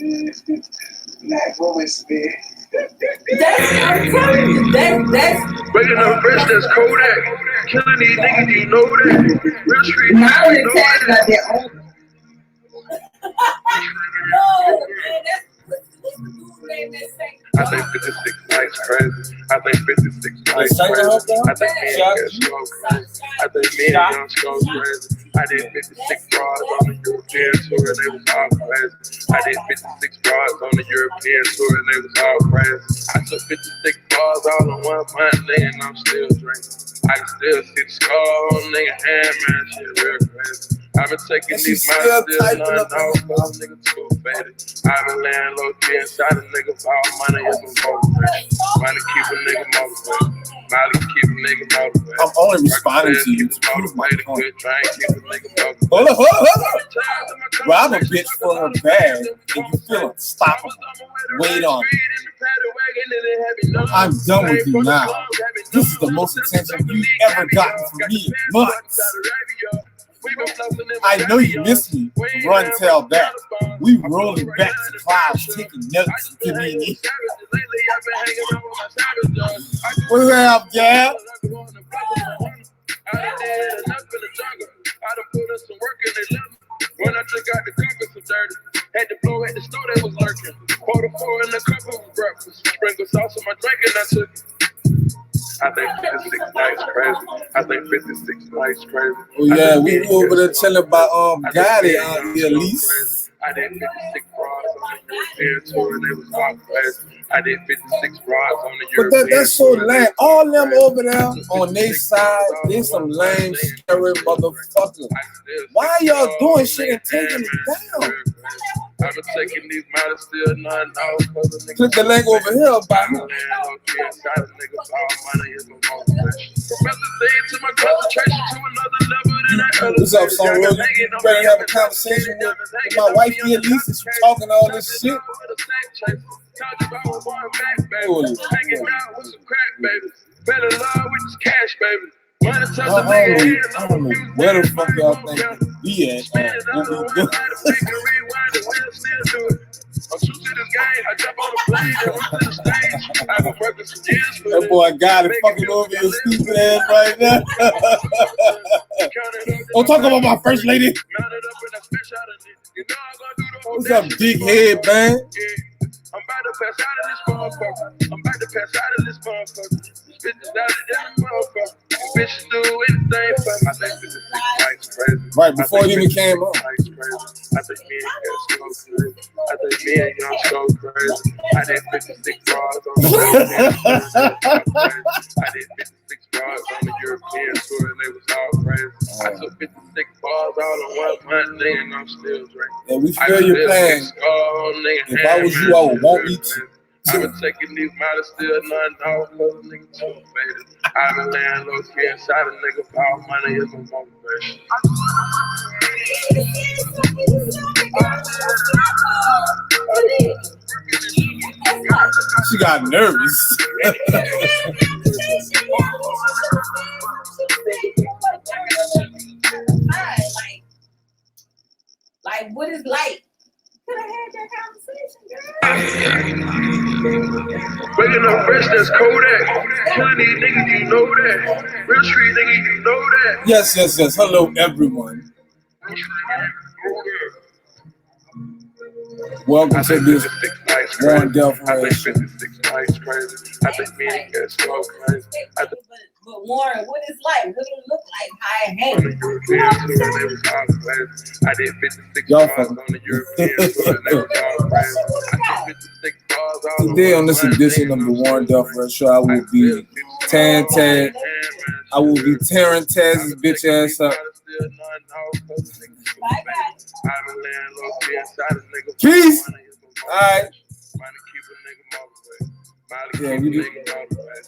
Like what we spit. I'm telling you, that's Breaking up fresh, that's Kodak. Killing these niggas, you know that. Real street, not only you know tags that. got their own. No, man, that's what's the dude's name that sang? I think 56 nights crazy. I think 56 nights crazy. I think me and Young Skull crazy. I think me and Young Skull crazy. I did 56 bars on the European tour and they was all crazy. I did 56 bars on the European tour and they was all crazy. I took 56 bars all in 1 month, nigga, and I'm still drinking. I can still see the scar on nigga hand, man, shit real crazy. I've been taking these minds, still none off, cause nigga too faded. I've been laying low key inside a nigga for all money is a motivation. Money keep a nigga motivated. Molly keep a nigga motivated. I'm only responding to you to prove my point. Hold up. Rob a bitch for her bag and you feel unstoppable. Wait on it. I'm done with you now. This is the most attention you've ever gotten from me in months. I know you miss me. Run, tell that. We rolling back to clouds, taking notes to me. What's up, Gab? When I took out the cup, some dirty. Had to blow at the store that was lurking. Poured a 4 in the cup of breakfast. Sprinkle sauce on my drink and I took it. I think 56 nights crazy. I think 56 nights crazy. Oh yeah, we over there telling about Gotti, Alyce. I did 56 bras on the European tour and it was all crazy. I did 56 bras on the European But that's so lame. All them over there on their side, they some lame, scary motherfuckers. Why y'all doing shit and taking it down? I've been taking these matters still none out. Click the link over here about him. What's up, Soncerae? You ready to have a conversation with my wife here, Alyce? She's talking all this shit. Better love with this cash, baby. I don't know where the fuck y'all think we at. What we doing? That boy got it fucking over your stupid ass right now. Don't talk about my first lady. What's up, big head, man? I'm about to pass out of this motherfucker. Bitches out of this motherfucker. Bitches do anything for me. I think 56 nights crazy. Right before it even came up. I think me and Young so crazy. I think me and Young so crazy. I did 56 bars on the European tour. I did 56 bars on the European tour and they was all crazy. I took 56 bars all in 1 month, nigga, and I'm still drinking. And we feel your pain. If I was you, I would want me to. I've been taking these matters still none out, cause nigga too faded. I've been laying low key inside a nigga for all money is a motivation. She got nervous. Like what is light? Could have had that conversation, girl. Breaking up fresh, that's Kodak. Killing these niggas, you know that. Real street niggas, you know that. Yes. Hello, everyone. Welcome to this Warren Delph. I think 56 nights crazy. I think me and Young so crazy. But Warren, what is life? What do it look like? How it hangs? I did 56 bars on the European tour and they was all crazy. I did 56 bars all Today on this edition of the Warren Delph Show, I will be tearing Taz's bitch ass up. Peace. All right.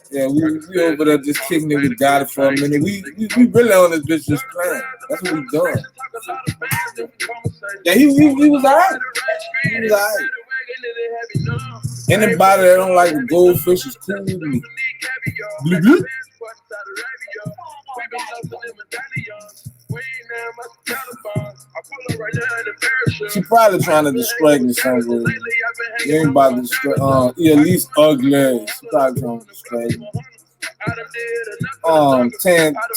Yeah, we over there just kicking it with God for a minute. We really on this bitch just playing. That's what we doing. Yeah, he was alright. He was alright. Anybody that don't like the goldfish is cool with me. Blue. She probably trying to distract me somewhere. You ain't about to distract. Alyce ugly. She probably trying to distract me.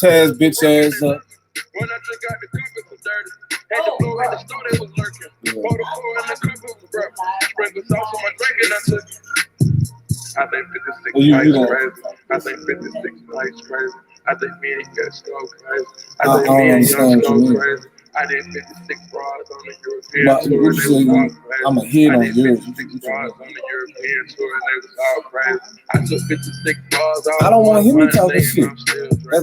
Taz bitch ass up. I think 56 nights crazy. I think 56 nights crazy. I think me and you go crazy. I think me and young go crazy. I did 56 bras on the European tour and they was all crazy. I'm a hit on yours. 56 bras on the European tour and they was all crazy. I took 56 bras off. I don't want to hear me talking shit.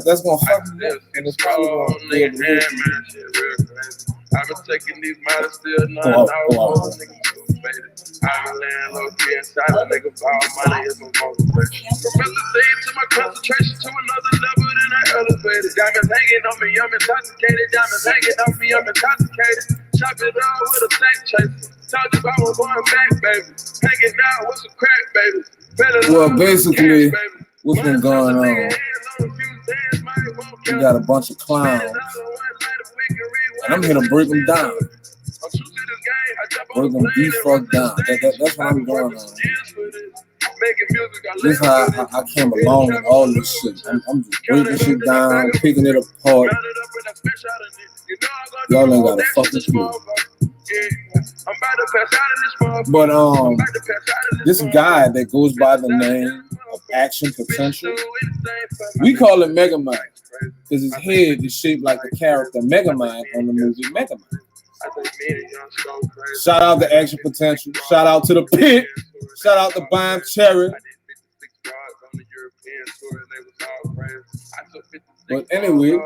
That's gonna fuck me up. And it's probably gonna be able to hear me. Shit real crazy. I've been taking these models still none. I've been laying low key inside a nigga all money is my motivation. From residency to my concentration to another level than I elevated. Diamonds hanging on me, I'm intoxicated. Diamonds hanging on me, I'm intoxicated. Chop it all with a tank chaser. Told you I was going back, baby. Hanging out with some crack, baby. Well, basically, what's been going on? You got a bunch of clowns, and I'm here to break them down. Break them fuck down. That's what I'm going on. This is how I came along with all this shit. I'm just breaking shit down, picking it apart. Y'all ain't got a fucking clue. But this guy that goes by the name of Action Potential, we call it Mega Mind because his head is shaped like the character Mega Mind on the movie Mega Mind. Shout out to Action Potential. Shout out to the Pit. Shout out to Bomb Cherry. But anyway,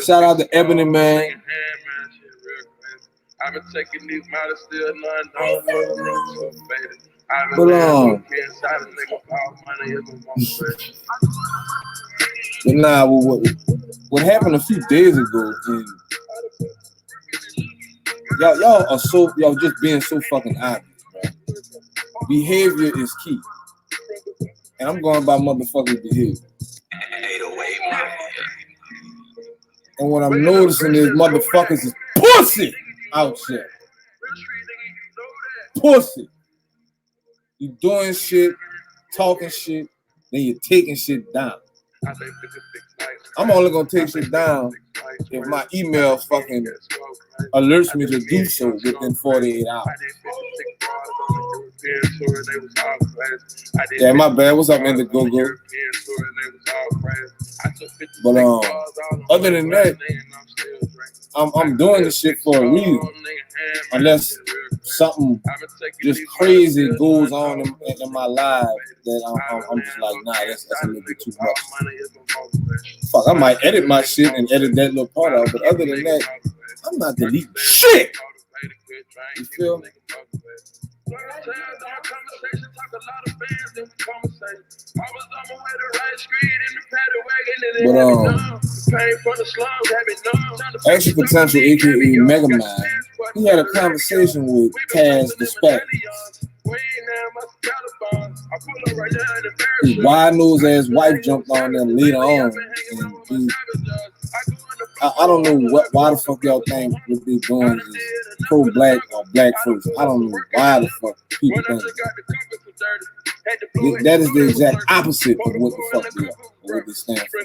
shout out to Ebony Man. I've been taking these models still none. But nah, what happened a few days ago? Y'all just being so fucking obvious, bro. Behavior is key, and I'm going by motherfucking behavior. And what I'm noticing is motherfuckers is pussy out here. Pussy. You doing shit, talking shit, then you're taking shit down. I'm only gonna take shit down if my email fucking alerts me to do so within 48 hours. Yeah, my bad. What's up, Indiegogo? But other than that, I'm doing this shit for a reason. Unless something just crazy goes on in my life that I'm just like, nah, that's a little bit too much. Fuck, I might edit my shit and edit that little part out, but other than that, I'm not deleting shit. You feel me? But Action Potential, aka Mega Mind, he had a conversation with Taz the Spec. His wide-nosed ass wife jumped on there later on. And I don't know why the fuck y'all think what they're doing is pro-black or black first. I don't know why the fuck people think that is the exact opposite of what the fuck they are, or what they stand for. I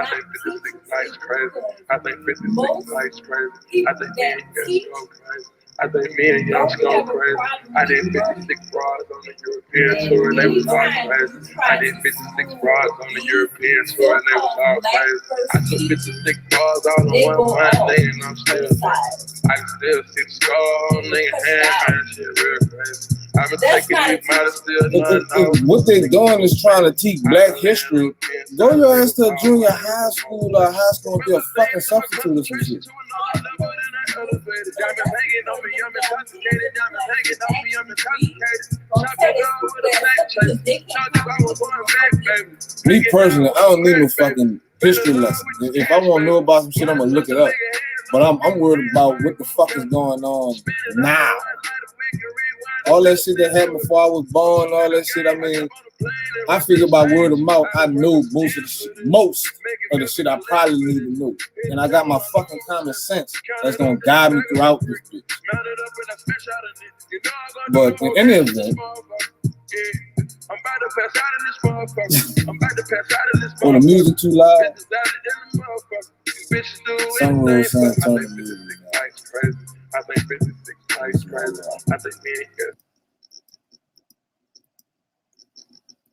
think 56 nights crazy. I think 56 nights crazy. I think me and you go crazy. I think me and young go crazy. I did 56 bras on the European tour and they was all crazy. I did 56 bras on the European tour and they was all crazy. I took 56 bras all in one day and I'm still crazy. I can still see the scar on nigga hand, man, shit real crazy. I've been taking these models still none. What they doing is trying to teach black history. Go your ass to a junior high school or high school and be a fucking substitute or some shit. Me personally, I don't need no fucking history lesson. If I want to know about some shit, I'm gonna look it up. But I'm worried about what the fuck is going on now. all that shit that happened before I was born, all that shit. I mean, I figure by word of mouth, I know most of the shit I probably need to know. And I got my fucking common sense that's gonna guide me throughout this bitch. But in any event, oh, the music too loud. Some rules sound turn the music. I think 56 nights crazy. I think me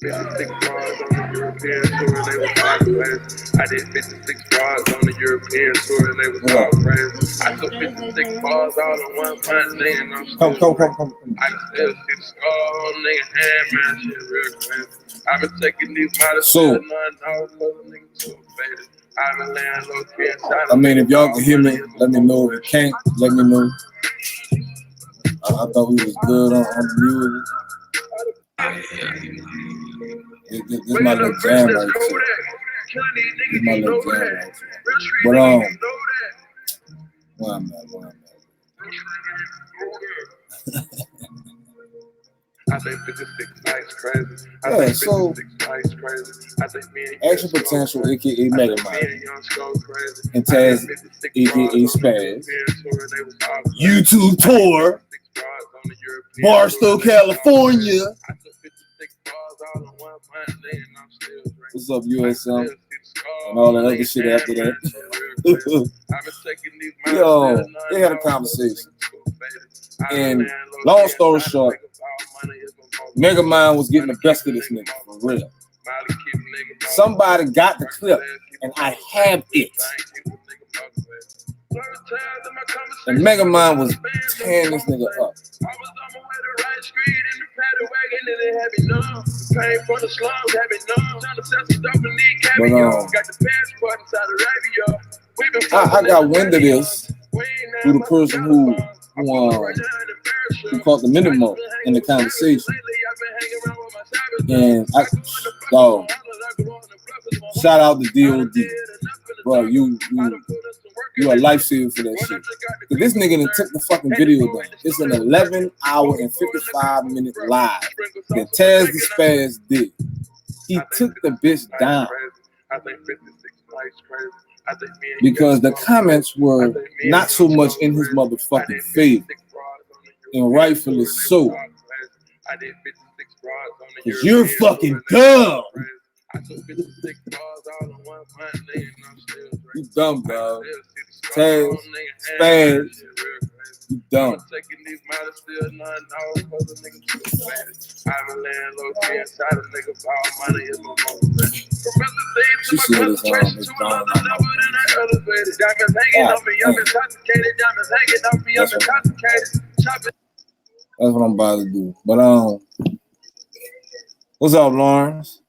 and 56 bars on the European tour and they was all crazy. I did 56 bars on the European tour and they was all crazy. I took 56 bars all in 1 month, nigga, and I'm still Come. I can still see the scar on nigga hand, man, shit real crazy. I've been taking these models so, nothing cause the niggas too faded. I've been laying low key inside. I mean, if y'all can hear me, let me know. If you can't, let me know. I thought we was good on the music. This my little jam right here. This my little jam right here. But where I'm at. I think 56 nights crazy. Yeah, so crazy. Action Potential, aka Mega Mind, and Taz, aka Spaz, YouTube tour, Barstow, California. What's up, USM? And all that other shit after that. Yo, they had a conversation. And long story short, Mega Mind was getting the best of this nigga, for real. Somebody got the clip, and I have it. And Mega Mind was tearing this nigga up. But I got wind of this through the person who caught the minimum in the conversation. And shout out to DOD. Bro, you a lifesaver for that shit. Cause this nigga done took the fucking video down. It's an 11-hour and 55-minute live that Taz the Spaz did. He took the bitch down because the comments were not so much in his motherfucking favor, and rightfully so. Cause you're fucking dumb. You dumb, bro. Taz, Spaz, you dumb. She said it's gone. That's what I'm about to do. But what's up, Lawrence?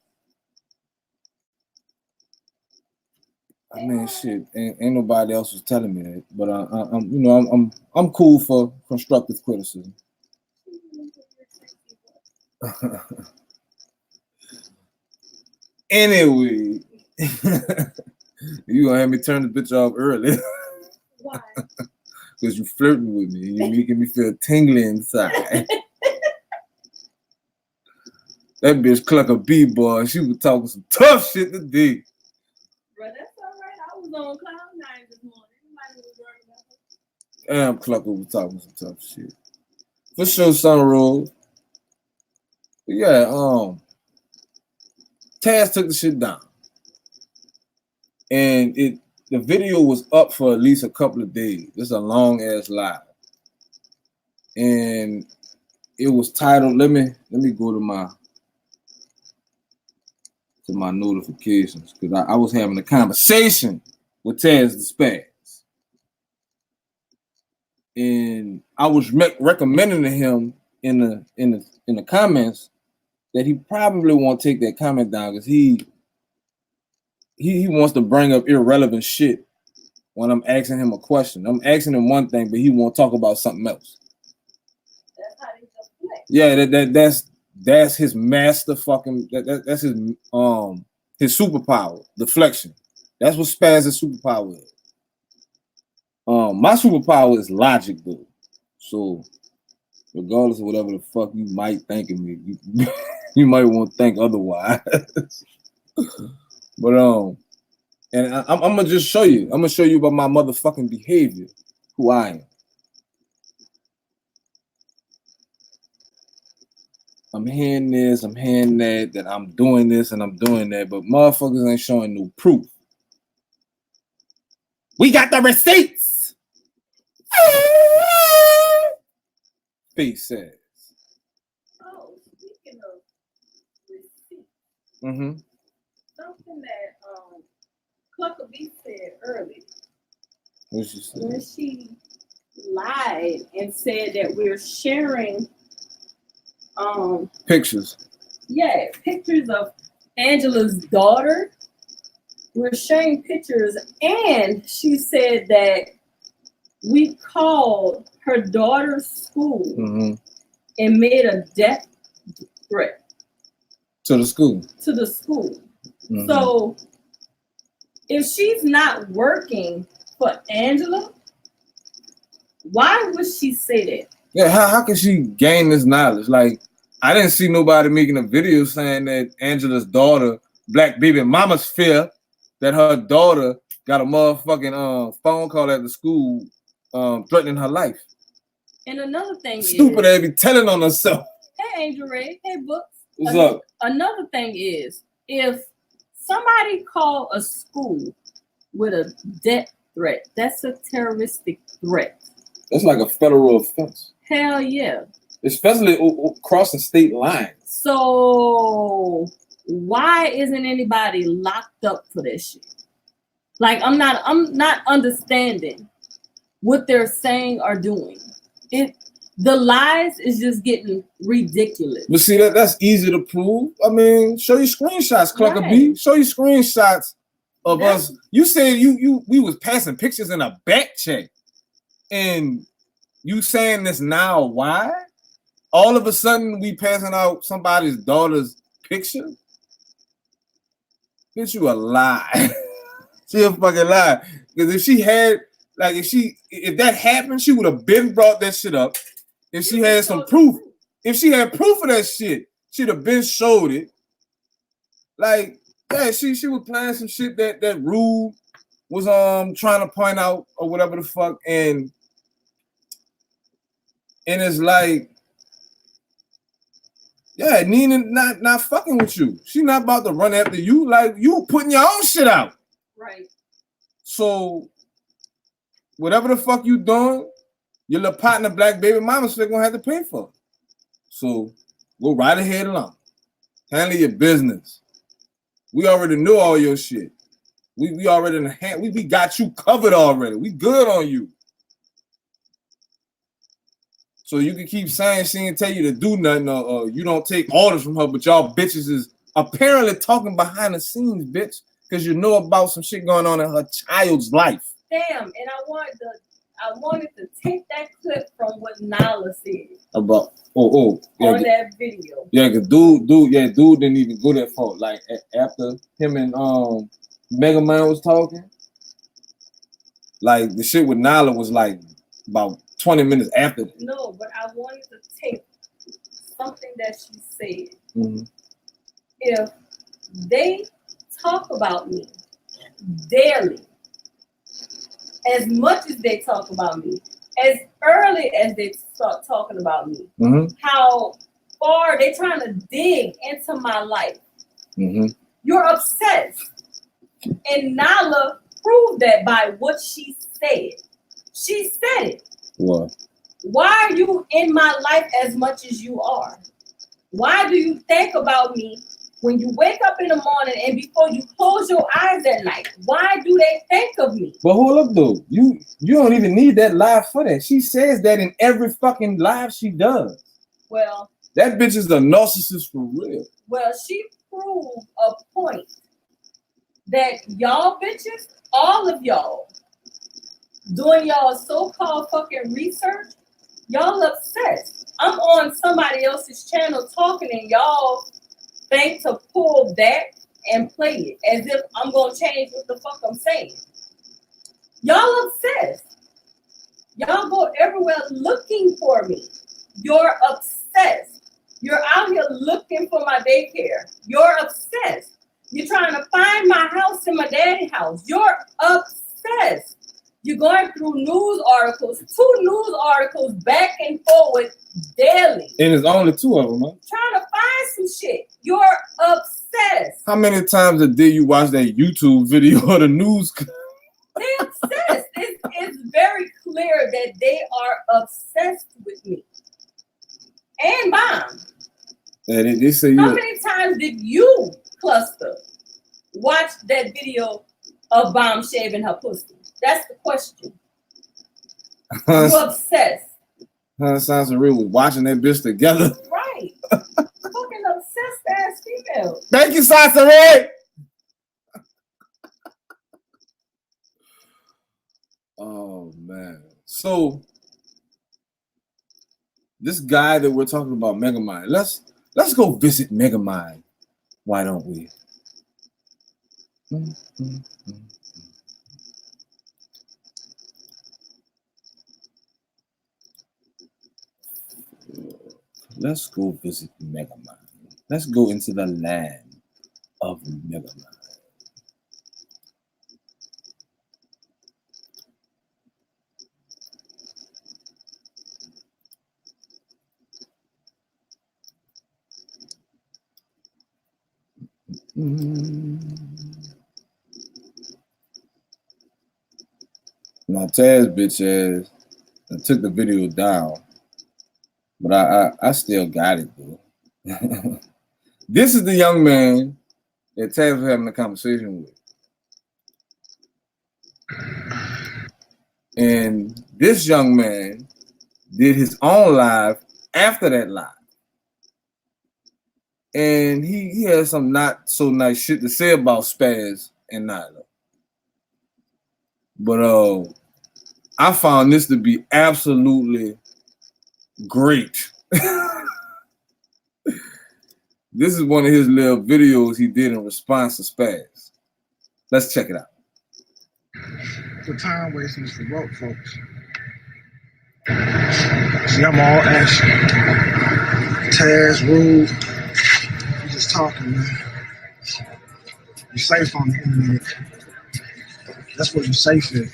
I mean, shit, ain't nobody else was telling me that, but I'm cool for constructive criticism. Anyway, you gonna have me turn the bitch off early. Why? Because you flirting with me. You're making me feel tingly inside. That bitch cluck a B-boy. She was talking some tough shit today. Bro, that's all right. I was on cloud nine this morning. Nobody was worried about it. Damn, Clucker was talking some tough shit. For sure, Soncerae. But yeah, Taz took the shit down. And the video was up for at least a couple of days. This is a long ass live. And it was titled, let me go to my notifications, because I was having a conversation with Taz the Spaz. And I was recommending to him in the comments that he probably won't take that comment down, because he wants to bring up irrelevant shit when I'm asking him a question. I'm asking him one thing, but he won't talk about something else. That's how they deflect. Yeah, that's his master fucking. That's his superpower, deflection. That's what Spaz's superpower is. My superpower is logic, though. So regardless of whatever the fuck you might think of me, you might want to think otherwise. But and I'm gonna just show you. I'm gonna show you about my motherfucking behavior, who I am. I'm hearing this, I'm hearing that I'm doing this and I'm doing that, but motherfuckers ain't showing no proof. We got the receipts. Face says. Oh, speaking of receipts, something that Huckabee said earlier. What she said? When she lied and said that we're sharing pictures. Yeah, pictures of Angela's daughter. We're sharing pictures, and she said that we called her daughter's school and made a death threat to the school. So if she's not working for Angela, why would she say that? Yeah, how can she gain this knowledge? Like, I didn't see nobody making a video saying that Angela's daughter, black baby mama's fear that her daughter got a motherfucking phone call at the school threatening her life. And another thing Stupid ass be telling on herself. Hey, Angel Ray. Hey, Books. What's up? Another thing is, if somebody call a school with a death threat, that's a terroristic threat. That's like a federal offense. Hell yeah. Especially crossing state lines. So why isn't anybody locked up for this shit? Like, I'm not understanding what they're saying or doing. The lies is just getting ridiculous. But see, that's easy to prove. I mean, show you screenshots, Clucker B. Show you screenshots of us. You said we was passing pictures in a back check. And you saying this now, why? All of a sudden we passing out somebody's daughter's picture? Bitch, you a lie. She a fucking lie. Because if she had, like, if that happened, she would have been brought that shit up. If she had some proof. If she had proof of that shit, she'd have been showed it. Like, yeah, she was playing some shit that Rude was trying to point out or whatever the fuck, and it's like, yeah, Nina not fucking with you. She not about to run after you. Like, you putting your own shit out. Right. So whatever the fuck you doing, your little partner, black baby mama, still gonna have to pay for it. So go right ahead along. Handle your business. We already know all your shit. We already in the hand. We got you covered already. We good on you. So you can keep saying she didn't tell you to do nothing, or you don't take orders from her, but y'all bitches is apparently talking behind the scenes, bitch, because you know about some shit going on in her child's life. Damn, and I wanted to take that clip from what Nylah said. About yeah, on that video. Yeah, cause dude didn't even go that far. Like after him and Mega Man was talking, like the shit with Nylah was like about 20 minutes after that. No, but I wanted to take something that she said. If they talk about me daily, as much as they talk about me, as early as they start talking about me, how far they trying to dig into my life, you're obsessed. And Nylah proved that by what she said. She said it. What? Why are you in my life as much as you are? Why do you think about me when you wake up in the morning and before you close your eyes at night? Why do they think of me? But hold up, though. You don't even need that live for that. She says that in every fucking live she does. Well, that bitch is a narcissist for real. Well, she proved a point that y'all bitches, all of y'all, doing y'all so-called fucking research, y'all obsessed. I'm on somebody else's channel talking and y'all think to pull that and play it as if I'm gonna change what the fuck I'm saying. Y'all obsessed. Y'all go everywhere looking for me. You're obsessed. You're out here looking for my daycare. You're obsessed. You're trying to find my house in my daddy's house. You're obsessed. You're going through news articles, 2 news articles back and forward daily. And it's only 2 of them, huh? Trying to find some shit. You're obsessed. How many times a day you watch that YouTube video of the news? They're obsessed. It's very clear that they are obsessed with me. And Bomb. And they say How many times did you, Cluster, watch that video of Bomb shaving her pussy? That's the question. You're obsessed. Sounds real. We're watching that bitch together. Right. Fucking obsessed ass female. Thank you, Soncerae. Oh man. So this guy that we're talking about, Megamind. Let's go visit Megamind. Why don't we? Let's go visit Megamind. Let's go into the land of Megamind. Now Taz bitch ass I took the video down, but I still got it though. This is the young man that Taz was having a conversation with. And this young man did his own live after that live. And he had some not so nice shit to say about Spaz and Nylah. But I found this to be absolutely great. This is one of his little videos he did in response to Spaz. Let's check it out. The time wasting is for broke folks. See, I'm all action. Taz, rude. You just talking, man. You're safe on the internet. That's what you're safe in.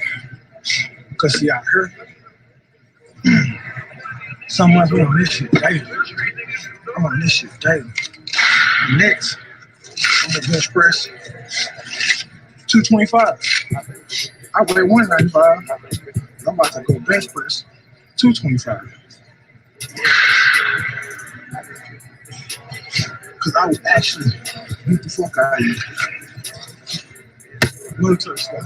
Because see, out here, someone's been on this shit daily. I'm on this shit daily. Next, I'm gonna bench press 225. I weigh 195. I'm about to go bench press 225. Because I was actually beat the fuck out of you. Military stuff.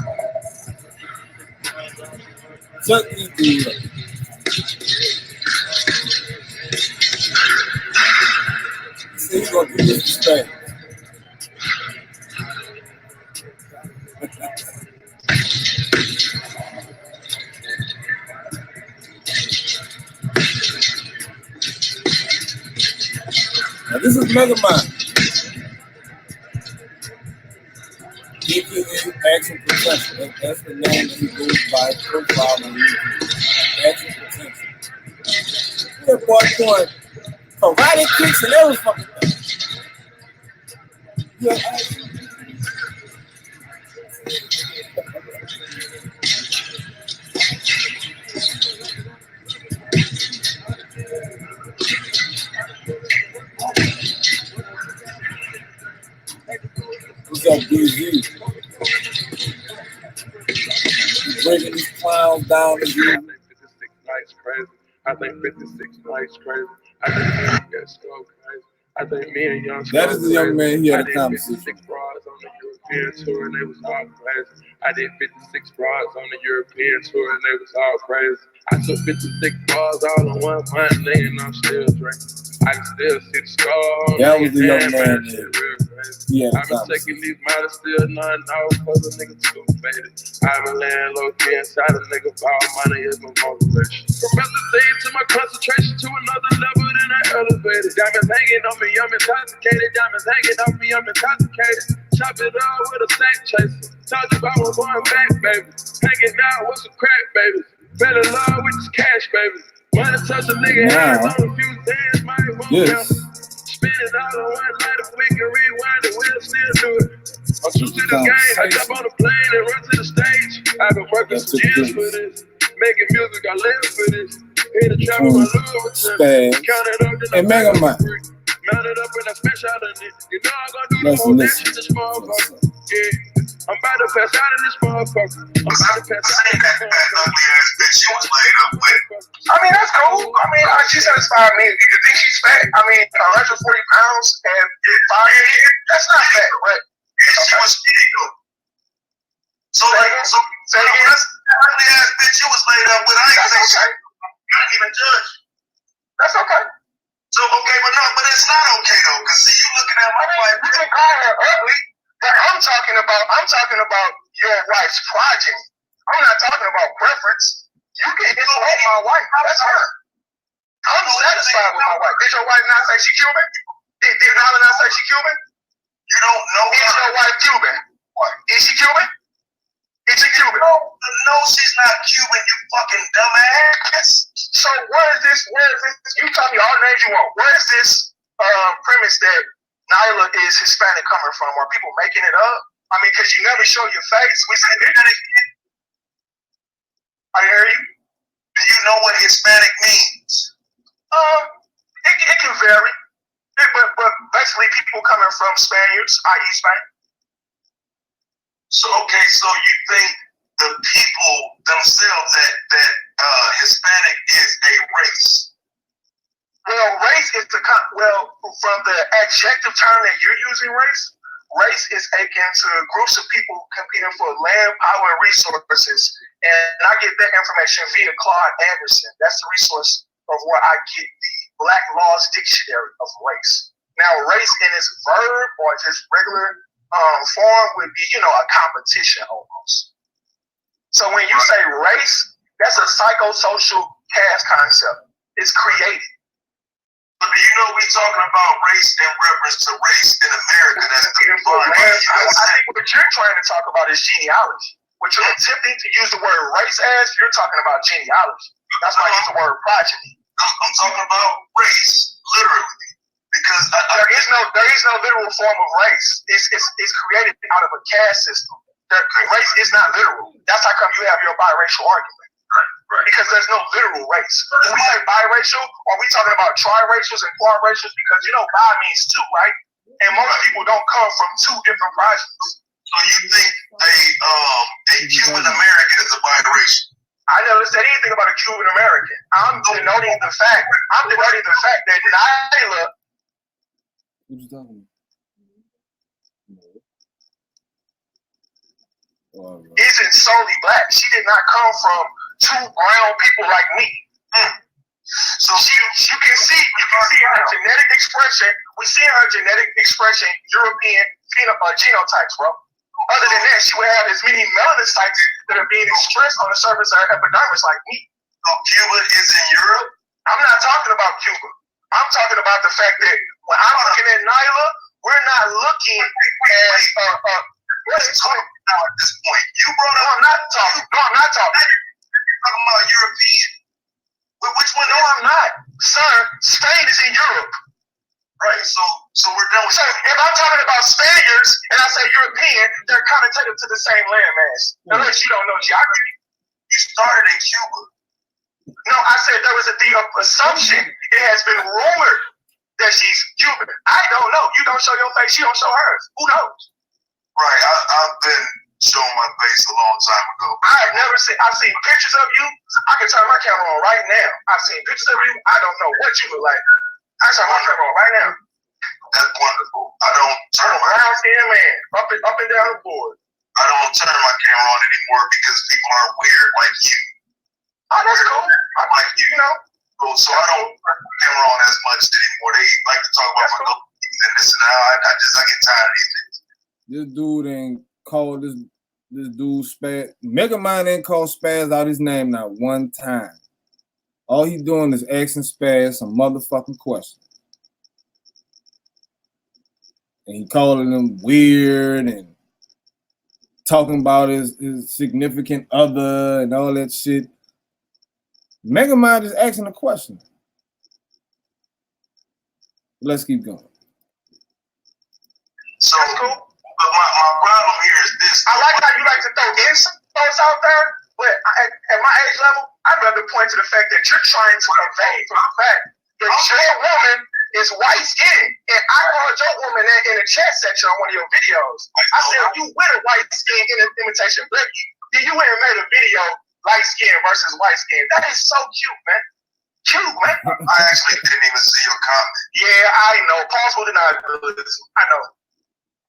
He's gonna do this thing. Now this is Megamind. AKA Action Potential. That's the name that he goes by profile on YouTube. Action Potential. That boy doing karate kicks and every fucking thing. Yeah, what's up, DZ? Breaking these clowns down again. I think 56 nights crazy. I think that's so crazy. I think me and Young. That is the young man he had a conversation. 56 broads on the European tour and they was all crazy. I did 56 broads on the European tour and they was all crazy. I took 56 broads all in 1 month, and I'm still drinking. I can still see the scar. That was the young man. Yeah, I've been taking these models, still nothing out cause a nigga too faded. I've been laying low key inside a nigga, all money is my motivation. From residency to my concentration to another level than I elevated. Diamonds hanging on me, I'm intoxicated. Diamonds hanging on me, I'm intoxicated. Chop it up with a sack chaser. Talk about one going back, baby. Hanging out with some crack, baby. Fell in love with this cash, baby. Wanna touch a nigga hands on a few days, might won't Yes. Spin it all in one night. If we can rewind it, we'll still do it. I'm true to the game. I jump on the plane and run to the stage. I've been working some years for this. Making music, I live for this. Here to travel my Louis and Mega Man. Mounted up in a special in it. You know I'm gonna do the whole dash in this motherfucker. Yeah. I'm about to pass out in this motherfucker. I'm about to pass out in this motherfucker. I mean, that's cool. I mean, she satisfied me. You think she's fat? I mean, 140 pounds and 5 years? That's not fat, right? She was skinny though. So like, say again, that's ugly ass bitch you was laid up with. I ain't gonna say. I didn't even judge. That's okay. So okay, but it's not okay though, cause see, you looking at my wife. You can call her ugly, but I'm talking about your wife's progeny. I'm not talking about preference. You can insult my wife. That's her. I'm satisfied with my wife. Did your wife not say she Cuban? Did Nylah not say she Cuban? You don't know. Is your wife Cuban? What? Is she Cuban? Is she Cuban? No, she's not Cuban, you fucking dumbass. So where is this? You tell me all the names you want. Where is this premise that Nylah is Hispanic coming from? Are people making it up? I mean, because you never show your face. We said I hear you. Do you know what Hispanic means? It can vary. But basically people coming from Spaniards, i.e. Spain. So okay, so you think the people themselves that Hispanic is a race? Well, race is from the adjective term that you're using, race is akin to groups of people competing for land, power, and resources. And I get that information via Claude Anderson. That's the resource of where I get the Black Laws Dictionary of race. Now, race in its verb or just regular form would be, a competition almost. So when you say race, that's a psychosocial caste concept. It's created. But do you know we're talking about race in reference to race in America? That's I think what you're trying to talk about is genealogy. What you're attempting to use the word race as, you're talking about genealogy. That's why I use the word progeny. I'm talking about race, literally. Because there is no literal form of race. It's created out of a caste system. Race is not literal. That's how come you have your biracial argument. Right. Because there's no literal race. When we say biracial, are we talking about triracials and quadracials? Because bi means two, right? And most people don't come from two different progenies. So you think a Cuban American is a biracial? I never said anything about a Cuban American. I'm denoting the fact that Nylah. What you talking about? Isn't solely black. She did not come from two brown people like me. So you can see her genetic expression. We see her genetic expression European genotypes, bro. Other than that, she would have as many melanocytes that are being expressed on the surface of her epidermis like me. So Cuba is in Europe? I'm not talking about Cuba. I'm talking about the fact that when I'm looking at Nylah, we're not looking at what is going on at this point? You brought up. I'm not talking. No, I'm not talking. You're talking about European. Which one? No, I'm not. Sir, Spain is in Europe. Right, so we're done with so if I'm talking about Spaniards and I say European, they're connotated to the same landmass. Unless you don't know geography. You started in Cuba. No, I said there was the assumption. It has been rumored that she's Cuban. I don't know. You don't show your face, she don't show hers. Who knows? Right, I've been showing my face a long time ago. I've seen pictures of you. I can turn my camera on right now. I've seen pictures of you. I don't know what you look like. I turn my camera on right now. That's wonderful. I don't turn my brown skin man up and down the board. I don't turn my camera on anymore because people are weird like you. Oh, that's cool. I like you, So I don't turn my camera on as much anymore. They like to talk about my little things and this and that. I get tired of these things. This dude ain't called this dude Spaz. Mega Man ain't called Spaz out his name not one time. All he doing is asking Spaz some motherfucking questions. And he calling him weird and talking about his significant other and all that shit. Megamind is asking a question. Let's keep going. So, but my problem here is this. I like how you like to throw insults out there, but at my age level, I'd rather point to the fact that you're trying to convey from the fact that your woman is white skinned. And I called your woman in the chat section on one of your videos. I said, you with a white skin imitation Becky. Then you went and made a video light skin versus white skin. That is so cute, man. Cute, man. I actually didn't even see your comment. Yeah, I know. Paul's did not do this. I know.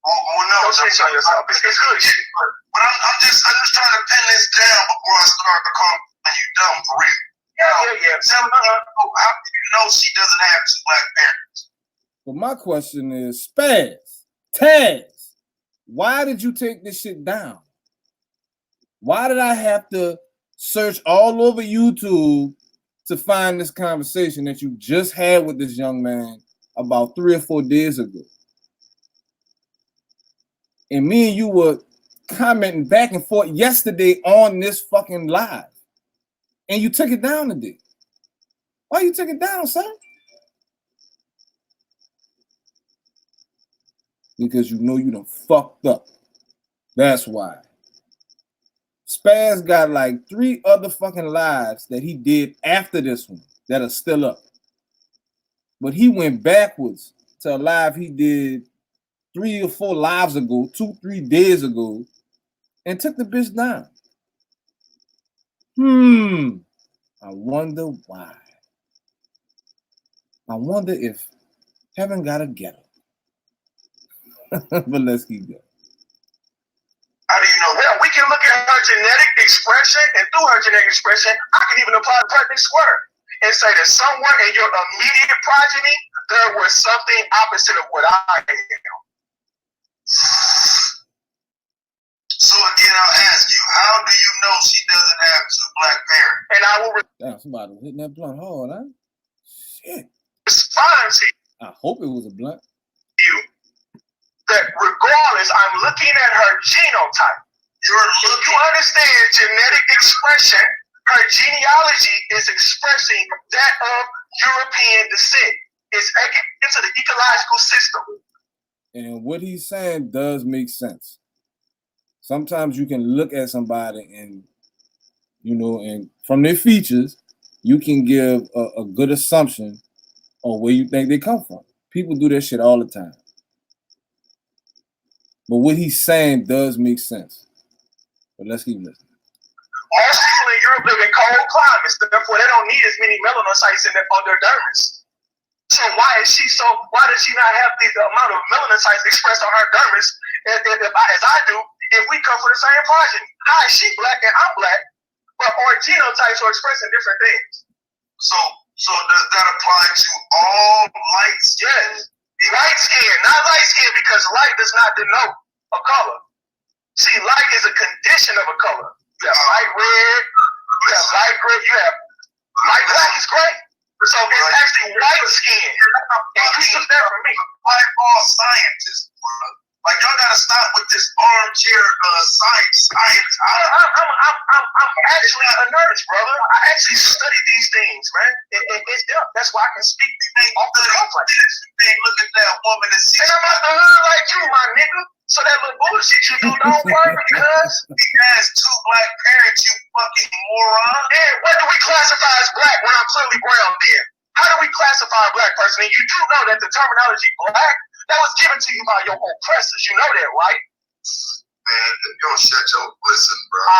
Well, no, don't shit on yourself. It's good shit. But I'm just trying to pin this down before I start to call you dumb for real. Yeah. Tell me, how do you know she doesn't have two black parents? Well, my question is, Taz, why did you take this shit down? Why did I have to search all over YouTube to find this conversation that you just had with this young man about 3 or 4 days ago? And me and you were commenting back and forth yesterday on this fucking live. And you took it down today. Why you took it down, sir? Because you know you done fucked up. That's why. Spaz got like 3 other fucking lives that he did after this one that are still up. But he went backwards to a live he did 3 or 4 lives ago, 2-3 days ago, and took the bitch down. I wonder why. I wonder if heaven got a ghetto. But let's keep going. How do you know that? We can look at her genetic expression, and through her genetic expression, I can even apply the perfect square and say that somewhere in your immediate progeny, there was something opposite of what I am. So again, I'll ask you, how do you know she doesn't have 2 black parents? And I will damn, somebody was hitting that blunt hard, huh? Shit. Respond to I hope it was a blunt. you that regardless, I'm looking at her genotype. You understand genetic expression. Her genealogy is expressing that of European descent. It's into the ecological system. And what he's saying does make sense. Sometimes you can look at somebody and, you know, and from their features, you can give a good assumption on where you think they come from. People do that shit all the time. But what he's saying does make sense. But let's keep listening. Most people in Europe live in cold climates, therefore they don't need as many melanocytes on their dermis. So why does she not have the amount of melanocytes expressed on her dermis as I do if we come from the same progeny? How is she black and I'm black, but our genotypes are expressing different things? So does that apply to all light skin? Light skin, not light skin, because light does not denote a color. See, light is a condition of a color. You have light red, you have light gray, you have light black is gray. So it's actually white skin. And you took that from me. I'm all scientists, bro. Like, y'all gotta stop with this armchair science. I'm actually a nerd, brother. I actually study these things, man. It's depth. That's why I can speak off the cuff like this. You look at that woman and see. And I'm out the hood like you, my nigga. So that little bullshit you do don't work because he has 2 black parents, you fucking moron. And what do we classify as black when I'm clearly brown then? How do we classify a black person? And you do know that the terminology black, that was given to you by your oppressors. You know that, right? Man, don't shut your listen, bro.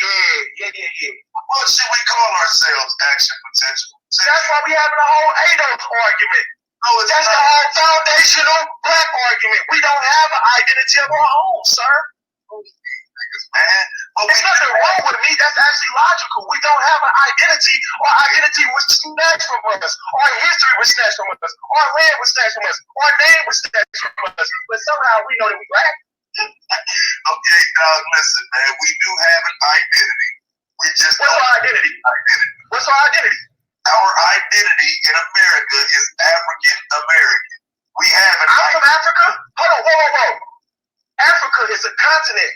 Yeah. What should we call ourselves? Action potential. That's why we having a whole ADOS argument. No, that's the whole foundational black argument. We don't have an identity of our own, sir. Man, there's nothing wrong with me. That's actually logical. We don't have an identity. Our identity was snatched from us. Our history was snatched from us. Our land was snatched from us. Our name was snatched from us. But somehow we know that we black. Okay, dog, listen, man. We do have an identity. What's our identity? What's our identity? Our identity in America is African American. We have an I'm from Africa? Hold on, whoa. Africa is a continent.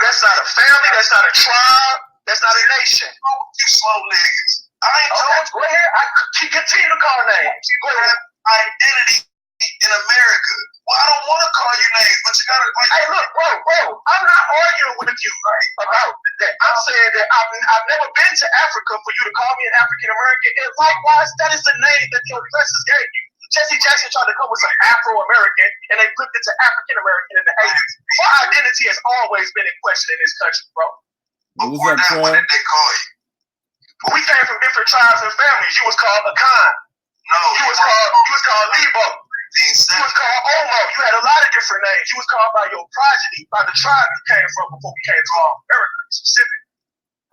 That's not a family, that's not a tribe, That's not a nation. You slow niggas. I ain't told you. Go ahead. I continue to call names. Go ahead. Identity in America. Well, I don't want to call you names, but you gotta. Like, hey, look, bro. I'm not arguing with you about that. I'm saying that I've never been to Africa for you to call me an African American, and likewise, that is the name that the oppressors gave you. Jesse Jackson tried to come with some Afro-American, and they flipped it to African American in the 80s. Our identity has always been in question in this country, bro. Before that, what did they call you? We came from different tribes and families. You was called Akan. No, you was called Lebo. You was called Omo. You had a lot of different names. You was called by your progeny, by the tribe you came from before we came to America specific.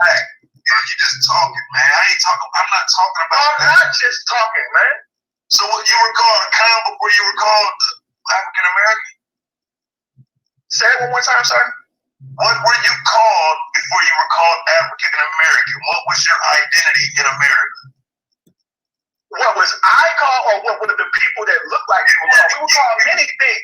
Hey, you just talking, man. I'm not talking about that. I'm not just talking, man. So what, you were called Akan before you were called African American? Say it one more time, sir. What were you called before you were called African American? What was your identity in America? What was I called, or what were the people that looked like you were called? You were called anything.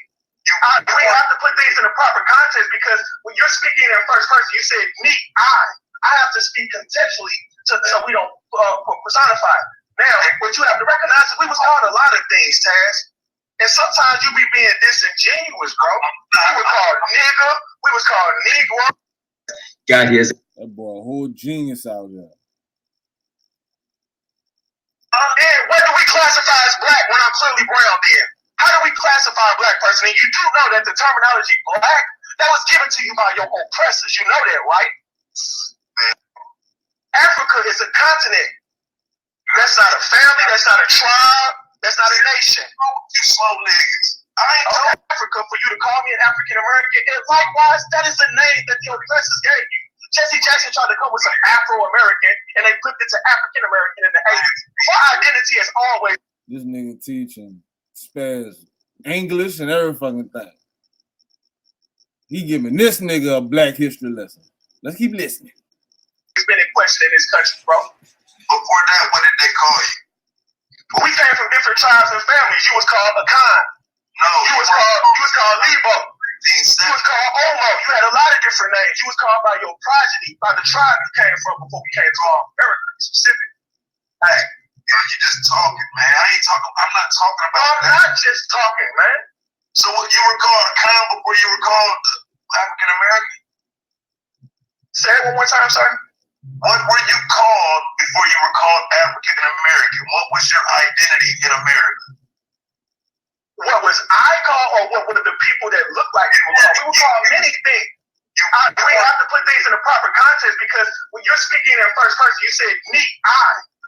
We have to put things in the proper context, because when you're speaking in first person, you said me, I have to speak contextually so we don't personify. Now, what you have to recognize is we was called a lot of things, Taz. And sometimes you be being disingenuous, bro. We were called nigga. We was called negro. God, yes. That boy, a whole genius out there. And what do we classify as black when I'm clearly brown then? How do we classify a black person? And you do know that the terminology black, that was given to you by your oppressors. You know that, right? Africa is a continent. That's not a family. That's not a tribe. That's not a nation. You slow niggas. I ain't told Africa for you to call me an African American. And likewise, that is the name that the oppressors gave you. Jesse Jackson tried to come with some Afro-American, and they flipped it to African American in the 80s. Our identity has always. This nigga teaching spaz English and every fucking thing. He giving this nigga a black history lesson. Let's keep listening. It's been in question in this country, bro. Before that, what did they call you? We came from different tribes and families. You was called Akan. No, you was called Lebo. You was called Omo. You had a lot of different names. You was called by your progeny, by the tribe you came from before we came to America specific. Hey, you just talking, man. I'm not talking about that. I'm not just talking, man. So what, you were called Akan before you were called African American? Say it one more time, sir. What were you called before you were called African American? What was your identity in America? What was I called, or what were the people that looked like you were called? We were called anything. We have to put things in the proper context, because when you're speaking in first person, you said me,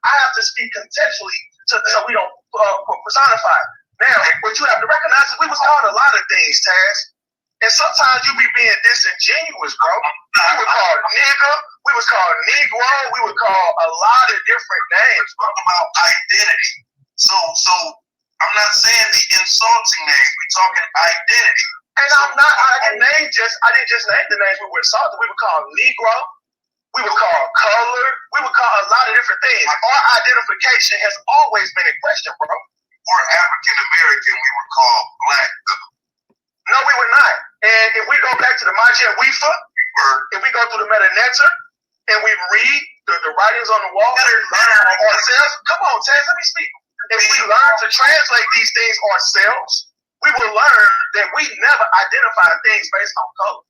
I have to speak contextually so we don't personify. Now, what you have to recognize is we was called a lot of things, Taz. And sometimes you be being disingenuous, bro. We were called nigga. We was called negro. We were called a lot of different names. Talking about identity. So I'm not saying the insulting names. We're talking identity. And I didn't just name the names we were insulted. We were called negro. We were called colored. We were called a lot of different things. Our identification has always been in question, bro. We're African American. We were called black. No, we were not. And if we go back to the Maja Wifa, if we go through the Metanetta, and we read the writings on the wall, and learn ourselves. Come on, Taz, let me speak. If we learn to translate these things ourselves, we will learn that we never identify things based on color.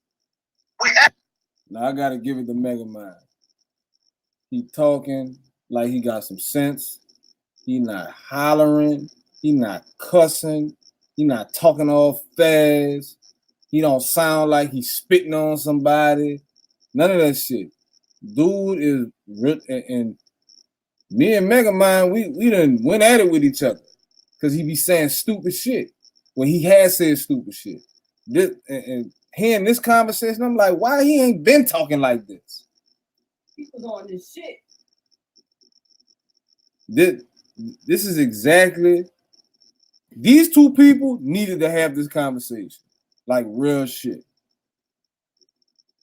Now I gotta give it to Mega Mind. He talking like he got some sense. He not hollering. He not cussing. He not talking all fast. He don't sound like he's spitting on somebody. None of that shit. Dude is and me and Mega Mind, we done went at it with each other because he be saying stupid shit when he has said stupid shit. And hearing this conversation, I'm like, why he ain't been talking like this? He was on this shit. This is exactly. These two people needed to have this conversation, like real shit.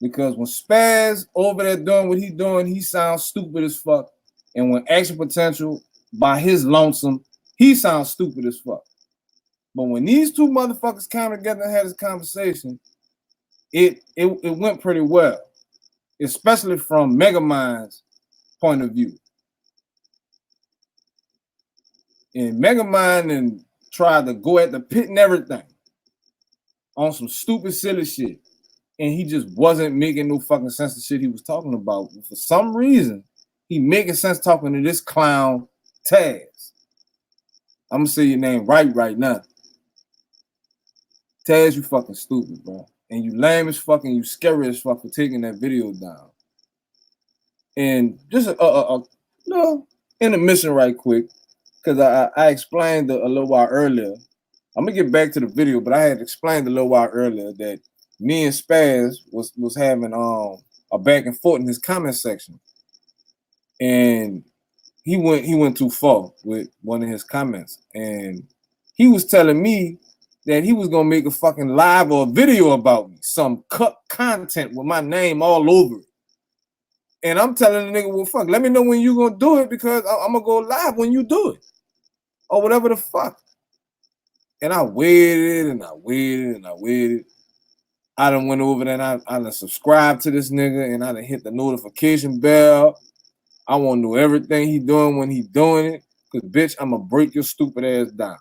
Because when Spaz over there doing what he doing, he sounds stupid as fuck. And when Action Potential by his lonesome, he sounds stupid as fuck. But when these two motherfuckers came together and had this conversation, it went pretty well. especially from Megamind's point of view. And Megamind and tried to go at the pit and everything on some stupid, silly shit. And he just wasn't making no fucking sense of shit he was talking about. For some reason, he making sense talking to this clown, Taz. I'm gonna say your name right now. Taz, you fucking stupid, bro. And you lame as fuck and you scary as fuck for taking that video down. And just intermission right quick, because I explained a little while earlier. I'm gonna get back to the video, but I had explained a little while earlier that me and Spaz was having a back and forth in his comment section, and he went too far with one of his comments, and he was telling me that he was gonna make a fucking live or a video about me, some cut content with my name all over it. And I'm telling the nigga, well, fuck, let me know when you gonna do it, because I'm gonna go live when you do it, or whatever the fuck. And I waited and I waited and I waited. I done went over there and I done subscribed to this nigga, and I done hit the notification bell. I want to know everything he doing when he doing it, because bitch, I'm gonna break your stupid ass down.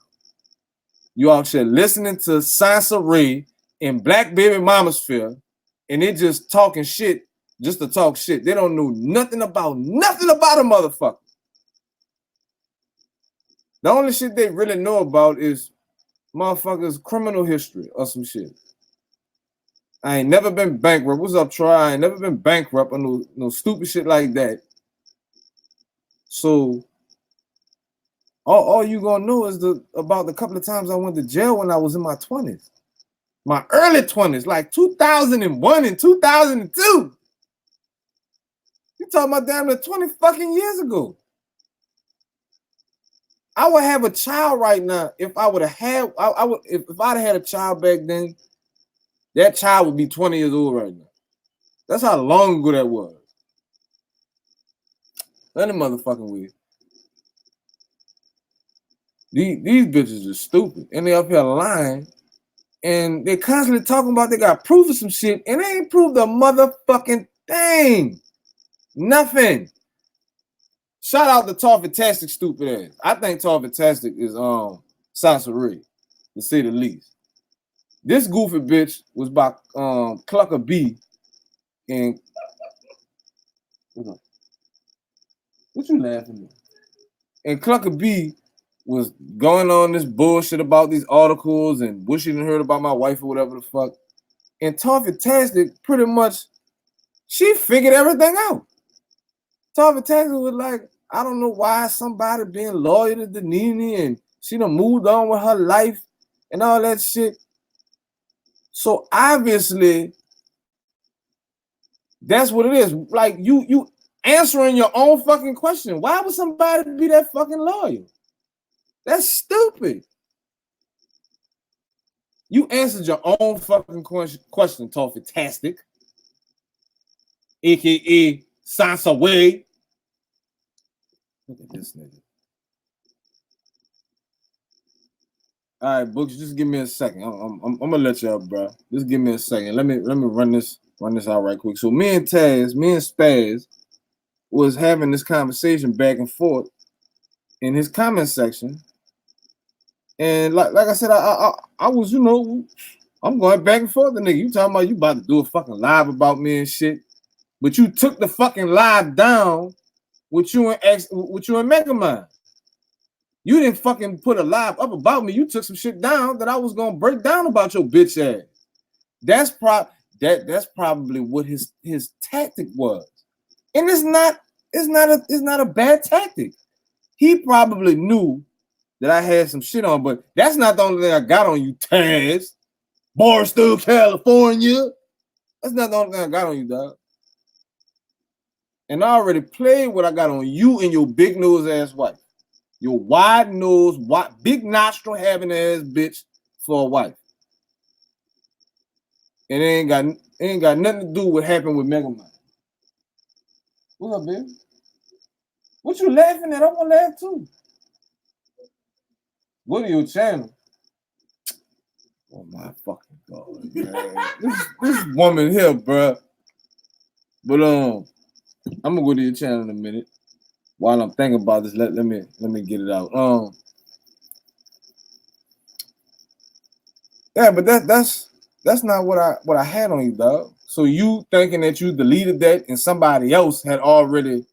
You out here listening to Soncerae in Black Baby Mamasphere, and they just talking shit just to talk shit. They don't know nothing about a motherfucker. The only shit they really know about is motherfuckers' criminal history or some shit. I ain't never been bankrupt. What's up, Troy? I ain't never been bankrupt or no stupid shit like that. So all you gonna know is about the couple of times I went to jail when I was in my 20s. My early 20s, like 2001 and 2002. You talking about damn near 20 fucking years ago. I would have a child right now if I would have had, if I'd have had a child back then, that child would be 20 years old right now. That's how long ago that was. Any motherfucking way. These bitches are stupid. And they up here lying. And they constantly talking about they got proof of some shit. And they ain't proved a motherfucking thing. Nothing. Shout out to Toffee-tastic stupid ass. I think Toffee-tastic is Soncerae, to say the least. This goofy bitch was by Clucker B. And what you laughing at? And Clucker B was going on this bullshit about these articles and what she didn't heard about my wife or whatever the fuck. And Toffee-tastic pretty much, she figured everything out. Toffee-tastic was like, I don't know why somebody being loyal to Denini and she done moved on with her life and all that shit. So obviously, that's what it is. Like you answering your own fucking question. Why would somebody be that fucking loyal? That's stupid. You answered your own fucking question, Toffee-tastic, aka Soncerae. Look at this nigga. All right, Books, just give me a second. I'm gonna let you up, bro. Just give me a second. Let me run this out right quick. So me and Spaz was having this conversation back and forth in his comment section, and like I said, I was, I'm going back and forth. The nigga, you talking about you about to do a fucking live about me and shit, but you took the fucking live down with you and Megamind. You didn't fucking put a live up about me. You took some shit down that I was gonna break down about your bitch ass. That's probably what his tactic was, and it's not a bad tactic. He probably knew that I had some shit on, but that's not the only thing I got on you, Taz. Barstow, California. That's not the only thing I got on you, dog. And I already played what I got on you and your big nose ass wife. Your wide nose, big nostril having ass bitch for a wife. And it ain't got nothing to do with what happened with Megamind. What's up, baby? What you laughing at? I want to laugh too. What are your channel? Oh my fucking God, man. this woman here, bro. But I'm gonna go to your channel in a minute. While I'm thinking about this, let me get it out. Yeah, but that's not what I had on you, dog. So you thinking that you deleted that and somebody else had already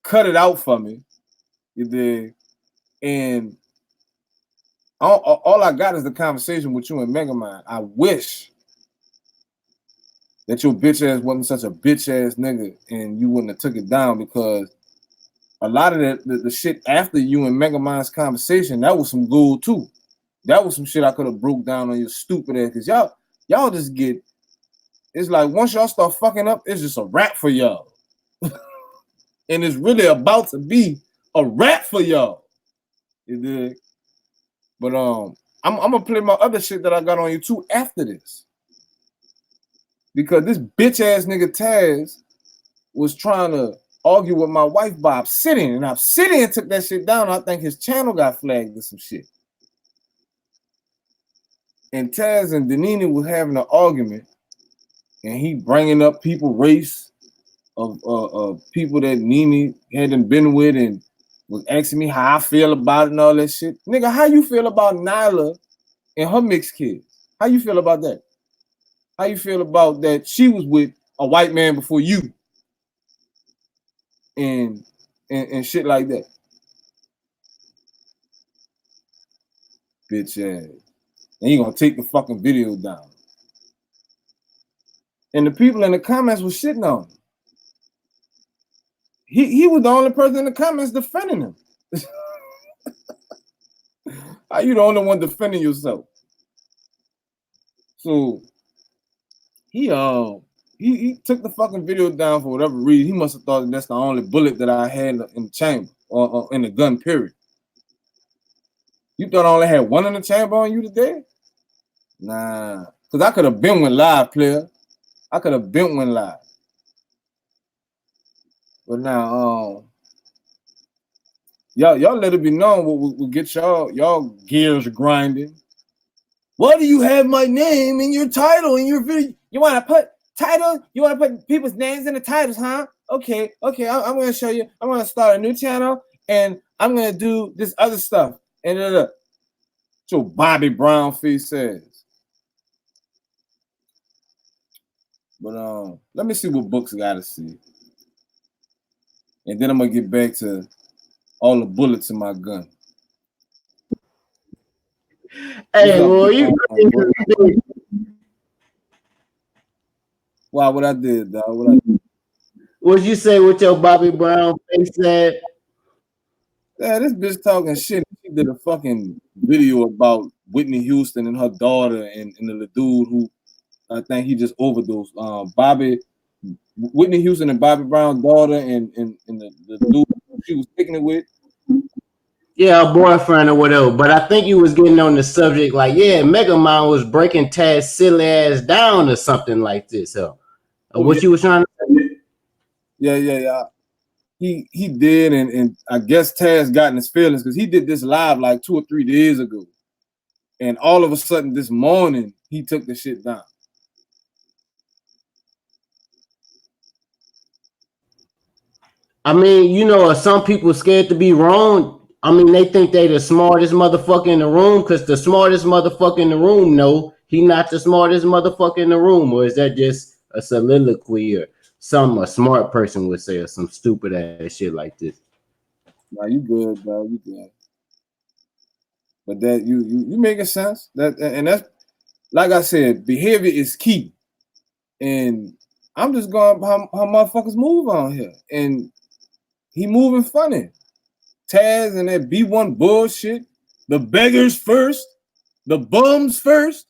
cut it out for me, you did, and all I got is the conversation with you and Megamind. I wish that your bitch ass wasn't such a bitch ass nigga and you wouldn't have took it down, because a lot of the shit after you and Megamind's conversation, that was some gold too. That was some shit I could have broke down on your stupid ass, because y'all just get, it's like once y'all start fucking up, it's just a rap for y'all. And it's really about to be a rap for y'all. You dig? But I'm gonna play my other shit that I got on you too after this. Because this bitch ass nigga Taz was trying to argue with my wife by Obsidian, and Obsidian took that shit down. I think his channel got flagged or some shit. And Taz and Denini was having an argument, and he bringing up people race of people that Nene hadn't been with, and was asking me how I feel about it and all that shit. Nigga, how you feel about Nylah and her mixed kids? How you feel about that? How you feel about that she was with a white man before you? And shit like that. Bitch ass. And you gonna take the fucking video down. And the people in the comments was shitting on him. He was the only person in the comments defending him. How you the only one defending yourself? So he took the fucking video down for whatever reason. He must have thought that's the only bullet that I had in the chamber or in the gun, period. You thought I only had one in the chamber on you today? Nah, because I could have been one live, player. I could have been one live. But now, y'all let it be known what will get y'all gears grinding. Why do you have my name in your title in your video? You want to put title? You want to put people's names in the titles, huh? Okay. I'm going to show you. I'm going to start a new channel, and I'm going to do this other stuff. And so Bobby Brown face says. But let me see what books got to see. And then I'm going to get back to all the bullets in my gun. Hey, well, you. Wow, what I did, dog. What I did. What'd you say with your Bobby Brown face said? Yeah, this bitch talking shit. She did a fucking video about Whitney Houston and her daughter and the dude who I think he just overdosed. Whitney Houston and Bobby Brown's daughter and the dude she was taking it with. Yeah, a boyfriend or whatever. But I think you was getting on the subject like, yeah, Megamind was breaking Taz's silly ass down or something like this. So, what you was trying to say? Yeah. He did, and I guess Taz got in his feelings because he did this live like 2 or 3 days ago. And all of a sudden this morning, he took the shit down. I mean, you know, some people scared to be wrong. I mean, they think they the smartest motherfucker in the room because the smartest motherfucker in the room know he not the smartest motherfucker in the room. Or is that just a soliloquy or some a smart person would say or some stupid ass shit like this? Nah, you good, bro. You good. But that you making sense. And that's like I said, behavior is key. And I'm just going how motherfuckers move on here. And he moving funny. Taz and that B1 bullshit. The beggars first. The bums first.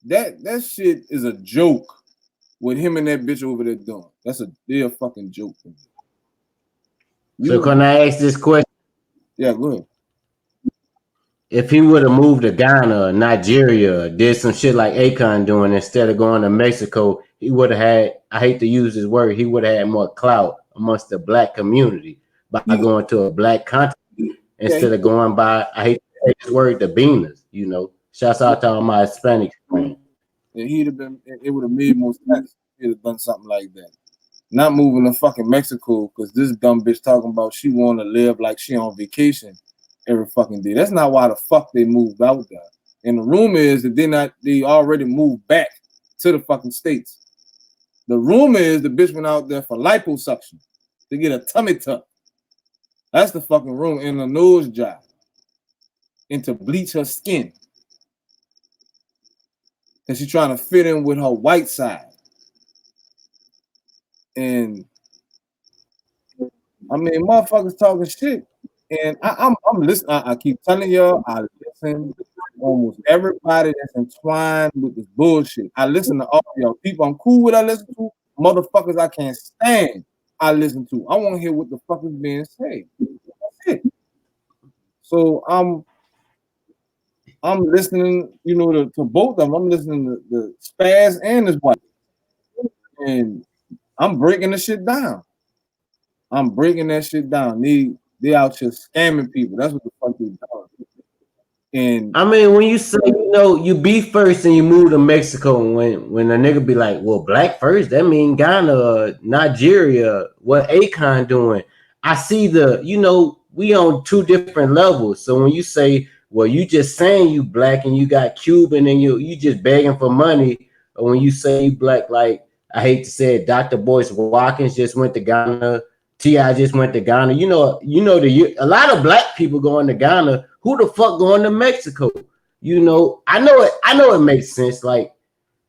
That shit is a joke. What him and that bitch over there doing. That's a fucking joke. So can I ask this question? Yeah, go ahead. If he would have moved to Ghana or Nigeria or did some shit like Akon doing instead of going to Mexico, he would have had, I hate to use this word, he would have had more clout amongst the black community by going to a black country instead of going by, I hate to say this word, the beaners, you know. Shouts out to all my Hispanic friends. He'd have been, it would have made more sense if he'd have done something like that. not moving to fucking Mexico because this dumb bitch talking about she want to live like she on vacation every fucking day. That's not why the fuck they moved out there. And the rumor is that they already moved back to the fucking States. The rumor is the bitch went out there for liposuction to get a tummy tuck. That's the fucking rumor, and a nose job, and to bleach her skin. And she's trying to fit in with her white side. And I mean, motherfuckers talking shit. And I'm listening. I keep telling y'all, I listen to almost everybody that's entwined with this bullshit. I listen to all y'all people I'm cool with. I listen to motherfuckers I can't stand. I listen to. I want to hear what the fuck is being said. That's it. So I'm listening, you know, to both of them. I'm listening to the Spaz and his wife, and I'm breaking the shit down. I'm breaking that shit down. They out here scamming people. That's what the fuck they doing. And I mean, when you say, you know, you be first and you move to Mexico, when a nigga be like, well, black first, that mean Ghana, Nigeria, what Akon doing? I see you know, we on two different levels. So when you say, well, you just saying you black and you got Cuban and you just begging for money, or when you say you black, like, I hate to say it, Dr. Boyce Watkins just went to Ghana, T.I. just went to Ghana. You know, a lot of black people going to Ghana. Who the fuck going to Mexico? You know, I know it makes sense. Like,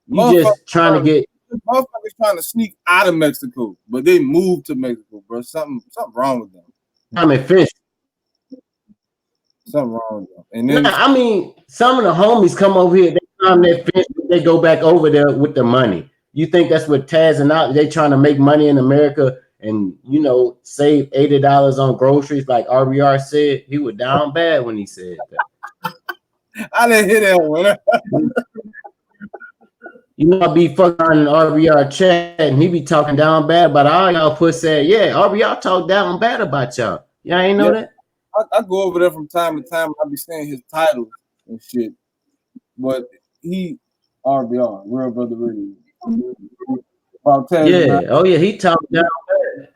you just trying to get motherfuckers trying to sneak out of Mexico, but they moved to Mexico, bro. Something wrong with them. I mean, finish. Something wrong with them. And then I mean, some of the homies come over here, they go back over there with the money. You think that's what Taz and out? They trying to make money in America and, you know, save $80 on groceries, like RBR said. He was down bad when he said that. I didn't hear that one. You know, I be fucking on an RBR chat, and he be talking down bad about all y'all pussy. Yeah, RBR talk down bad about y'all. Y'all ain't know that? I go over there from time to time. I be saying his titles and shit. But he, RBR, Real Brother Radio. About oh yeah, he talked down bad.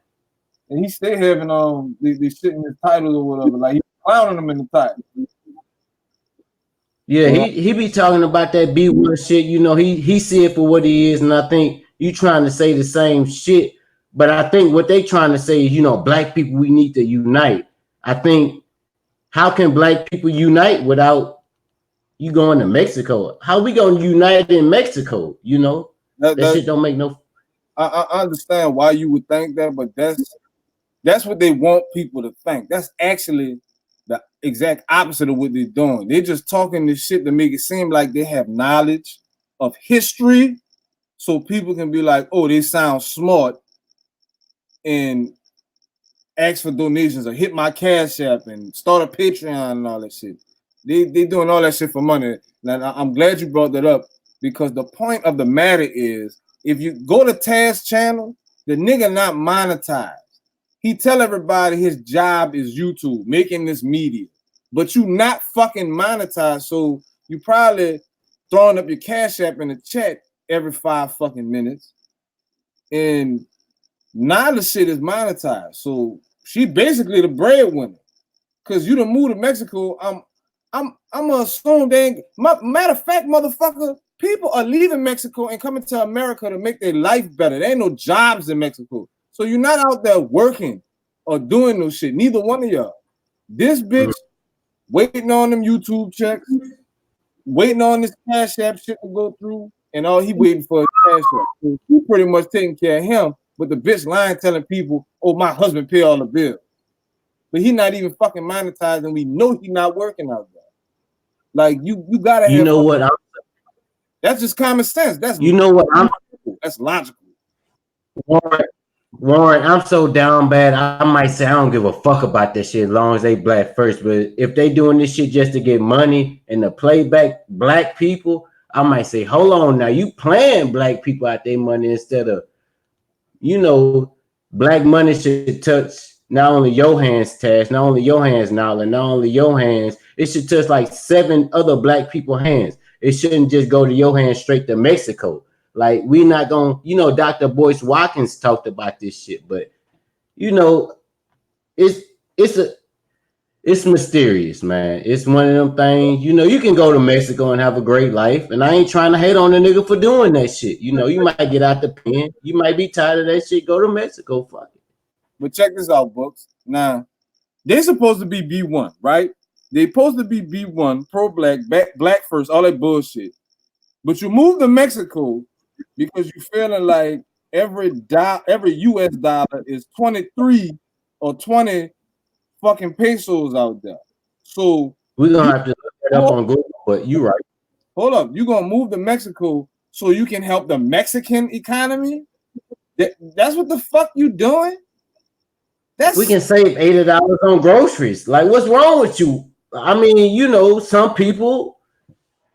And he stay having these shit in his titles or whatever. Like, he's clowning them in the title. Yeah, he be talking about that B1 shit. You know, he see it for what he is, and I think you trying to say the same shit. But I think what they trying to say is, you know, black people, we need to unite. I think, how can black people unite without you going to Mexico? How we gonna unite in Mexico? You know, that shit don't make no. I understand why you would think that, but that's what they want people to think. That's actually the exact opposite of what they're doing. They're just talking this shit to make it seem like they have knowledge of history, so people can be like, oh, they sound smart, and ask for donations or hit my Cash App and start a Patreon and all that shit. They doing all that shit for money. Now, I'm glad you brought that up, because the point of the matter is, if you go to Taz's channel, the nigga not monetized. He tell everybody his job is YouTube, making this media, but you not fucking monetized. So you probably throwing up your Cash App in the chat every 5 fucking minutes. And now the shit is monetized. So she basically the breadwinner. Cause you done moved to Mexico. I'm gonna assume they ain't, matter of fact, motherfucker, people are leaving Mexico and coming to America to make their life better. There ain't no jobs in Mexico. So you're not out there working or doing no shit. Neither one of y'all. This bitch waiting on them YouTube checks, waiting on this Cash App shit to go through, and all he waiting for is Cash App. So he pretty much taking care of him, but the bitch lying telling people, oh, my husband pay all the bills. But he not even fucking monetized, and we know he not working out there. Like, you gotta have, you know what? That's just common sense. That's, you know what? That's logical. Warren, I'm so down bad. I might say I don't give a fuck about that shit as long as they black first. But if they doing this shit just to get money and to play back black people, I might say, hold on now, you playing black people out their money instead of, you know, black money should touch not only your hands, Tash, not only your hands, Nylah, not only your hands, it should touch like 7 other black people's hands. It shouldn't just go to your hands straight to Mexico. Like we not gonna, Dr. Boyce Watkins talked about this shit, but it's it's mysterious, man. It's one of them things. You can go to Mexico and have a great life, and I ain't trying to hate on the nigga for doing that shit. You might get out the pen. You might be tired of that shit. Go to Mexico, fuck it. But check this out, Books. Now, they're supposed to be B1, right? They're supposed to be B1, pro-black, black first, all that bullshit. But you move to Mexico because you're feeling like every US dollar is 23 or 20 fucking pesos out there. So we're gonna have to look that up on Google, but you right. Hold up, you're gonna move to Mexico so you can help the Mexican economy? That's what the fuck you doing? We can save $80 on groceries. Like, what's wrong with you? I mean, some people,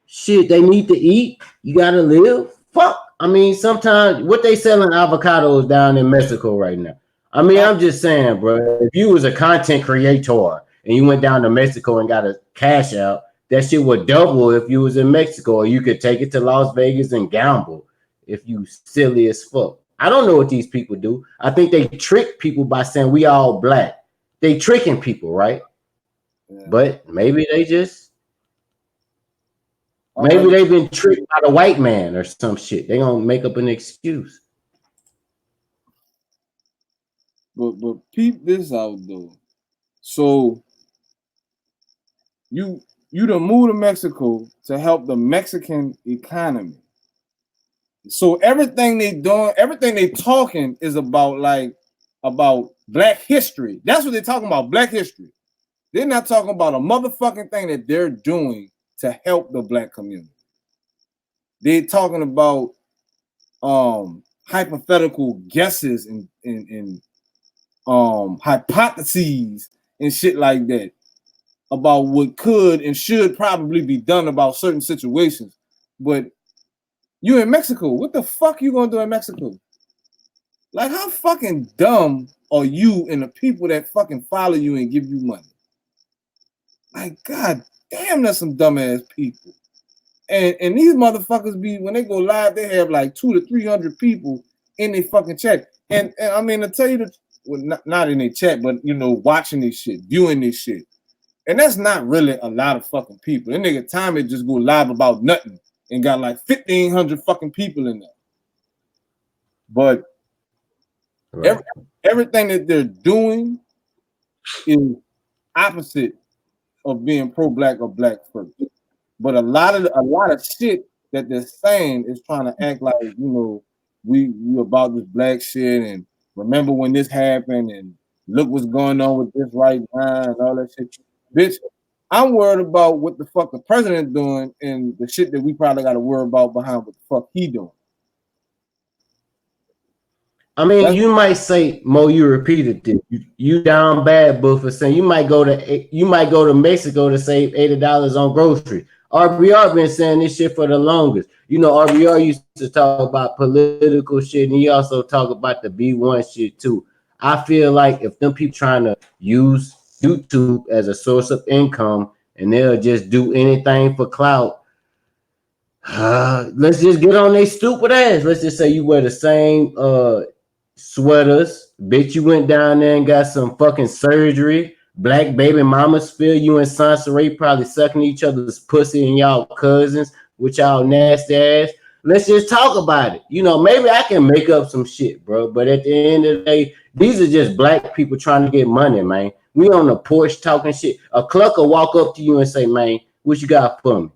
shit, they need to eat. You gotta live. Fuck. I mean, sometimes what they selling avocados down in Mexico right now. I mean, I'm just saying, bro. If you was a content creator and you went down to Mexico and got a cash out, that shit would double if you was in Mexico, or you could take it to Las Vegas and gamble if you silly as fuck. I don't know what these people do. I think they trick people by saying we all black. They tricking people, right? Yeah. But maybe they just they've been tricked by the white man or some shit. They gonna make up an excuse. But peep this out though. So you done move to Mexico to help the Mexican economy. So everything they doing, everything they talking is about black history. That's what they're talking about, black history. They're not talking about a motherfucking thing that they're doing to help the black community. They're talking about hypothetical guesses and hypotheses and shit like that about what could and should probably be done about certain situations. But you in Mexico, what the fuck you gonna do in Mexico? Like, how fucking dumb are you and the people that fucking follow you and give you money? Like, god damn, that's some dumbass people. And these motherfuckers be, when they go live, they have like 200 to 300 people in their fucking chat. And I mean, to tell you the, well, not in their chat, but watching this shit, viewing this shit. And that's not really a lot of fucking people. That nigga Tommy just go live about nothing and got like 1,500 fucking people in there. But everything that they're doing is opposite of being pro-black or black first. But a lot of shit that they're saying is trying to act like, we about this black shit and remember when this happened and look what's going on with this right now and all that shit. Bitch, I'm worried about what the fuck the president's doing and the shit that we probably got to worry about behind what the fuck he doing. I mean, you might say, Mo, you repeated this. You down bad, but for saying you might go to Mexico to save $80 on groceries. RBR been saying this shit for the longest. RBR used to talk about political shit, and he also talk about the B1 shit too. I feel like if them people trying to use YouTube as a source of income and they'll just do anything for clout, let's just get on their stupid ass. Let's just say you wear the same sweaters, bitch, you went down there and got some fucking surgery. Black baby mamas feel you and Soncerae probably sucking each other's pussy and y'all cousins with y'all nasty ass. Let's just talk about it. Maybe I can make up some shit, bro. But at the end of the day, these are just black people trying to get money, man. We on the porch talking shit. A clucker walk up to you and say, man, what you got for me?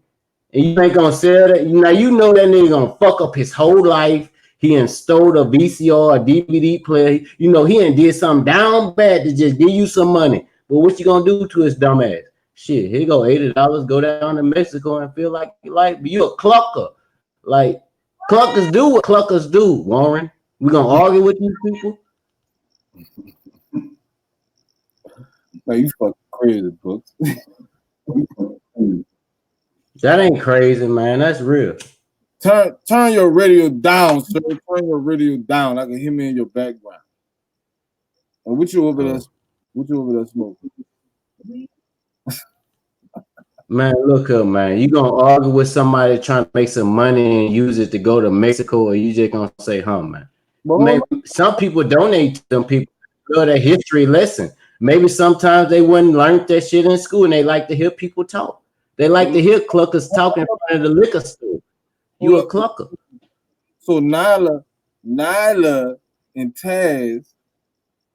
And you ain't gonna sell that. Now you know that nigga gonna fuck up his whole life. He installed a VCR, a DVD player. He did something down bad to just give you some money. But what you gonna do to his dumb ass? Shit, here go $80. Go down to Mexico and feel like you a clucker. Like cluckers do what cluckers do. Warren, we gonna argue with these people? Man, you fucking crazy, Books. That ain't crazy, man. That's real. Turn your radio down, sir. Turn your radio down. I can hear me in your background. And what you over there smoking? Man, look up, man. You gonna argue with somebody trying to make some money and use it to go to Mexico, or you just gonna say, huh, man? But hold Maybe on. some people donate to them people for their history lesson. Maybe sometimes they wouldn't learn that shit in school and they like to hear people talk. They like to hear cluckers talk in front of the liquor store. You Hold a up. clucker. So Nylah and Taz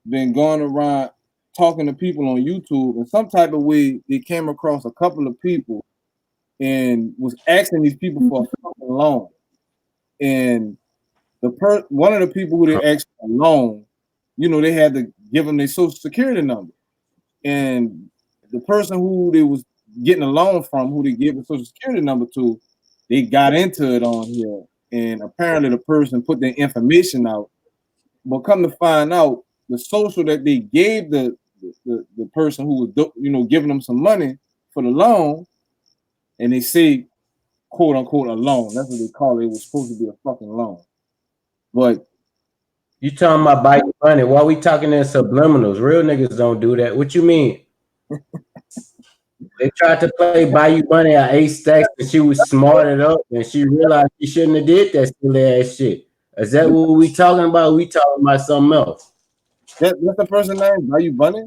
been going around talking to people on YouTube, and some type of way they came across a couple of people and was asking these people for a fucking loan. And one of the people who they asked for a loan, they had to give them their social security number. And the person who they was getting a loan from, who they gave the social security number to, they got into it on here. And apparently the person put their information out. But come to find out, the social that they gave the person who was giving them some money for the loan, and they say, quote unquote, a loan. That's what they call it. It was supposed to be a fucking loan. But You talking about buy you money? Why we talking in subliminals? Real niggas don't do that. What you mean? They tried to play buy you money at 8 stacks, and she was smarted up, and she realized she shouldn't have did that silly ass shit. Is that what we talking about? We talking about something else? that's the person's name. Are you Bunny?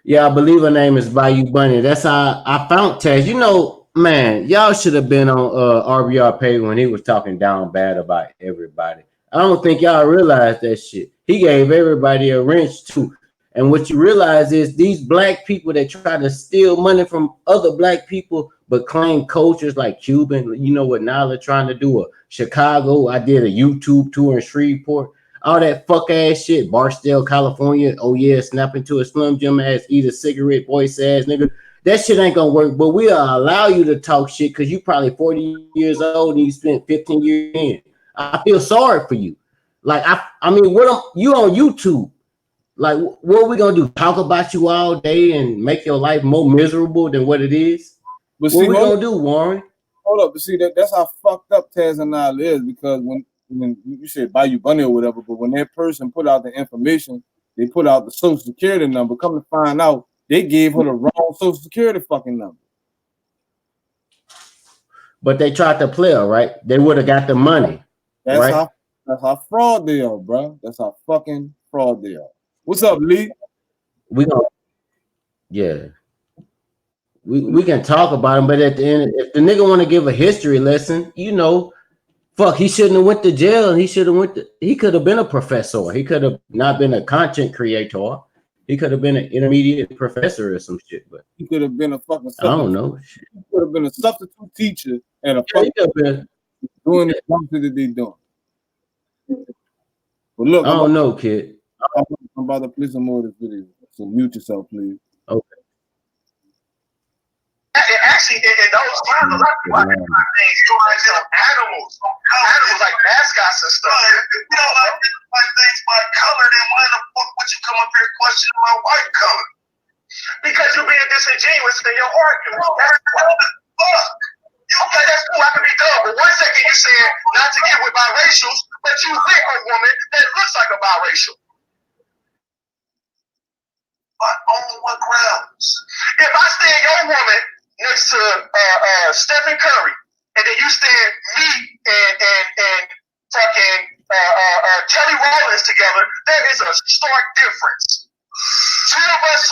Yeah, I believe her name is Bayou Bunny. That's how I found Taz. Man, y'all should have been on RBR page when he was talking down bad about everybody. I don't think y'all realize that shit. He gave everybody a wrench too. And what you realize is these black people that try to steal money from other black people but claim cultures like Cuban, you know what Nylah trying to do, or Chicago. I did a YouTube tour in Shreveport. All that fuck ass shit. Barstow, California. Oh yeah, snap into a Slim Jim ass, eat a cigarette, voice ass nigga. That shit ain't gonna work. But we'll allow you to talk shit because you probably 40 years old and you spent 15 years in. I feel sorry for you. Like I mean, you on YouTube? Like, what are we gonna do? Talk about you all day and make your life more miserable than what it is? But What see, we gonna do, Warren? hold up. But see, that's how fucked up Taz and Nylah is, because when you said Bayou Bunny or whatever, but when that person put out the information, they put out the social security number. Come to find out, they gave her the wrong social security fucking number. But they tried to play her, right? They would have got the money. That's right? how fraud they are, bro. That's how fucking fraud they are. What's up, Lee? We gonna, yeah. We can talk about him, but at the end, if the nigga want to give a history lesson, fuck, he shouldn't have went to jail. And he could have been a professor. He could have not been a content creator. He could have been an intermediate professor or some shit. But he could have been a fucking I don't know. He could have been a substitute teacher and a fucking doing the something that they doing. But look, I don't know, kid. I'm about to play some more of this video. So mute yourself, please. Okay. Actually, in those times, a lot of people identify things through animals like mascots and stuff. If you don't like things by color, then why the fuck would you come up here questioning my white color? Because you're being disingenuous in your argument. That's what the fuck. Okay, that's cool. I can be dumb. But 1 second you said not to get with biracials, but you with a woman that looks like a biracial. But on what grounds? If I stand your woman next to Stephen Curry, and then you stand me and fucking Kelly Rollins together, there is a stark difference. Two parents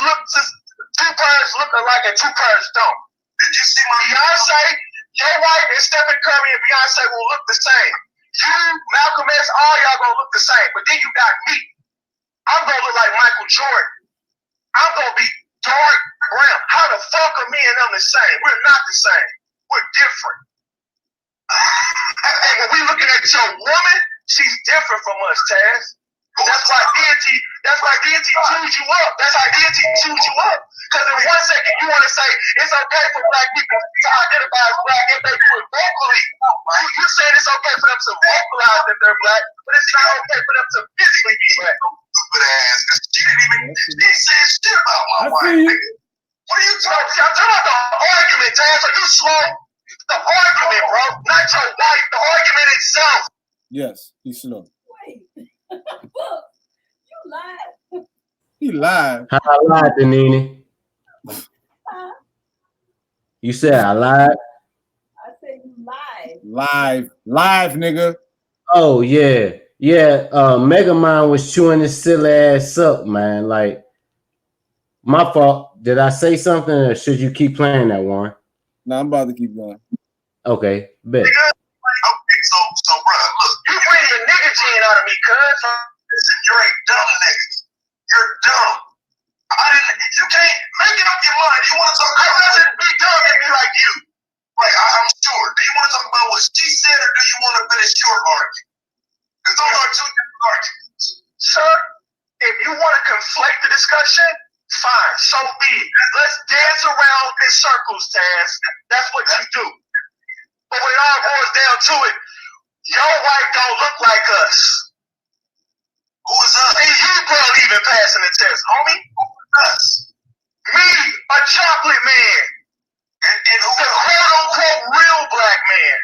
look alike and two parents don't. Did you see my Beyonce? Your wife and Stephen Curry and Beyonce will look the same. You, Malcolm X, all y'all gonna look the same. But then you got me. I'm gonna look like Michael Jordan. I'm gonna be dark brown. How the fuck are me and them the same? We're not the same. We're different. And when we looking at your woman, she's different from us, Taz. That's why deity chews you up. That's how deity chews you up. Because in 1 second you want to say it's okay for black people to identify as black if they do it vocally. You said it's okay for them to vocalize that they're black, but it's not okay for them to physically be black. Stupid ass. She didn't say shit about my wife. What are you talking about? I'm talking about the argument, Taz. Are you slow? The argument, bro. Not your wife. The argument itself. Yes, he's slow. Wait. You lied. He lied. How I lied to Nene. How You said I lied? I said you lied. Live, nigga. Oh yeah. Yeah. Megamind was chewing his silly ass up, man. Like, my fault. Did I say something or should you keep playing that one? No, I'm about to keep going. Okay, bet. Okay, so bro, look, you bring the nigga gene out of me, cuz. Listen, you're a dumb nigga. You're dumb. You can't make it up your mind. You want to talk? I'd rather be dumb than be like you. Like I'm sure. Do you want to talk about what she said, or do you want to finish your argument? Because those are two different arguments. Sir, if you want to conflate the discussion, fine. So be it. Let's dance around in circles, Taz. That's what you do. But when it all boils down to it, your wife don't look like us. Who is us? And you barely even passing the test, homie. Who is us? Me, a chocolate man. And who the quote-unquote real black man.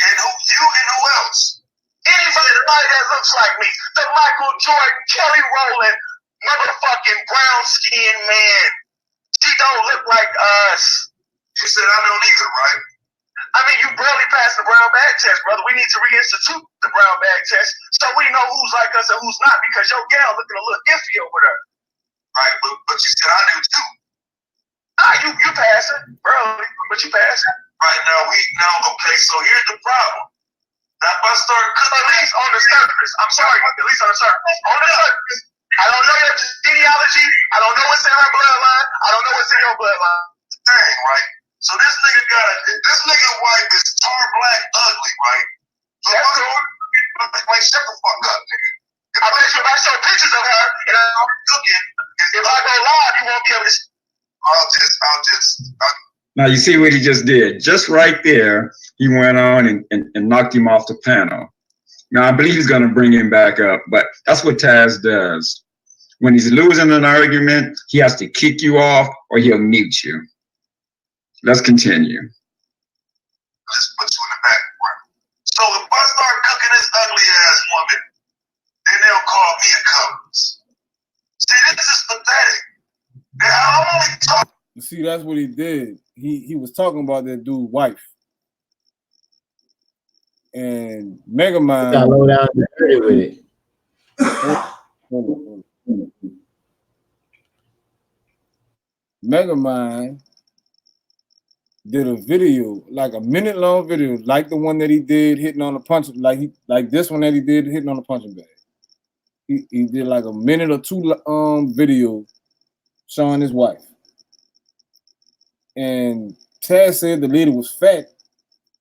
And who else? Anybody that looks like me. The Michael Jordan, Kelly Rowland, motherfucking brown-skinned man. She don't look like us. She said I don't either, right? I mean, you barely passed the brown bag test, brother. We need to reinstitute the brown bag test so we know who's like us and who's not, because your gal looking a little iffy over there. Right, but you said I do too. You passing, barely, but you passing. Right, okay, so here's the problem. Now if I start cooking, at least on the surface, I'm sorry, at least on the surface. On the surface. I don't know your genealogy. I don't know what's in her bloodline. I don't know what's in your bloodline. Dang, right? So this nigga wife is tar black ugly, right? So that's cool. Like, shut the fuck up, nigga. I bet you if I show pictures of her and I'm cooking, if I go live, you won't be able to. I'll just. Now you see what he just did. Just right there, he went on and knocked him off the panel. Now I believe he's going to bring him back up, but that's what Taz does. When he's losing an argument, he has to kick you off or he'll mute you. Let's continue. Let's put you in the background. So if I start cooking this ugly ass woman, then they'll call me a covers. See, this is pathetic. I'm only talking. You see, that's what he did. He was talking about that dude's wife. And Megamind Got low down and dirty with it. Megamind did a video, like a minute-long video, like the one that he did hitting on the punch, like this one that he did hitting on the punching bag. He did like a minute or two video showing his wife. And Taz said the lady was fat.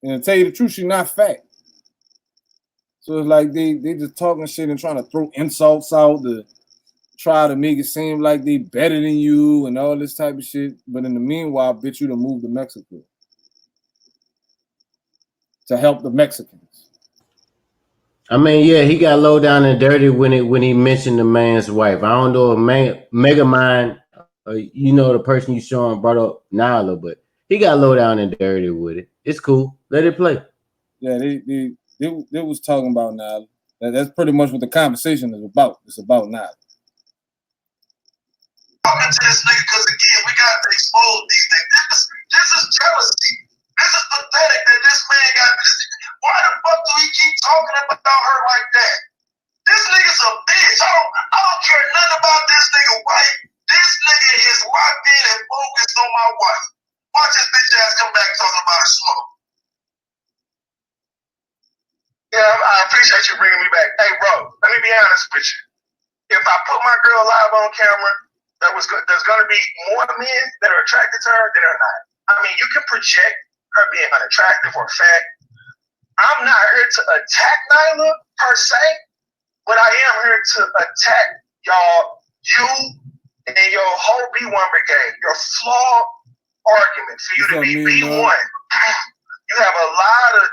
And to tell you the truth, she's not fat. So it's like they just talking shit and trying to throw insults out to try to make it seem like they better than you and all this type of shit. But in the meanwhile, bitch, you to move to Mexico to help the Mexicans. I mean, yeah, he got low down and dirty when he mentioned the man's wife. I don't know if Megamind, you know, the person you showing brought up Nylah, but he got low down and dirty with it. It's cool. Let it play. Yeah, they was talking about Nylah. That's pretty much what the conversation is about. It's about Nylah. Talking to this nigga because again, we got to expose these things. This is jealousy. This is pathetic that this man got this. Why the fuck do he keep talking about her like that? This nigga's a bitch. I don't care nothing about this nigga wife. This nigga is locked in and focused on my wife. Watch this bitch ass come back talking about her smoke. Yeah, I appreciate you bringing me back. Hey, bro, let me be honest with you. If I put my girl live on camera, there's going to be more men that are attracted to her than are not. I mean, you can project her being unattractive or fat. I'm not here to attack Nylah per se, but I am here to attack you and your whole B1 brigade, your flawed argument for you to be B1. You have a lot of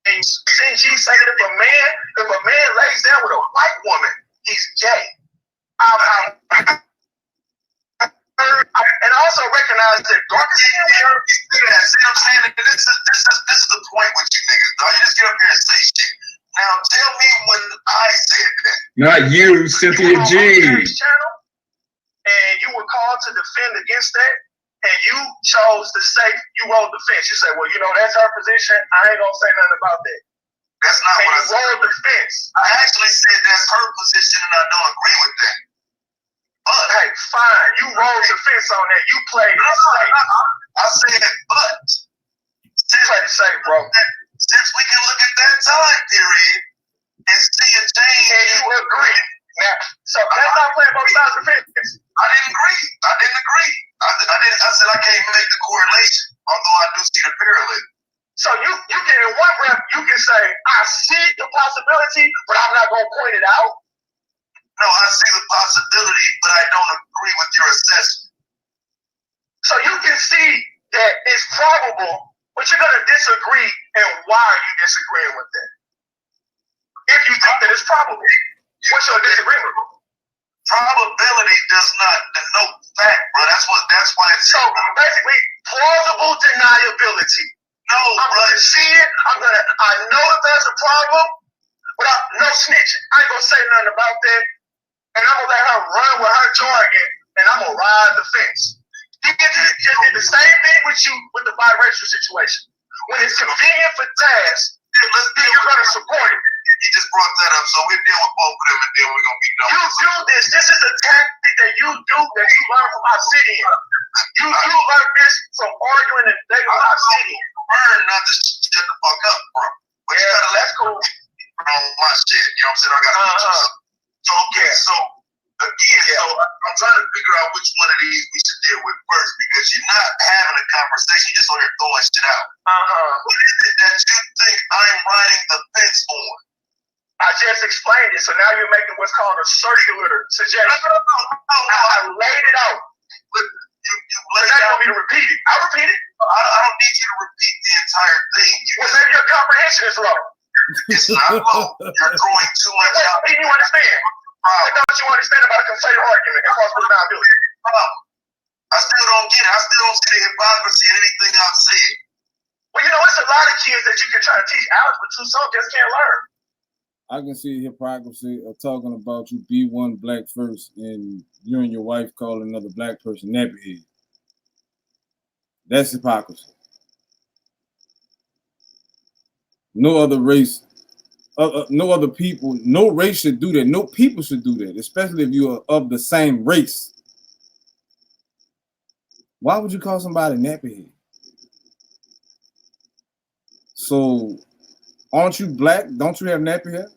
since you say that if a man lays down with a white woman, he's gay. And also recognize that darker skin, see what I'm saying? This is the point with you niggas, dog. You just get up here and say shit. Now tell me when I said that. Not you, Cynthia G. And you would call called to defend against that, and you chose to say you rolled the fence. You say, well, you know, that's her position. I ain't gonna say nothing about that. That's not and what I you rolled the fence. I actually said that's her position, and I don't agree with that. But hey, fine. You rolled the fence on that. You played it safe. I said, but safe, bro. Since we can look at that time period and see a change, and you agree. Now, so that's not playing both sides of the fence. I didn't agree. I said I can't make the correlation, although I do see the parallel. So you can, in one breath, you can say, I see the possibility, but I'm not going to point it out. No, I see the possibility, but I don't agree with your assessment. So you can see that it's probable, but you're going to disagree, and why are you disagreeing with that? If you think that it's probable, what's your disagreement? Probability does not denote fact, bro. That's why it's so basically plausible deniability. No, I'm gonna see it. I know that there's a problem, but no snitching. I ain't gonna say nothing about that, and I'm gonna let her run with her jargon, and I'm gonna ride the fence. He just did the same thing with you with the biracial situation. When it's convenient for Taz, then you're gonna support it. He just brought that up, so we're dealing with both of them, and then we're gonna be done. You do this. This is a tactic that you do that you learn from Obsidian. You learned this from arguing and dating with Obsidian. Learn not to shut the fuck up, bro. But you gotta that's cool. On my shit, you know what I'm saying? I gotta So okay, so again, so I'm trying to figure out which one of these we should deal with first, because you're not having a conversation, you're just on here throwing shit out. What is it that you think I'm riding the fence on? I just explained it, so now you're making what's called a circular suggestion. No. I laid it out. But you're not going me to repeat it. I'll repeat it. I don't need you to repeat the entire thing. Well, maybe your comprehension is low. It's not low. You're throwing too much out. What do you understand? What don't you understand about a conflated argument and possible deniability? I still don't get it. I still don't see the hypocrisy in anything I've said. Well, you know, it's a lot of kids that you can try to teach algebra to, some just can't learn. I can see hypocrisy of talking about you be one black first and you and your wife call another black person nappyhead. That's hypocrisy. No other race, no other people, no race should do that. No people should do that, especially if you are of the same race. Why would you call somebody nappyhead? So, aren't you black? Don't you have nappy hair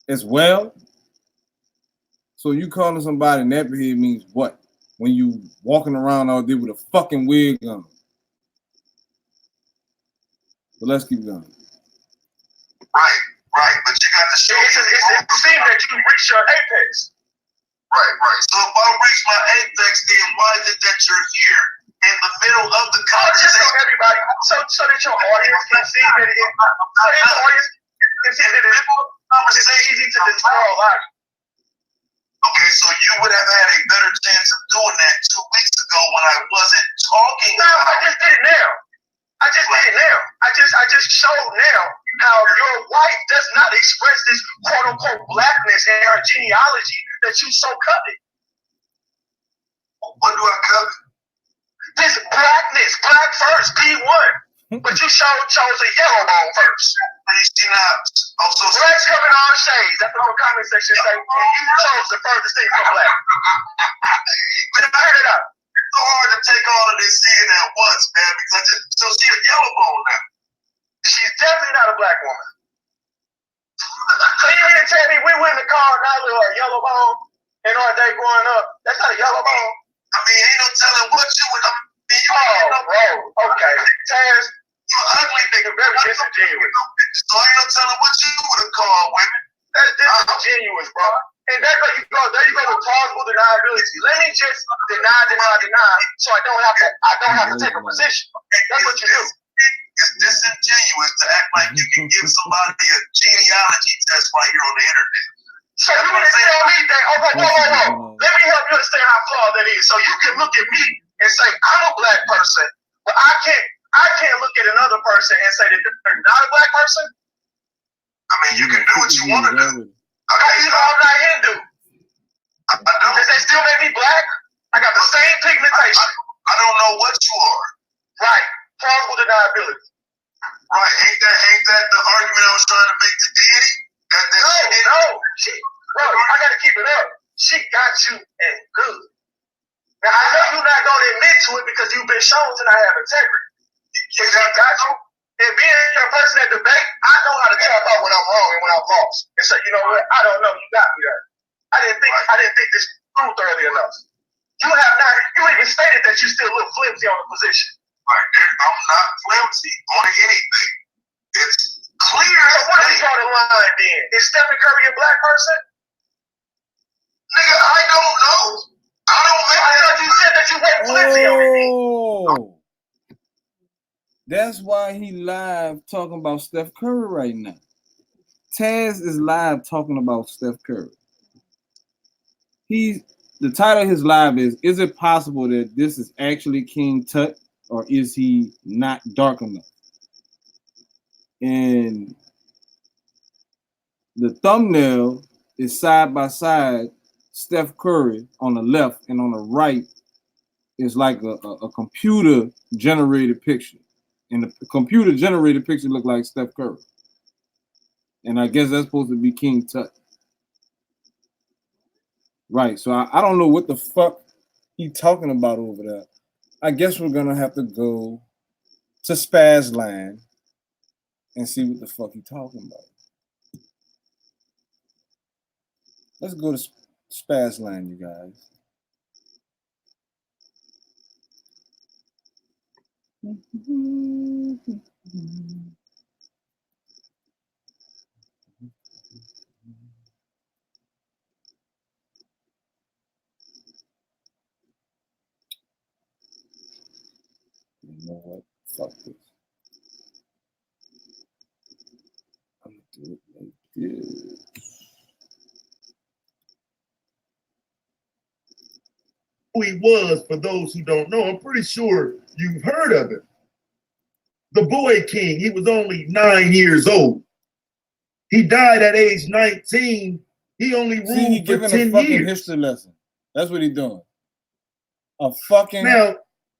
as well? So you calling somebody nappy head means what? When you walking around all day with a fucking wig on. But let's keep going. Right, but you got to show it seems that you reach your apex. Right. So if I reach my apex, then why is it that you're here in the middle of the conversation? Just so everybody, so that your audience can see that it's easy to destroy a lot. Okay, so you would have had a better chance of doing that 2 weeks ago when I wasn't talking. No, I just did it now. I just showed now how your wife does not express this quote unquote blackness in her genealogy that you so covet. What do I covet? This blackness, black first, B1. But you chose a yellow bone first. So black's coming all shades. That's what the comment section say. And you chose the furthest thing from black. But I heard it out. It's so hard to take all of this in at once, man, because so she's a yellow bone now. She's definitely not a black woman. So you mean to tell me we went in the car and I look a yellow bone in our day growing up? That's not a yellow bone. I mean, ain't no telling what you would. Okay. Taz, you ugly nigga, very disingenuous. So ain't no telling what you would have called women. That's disingenuous, bro. And there you go with plausible deniability. Let me just deny, so I don't have to take a position. That's what you do. It's disingenuous to act like you can give somebody a genealogy test while you're on the internet. So you want to tell me that, whoa. Let me help you understand how flawed that is. So you can look at me and say, I'm a black person, but I can't look at another person and say that they're not a black person. I mean, you can do what you want to do. I'm not Hindu. I Does that still make me black? I got the same pigmentation. I don't know what you are. Right. Plausible deniability. Right. Ain't that the argument I was trying to make to Danny? No. Bro, I gotta keep it up. She got you and good. Now I know you're not gonna admit to it because you've been shown to not have integrity. But she got you. And being a person that debate, I know how to tap out when I'm wrong and when I'm lost. And say, you know what? I don't know. You got me there. I didn't think this through thoroughly enough. You have not. You even stated that you still look flimsy on the position. Right. I'm not flimsy on anything. It's clear. So what do we draw the line then? Is Stephen Curry a black person? Nigga, I don't know. I don't make I thought you said that you weren't flimsy on anything. That's why he live talking about Steph Curry right now. Taz is live talking about Steph Curry. The title of his live is it possible that this is actually King Tut, or is he not dark enough? And the thumbnail is side by side, Steph Curry on the left, and on the right is like a computer generated picture. And the computer generated picture look like Steph Curry. And I guess that's supposed to be King Tut. Right, so I don't know what the fuck he talking about over there. I guess we're gonna have to go to Spazland and see what the fuck he talking about. Let's go to Spazland, you guys. You know what? Fuck this. I'm gonna do it like this. Who he was, for those who don't know, I'm pretty sure you've heard of him. The Boy King, he was only 9 years old. He died at age 19. He only ruled for 10 a fucking years. History lesson. That's what he's doing. A fucking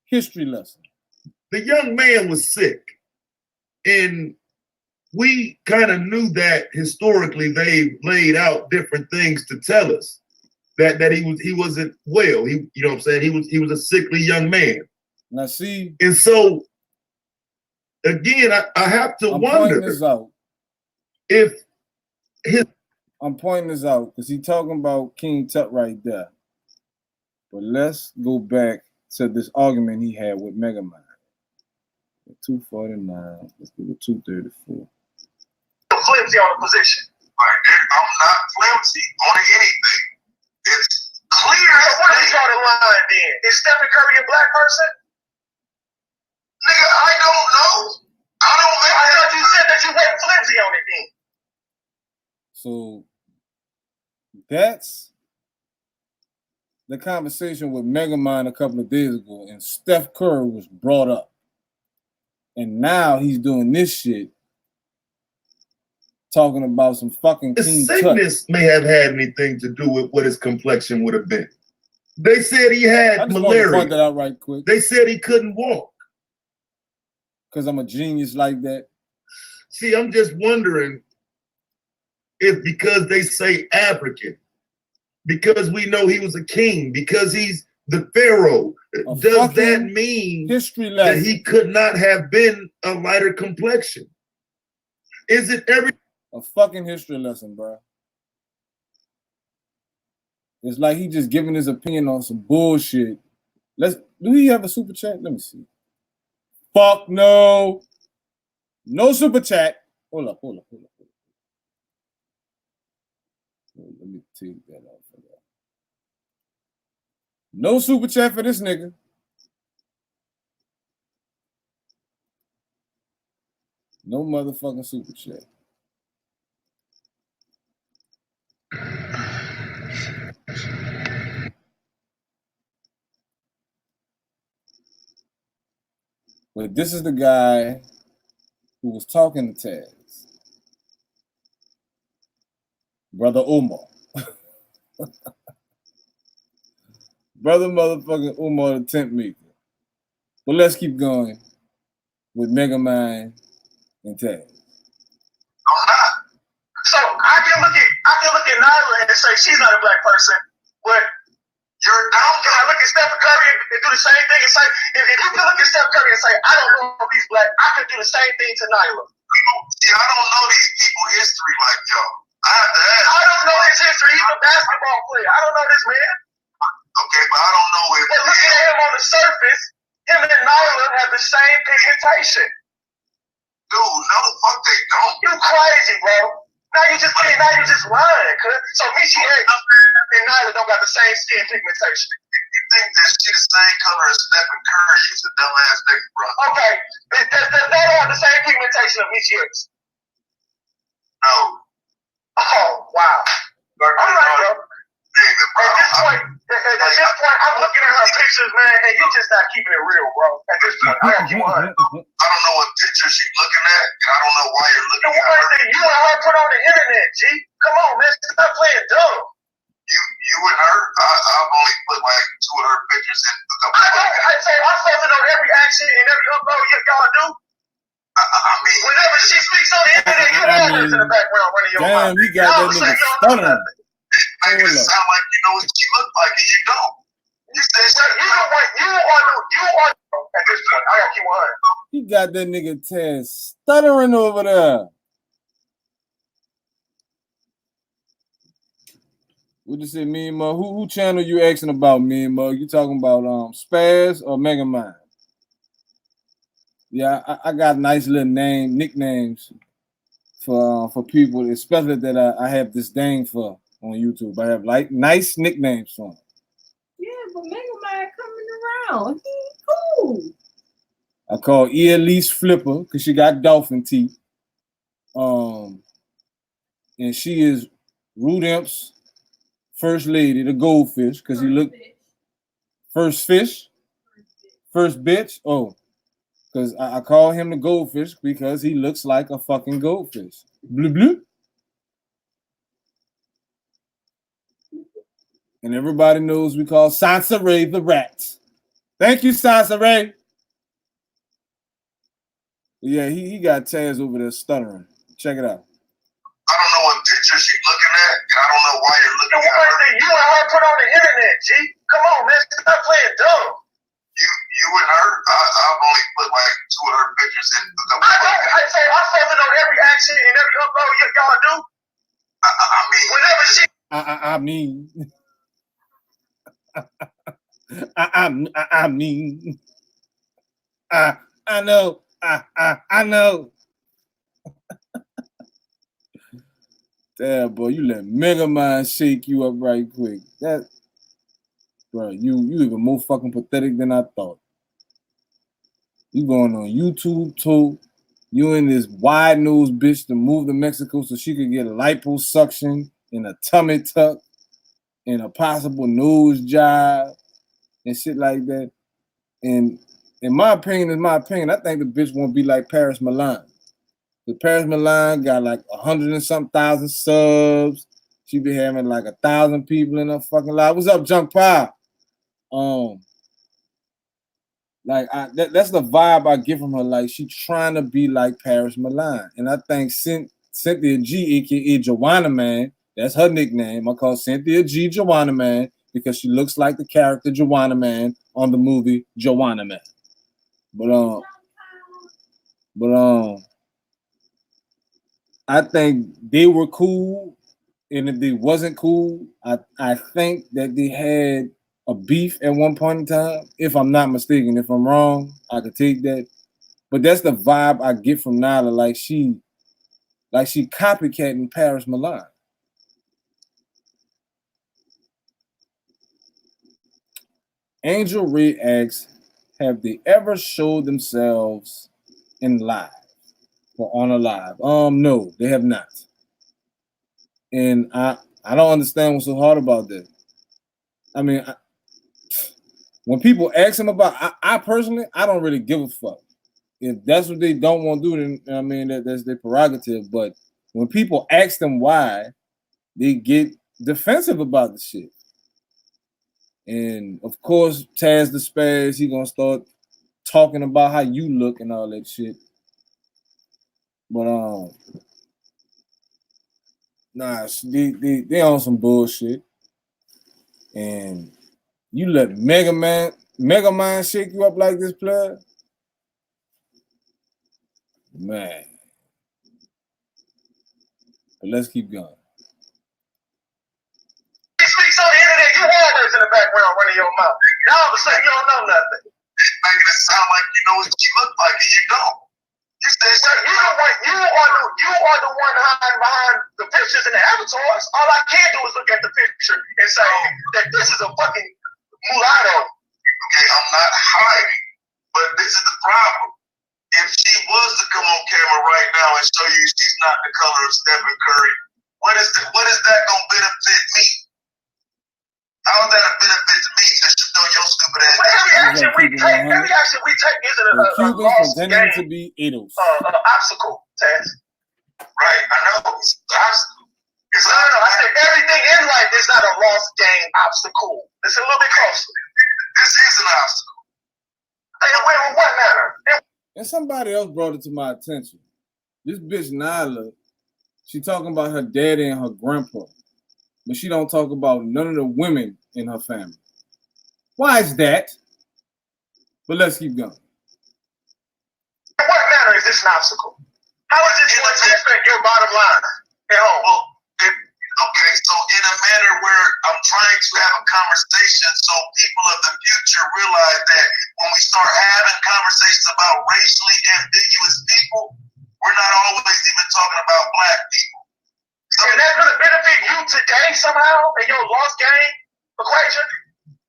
history lesson. The young man was sick. And we kind of knew that historically they laid out different things to tell us that he wasn't well. You know what I'm saying? He was a sickly young man. Now see, and so again, I have to wonder pointing this out. If I'm pointing this out because he's talking about King Tut right there. But let's go back to this argument he had with Megamind. 249. Let's do the 234. Flimsy on the position. Right. I'm not flimsy on anything. It's clear. So what do we draw the line then? Is Stephen Curry a black person? Nigga, I don't know. I thought you said that you weren't flimsy on anything. So that's the conversation with Megamind a couple of days ago, and Steph Curry was brought up. And now he's doing this shit, talking about some fucking King Tut. Sickness may have had anything to do with what his complexion would have been. They said he had malaria. Point that out right quick. They said he couldn't walk. Because I'm a genius like that. See, I'm just wondering if because they say African, because we know he was a king, because he's the pharaoh, does that mean that he could not have been a lighter complexion? Is it a fucking history lesson, bro? It's like he just giving his opinion on some bullshit. Do we have a super chat? Let me see. Fuck no. No super chat. Hold up. Let me take that off for that. No super chat for this nigga. No motherfucking super chat. But this is the guy who was talking to Taz. Brother Omar. Brother motherfucking Umar the tent maker. But let's keep going with Megamind and Taz. I'm not. So I can look at Nylah and say she's not a black person, but you're down. Can I look at Stephen Curry and do the same thing and say, if you can look at Stephen Curry and say, I don't know if he's black, I can do the same thing to Nylah. See, I don't know these people history like y'all. I have to ask. I don't know his history. He's a basketball player. I don't know this man. Okay, but I don't know if. But looking at him on the surface, him and Nylah have the same pigmentation. Dude, no, fuck they don't. You crazy, bro. Now you just lying, cuz. So Michi and Nylah don't got the same skin pigmentation. You think that shit the same color as Stephen Curry? He's a dumbass nigga, bro. Okay, they don't have the same pigmentation of Michi. No. Oh, wow. All right, bro. At this point, I'm looking at her pictures, man, and you're just not keeping it real, bro. At this point, I got you on. I don't know what picture she's looking at, and I don't know why you're looking The at one her. that you and her put on the internet, G. Come on, man. Stop playing dumb. You and her, I've only put like 2 of her pictures in a couple of I'm supposed to know every action and every upload y'all do. I mean, whenever she speaks on the internet, you have her in the background running your mouth. Damn, you got that nigga stuttering. make it sound like you know what she look like, and you don't. You said you are at this point. I got you on. He got that nigga Taz stuttering over there. What you say, me and Mug? Who channel you asking about, me and Mug? You talking about Spaz or Megamind? Yeah, I got nice little nicknames for people, especially that I have disdain for on YouTube. I have like nice nicknames for them. Yeah, but Megamind coming around. He's cool. I call Alyce Flipper because she got dolphin teeth. And she is Rudemp's first lady, the goldfish, because he looked first fish, first bitch. Oh, because I call him the goldfish because he looks like a fucking goldfish. Blue blue. And everybody knows we call Soncerae the rat. Thank you, Soncerae. Yeah, he got Taz over there stuttering. Check it out. I don't know what picture she's looking at, and I don't know why you're looking at her. You and her put on the internet, G. Come on, man. Stop playing dumb. You and her, I've only put like 2 of her pictures in a couple of I'm supposed to know every action and every upload y'all do. I mean, whenever she. I know. I know. Damn, boy, you let Megamind shake you up right quick. That, bro, you even more fucking pathetic than I thought. You going on YouTube too. You and this wide-nosed bitch to move to Mexico so she could get a liposuction and a tummy tuck and a possible nose job and shit like that. And in my opinion, I think the bitch won't be like Paris Milan. The Paris Milan got like 100 and some thousand subs. She be having like 1,000 people in her fucking life. What's up, Junk Pie? That's the vibe I get from her. Like she trying to be like Paris Milan, and I think Cynthia G, aka Joanna Man, that's her nickname. I call Cynthia G Joanna Man because she looks like the character Joanna Man on the movie Joanna Man. But I think they were cool, and if they wasn't cool, I think that they had a beef at one point in time, if I'm not mistaken. If I'm wrong, I could take that. But that's the vibe I get from Nylah, like she copycatting Paris Milan. Angel Ray asks, have they ever showed themselves in live or on a live? No, they have not. And I don't understand what's so hard about that. I mean, when people ask them about, I personally, I don't really give a fuck. If that's what they don't want to do, then I mean that's their prerogative. But when people ask them why, they get defensive about the shit. And of course, Taz the Spaz, he gonna start talking about how you look and all that shit. But nah, they on some bullshit. And you let Mega Man shake you up like this, player? Man. But let's keep going. He speaks on the internet, you always in the background running your mouth. Now all of a sudden you don't know nothing. Making it sound like you know what she look like and you don't. You said you are the one hiding behind the pictures and the avatars. All I can do is look at the picture and say that this is a fucking mulatto. Okay, I'm not hiding, but this is the problem. If she was to come on camera right now and show you she's not the color of Stephen Curry, what is that gonna benefit me? How is that a benefit to me since you know your stupid ass? Every action we take isn't a lost game. To be idols. Obstacle, Taz. Right, I know. It's an obstacle. No. I said everything in life is not a lost game obstacle. It's a little bit closer. This is an obstacle. Wait, what matter? And somebody else brought it to my attention. This bitch Nylah, she talking about her daddy and her grandpa, but she don't talk about none of the women in her family. Why is that? But let's keep going. What matter is this an obstacle? How is it going to affect your bottom line at home? Okay, so in a manner where I'm trying to have a conversation so people of the future realize that when we start having conversations about racially ambiguous people, we're not always even talking about black people. So is that going to benefit you today somehow in your lost game equation?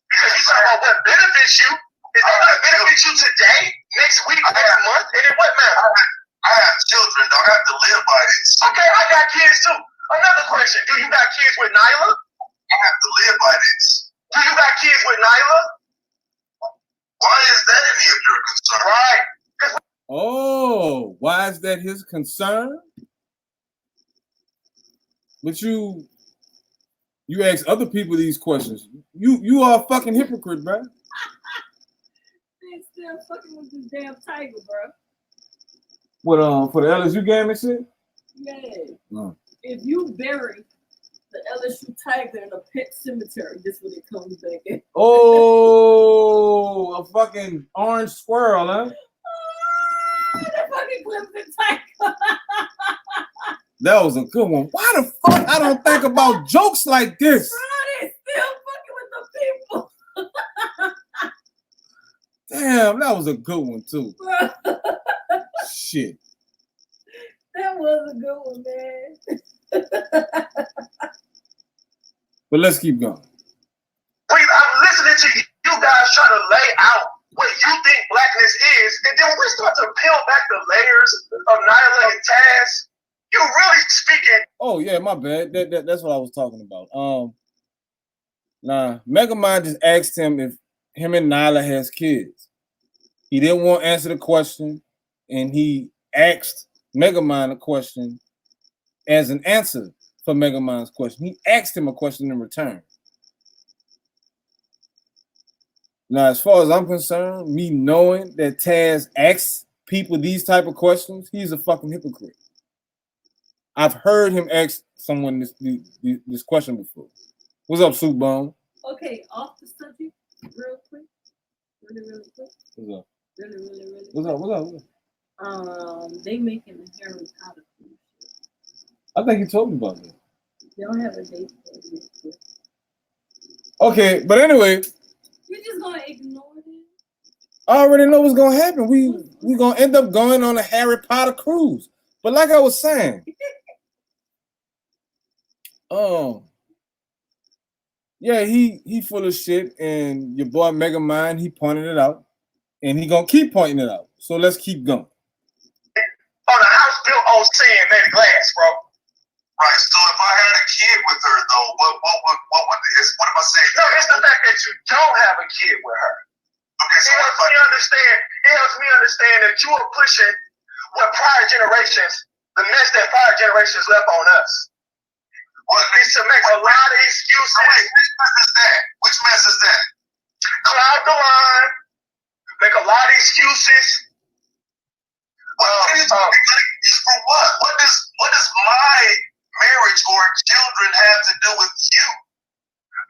Because you talking about what benefits you. Is that going to benefit you today, next week, next month? And it what matter? I have children, dog. I have to live by this. Okay, I got kids too. Another question. Do you got kids with Nylah? I have to live by this. Do you got kids with Nylah? Why is that any of your concern? Right. Oh, why is that his concern? But you ask other people these questions. You are a fucking hypocrite, bro. They still fucking with this damn tiger, bro. What for the LSU game and shit? Yeah. If you bury the LSU tiger in a pet cemetery, this is when it comes back in. Oh, a fucking orange squirrel, huh? Oh, the fucking Clemson tiger. That was a good one. Why the fuck I don't think about jokes like this? Bro, they still fucking with the people. Damn, that was a good one too. Bro. Shit. That was a good one, man. But let's keep going. I'm listening to you guys try to lay out what you think blackness is, and then when we start to peel back the layers of Nylah and Taz, you're really speaking. Oh yeah, my bad. That's what I was talking about. Nah, Megamind just asked him if him and Nylah has kids. He didn't want to answer the question, and he asked Megamind a question as an answer for Megamind's question. He asked him a question in return. Now, as far as I'm concerned, me knowing that Taz asks people these type of questions, he's a fucking hypocrite. I've heard him ask someone this question before. What's up, Soup Bone? Okay, off the subject, real quick. Really quick. What's up? Really. What's up? They making the Harry Potter film. I think you told me about that. They don't have a date for it yet. Okay, but anyway. You're just gonna ignore it? I already know what's gonna happen. We gonna end up going on a Harry Potter cruise. But like I was saying, yeah, he full of shit, and your boy Megamind, he pointed it out, and he gonna keep pointing it out. So let's keep going. On a house built on sand made of glass, bro. Right. So if I had a kid with her, though, what am I saying? No, it's the fact that you don't have a kid with her. Okay, so it helps me understand that you are pushing what prior generations, the mess that prior generations left on us. Well, Lisa makes a lot of excuses. Which mess is that? Cloud the line. Make a lot of excuses. For what? What does my marriage or children have to do with you?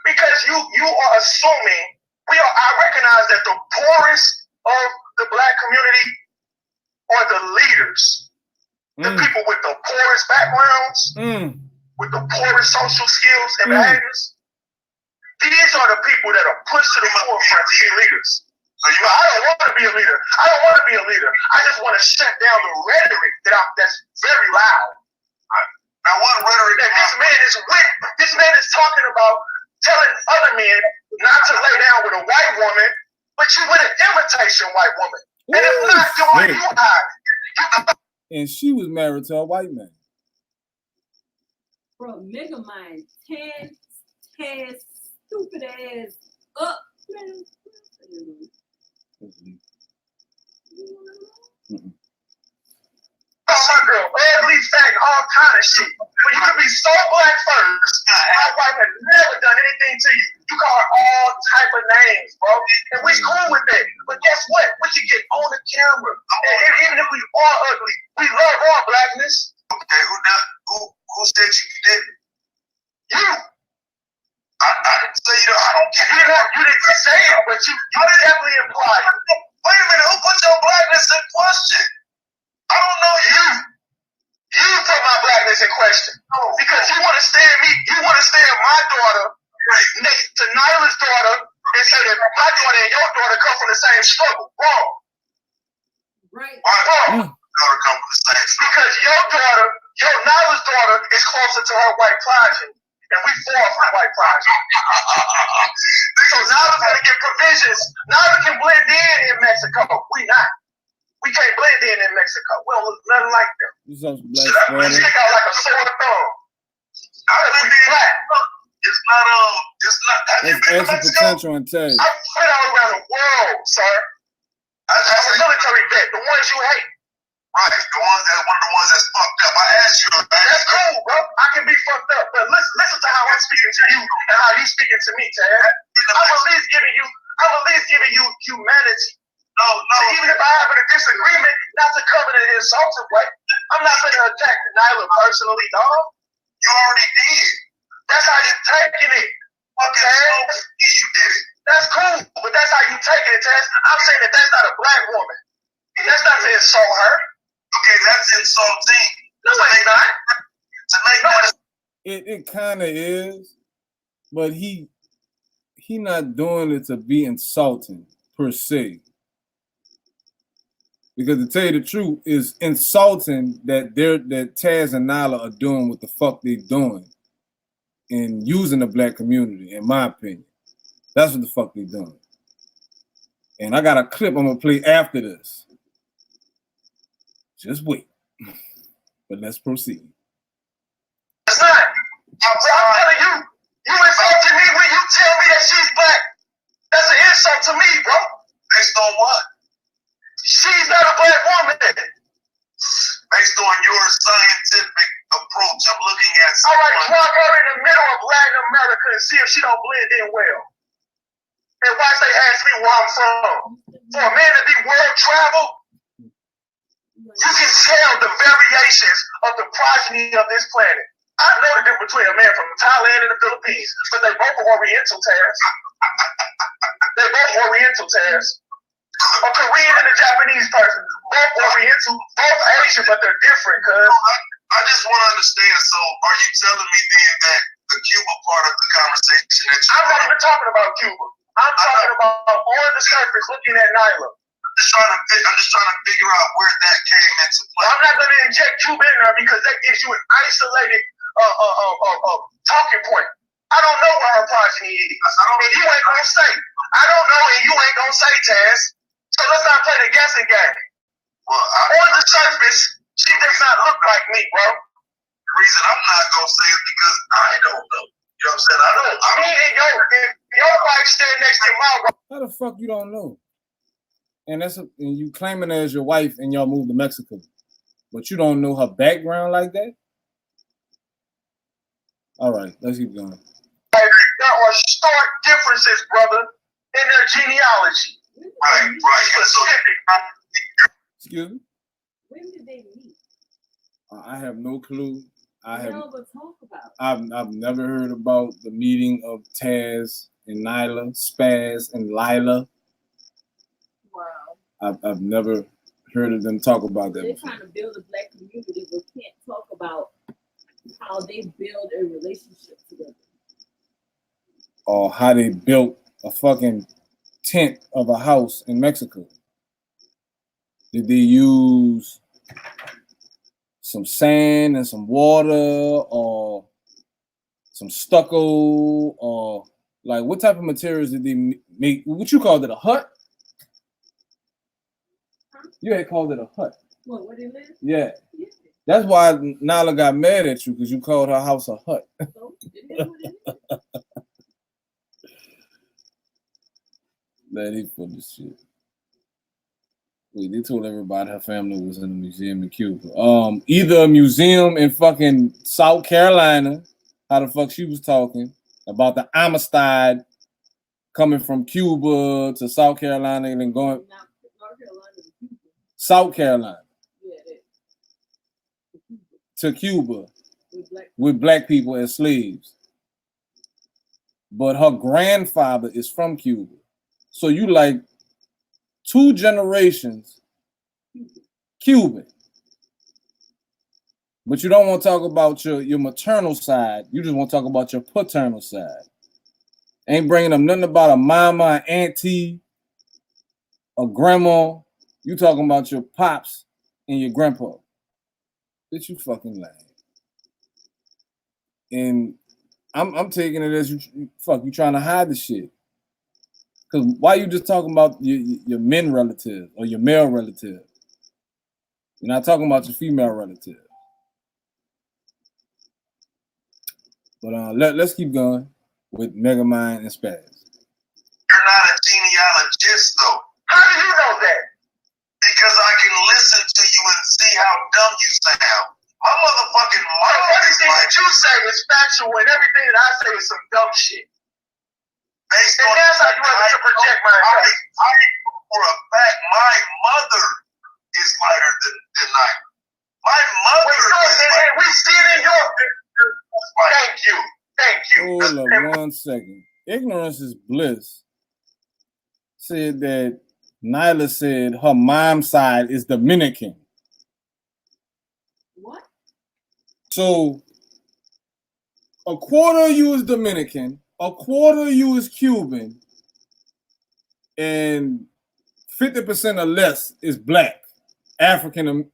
Because you are assuming I recognize that the poorest of the Black community are the leaders. The people with the poorest backgrounds, with the poorest social skills and behaviors. These are the people that are pushed to the forefront to be leaders. So I don't want to be a leader. I don't want to be a leader. I just want to shut down the rhetoric that's very loud. Now, what rhetoric? This man is talking about telling other men not to lay down with a white woman, but you with an imitation white woman. And if not, then why you hide? And she was married to a white man. Bro, nigga mind Taz stupid ass up. My girl, ugly, fat, all kind of shit. For you to be so Black first, my wife had never done anything to you. You call her all type of names, bro. And we cool with that. But guess what? We can get on the camera. And even if we are ugly, we love our Blackness. Okay, who said you didn't? You. I didn't say you. I don't care. You didn't say it, but you definitely implied it. Wait a minute, who put your Blackness in question? I don't know you. You put my Blackness in question. Because you want to stand my daughter next to Nyla's daughter and say that my daughter and your daughter come from the same struggle. Wrong. Right. Wrong. Daughter come from the same struggle. Because your Nyla's daughter is closer to her white progeny. And we fall from white progeny. So Nyla's going to get provisions. Nyla can blend in Mexico. We not. We can't blend in Mexico. We don't look nothing like them. You some black we stick out like a sore thumb. We black. It's not. There's extra potential in Tay. I've been all around the world, sir. As a military vet, the ones you hate. Right, one of the ones that's fucked up. I asked you. That's cool, bro. I can be fucked up, but listen to how I'm speaking to you and how you speaking to me, Tad. I'm at least giving you humanity. No. Even if I have a disagreement, not to come in an insulting way, I'm not going to attack Nylah personally, dog. You already did. That's how you're taking it. Okay. You did it. That's cool, but that's how you take it, Tess. I'm saying that that's not a Black woman. That's not to insult her. Okay, that's insulting. No, it's not. It kind of is, but he not doing it to be insulting per se. Because to tell you the truth, it's insulting that Taz and Nylah are doing what the fuck they're doing and using the Black community, in my opinion. That's what the fuck they're doing. And I got a clip I'm gonna play after this. Just wait. But let's proceed. It's not. I'm telling you, you insulted me when you tell me that she's Black. That's an insult to me, bro. Based on what? She's not a Black woman. Based on your scientific approach, I'm looking at. All right, drop her in the middle of Latin America and see if she don't blend in well. And watch they ask me where I'm from. For a man to be world travel, you can tell the variations of the progeny of this planet. I know the difference between a man from Thailand and the Philippines, but they both are Oriental, Taz. They both Oriental, Taz. A Korean and a Japanese person, both Oriental, both Asian, but they're different, cuz. I just want to understand, so are you telling me then that the Cuba part of the conversation that I'm not even talking about Cuba. I'm talking about on the surface looking at Nylah. I'm just trying to figure out where that came into play. I'm not going to inject Cuba in there because that gives you an isolated talking point. I don't know where her progeny is. And you ain't going to say. I don't know and you ain't going to say, Taz. So let's not play the guessing game. Well, on the surface, she does not look like me, bro. The reason I'm not going to say is because I don't know. You know what I'm saying? I don't. I mean, your wife stand next to my wife. How the fuck you don't know? And and you claiming her as your wife and y'all moved to Mexico. But you don't know her background like that? All right, let's keep going. There are stark differences, brother, in their genealogy. Right. Excuse me? When did they meet? I have no clue. Never talk about it. I've never heard about the meeting of Taz and Nylah, Spaz and Nylah. Wow. I've never heard of them talk about that. They're trying to build a black community, but can't talk about how they build a relationship together. Or how they built a fucking tent of a house in Mexico. Did they use some sand and some water or some stucco or like what type of materials did they make? What you called it, a hut? Huh? You had called it a hut. What, where they live? Yeah. That's why Nylah got mad at you because you called her house a hut. So, it is what it is. Man, he full of shit. Wait, they told everybody her family was in a museum in Cuba. Either a museum in fucking South Carolina, how the fuck she was talking about the Amistad coming from Cuba to South Carolina and then going South Carolina to Cuba with black people as slaves. But her grandfather is from Cuba. So you like 2 generations Cuban. But you don't want to talk about your maternal side. You just want to talk about your paternal side. Ain't bringing up nothing about a mama, an auntie, a grandma. You talking about your pops and your grandpa. Bitch, you fucking lying. And I'm taking it as you trying to hide the shit. Because why you just talking about your men relative or your male relative? You're not talking about your female relative. But let's keep going with Megamind and Spaz. You're not a genealogist, though. How do you know that? Because I can listen to you and see how dumb you sound. My motherfucking mother is Everything like, that you say is factual, and everything that I say is some dumb shit. based And on that's how you want to project my I for a fact, my mother is lighter than Nylah. My mother is and we see it in your. Thank you. Hold up 1 second. Ignorance is bliss. Said that Nylah said her mom's side is Dominican. What? So a quarter of you is Dominican, a quarter of you is Cuban, and 50% or less is black, African. Okay,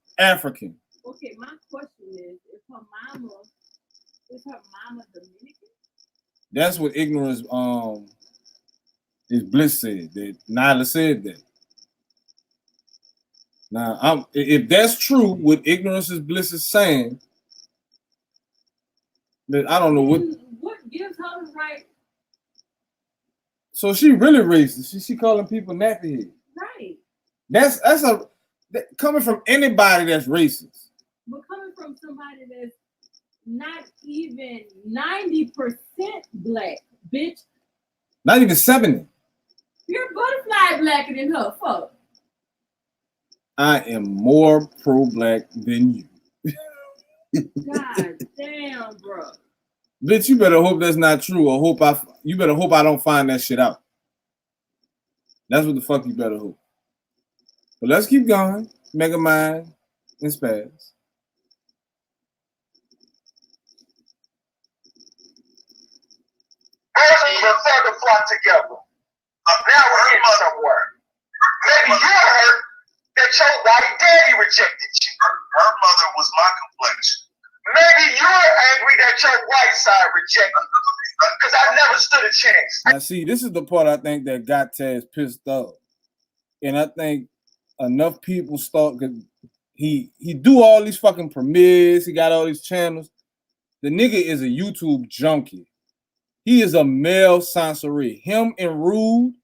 my question is her mama Dominican? That's what ignorance is bliss said. That Nylah said that. Now, if that's true, what ignorance is bliss is saying, then I don't know what gives her the right. So she really racist. She calling people nappy head. Right. That's coming from anybody that's racist. But coming from somebody that's not even 90% black, bitch. Not even 70. You're butterfly blacker than her. Fuck. I am more pro-black than you. God damn, bro. Bitch, you better hope that's not true, or you better hope I don't find that shit out. That's what the fuck you better hope. But let's keep going. Megamind and Spaz. We're further flock together. Now we're getting somewhere. Maybe you heard that your white daddy rejected you. Her mother was my complexion. Maybe you're angry that your white side rejected you. Because I never stood a chance. Now, see, this is the part I think that got Taz pissed off. And I think enough people start, because he do all these fucking premieres, he got all these channels. The nigga is a YouTube junkie. He is a male Soncerae. Him and Rude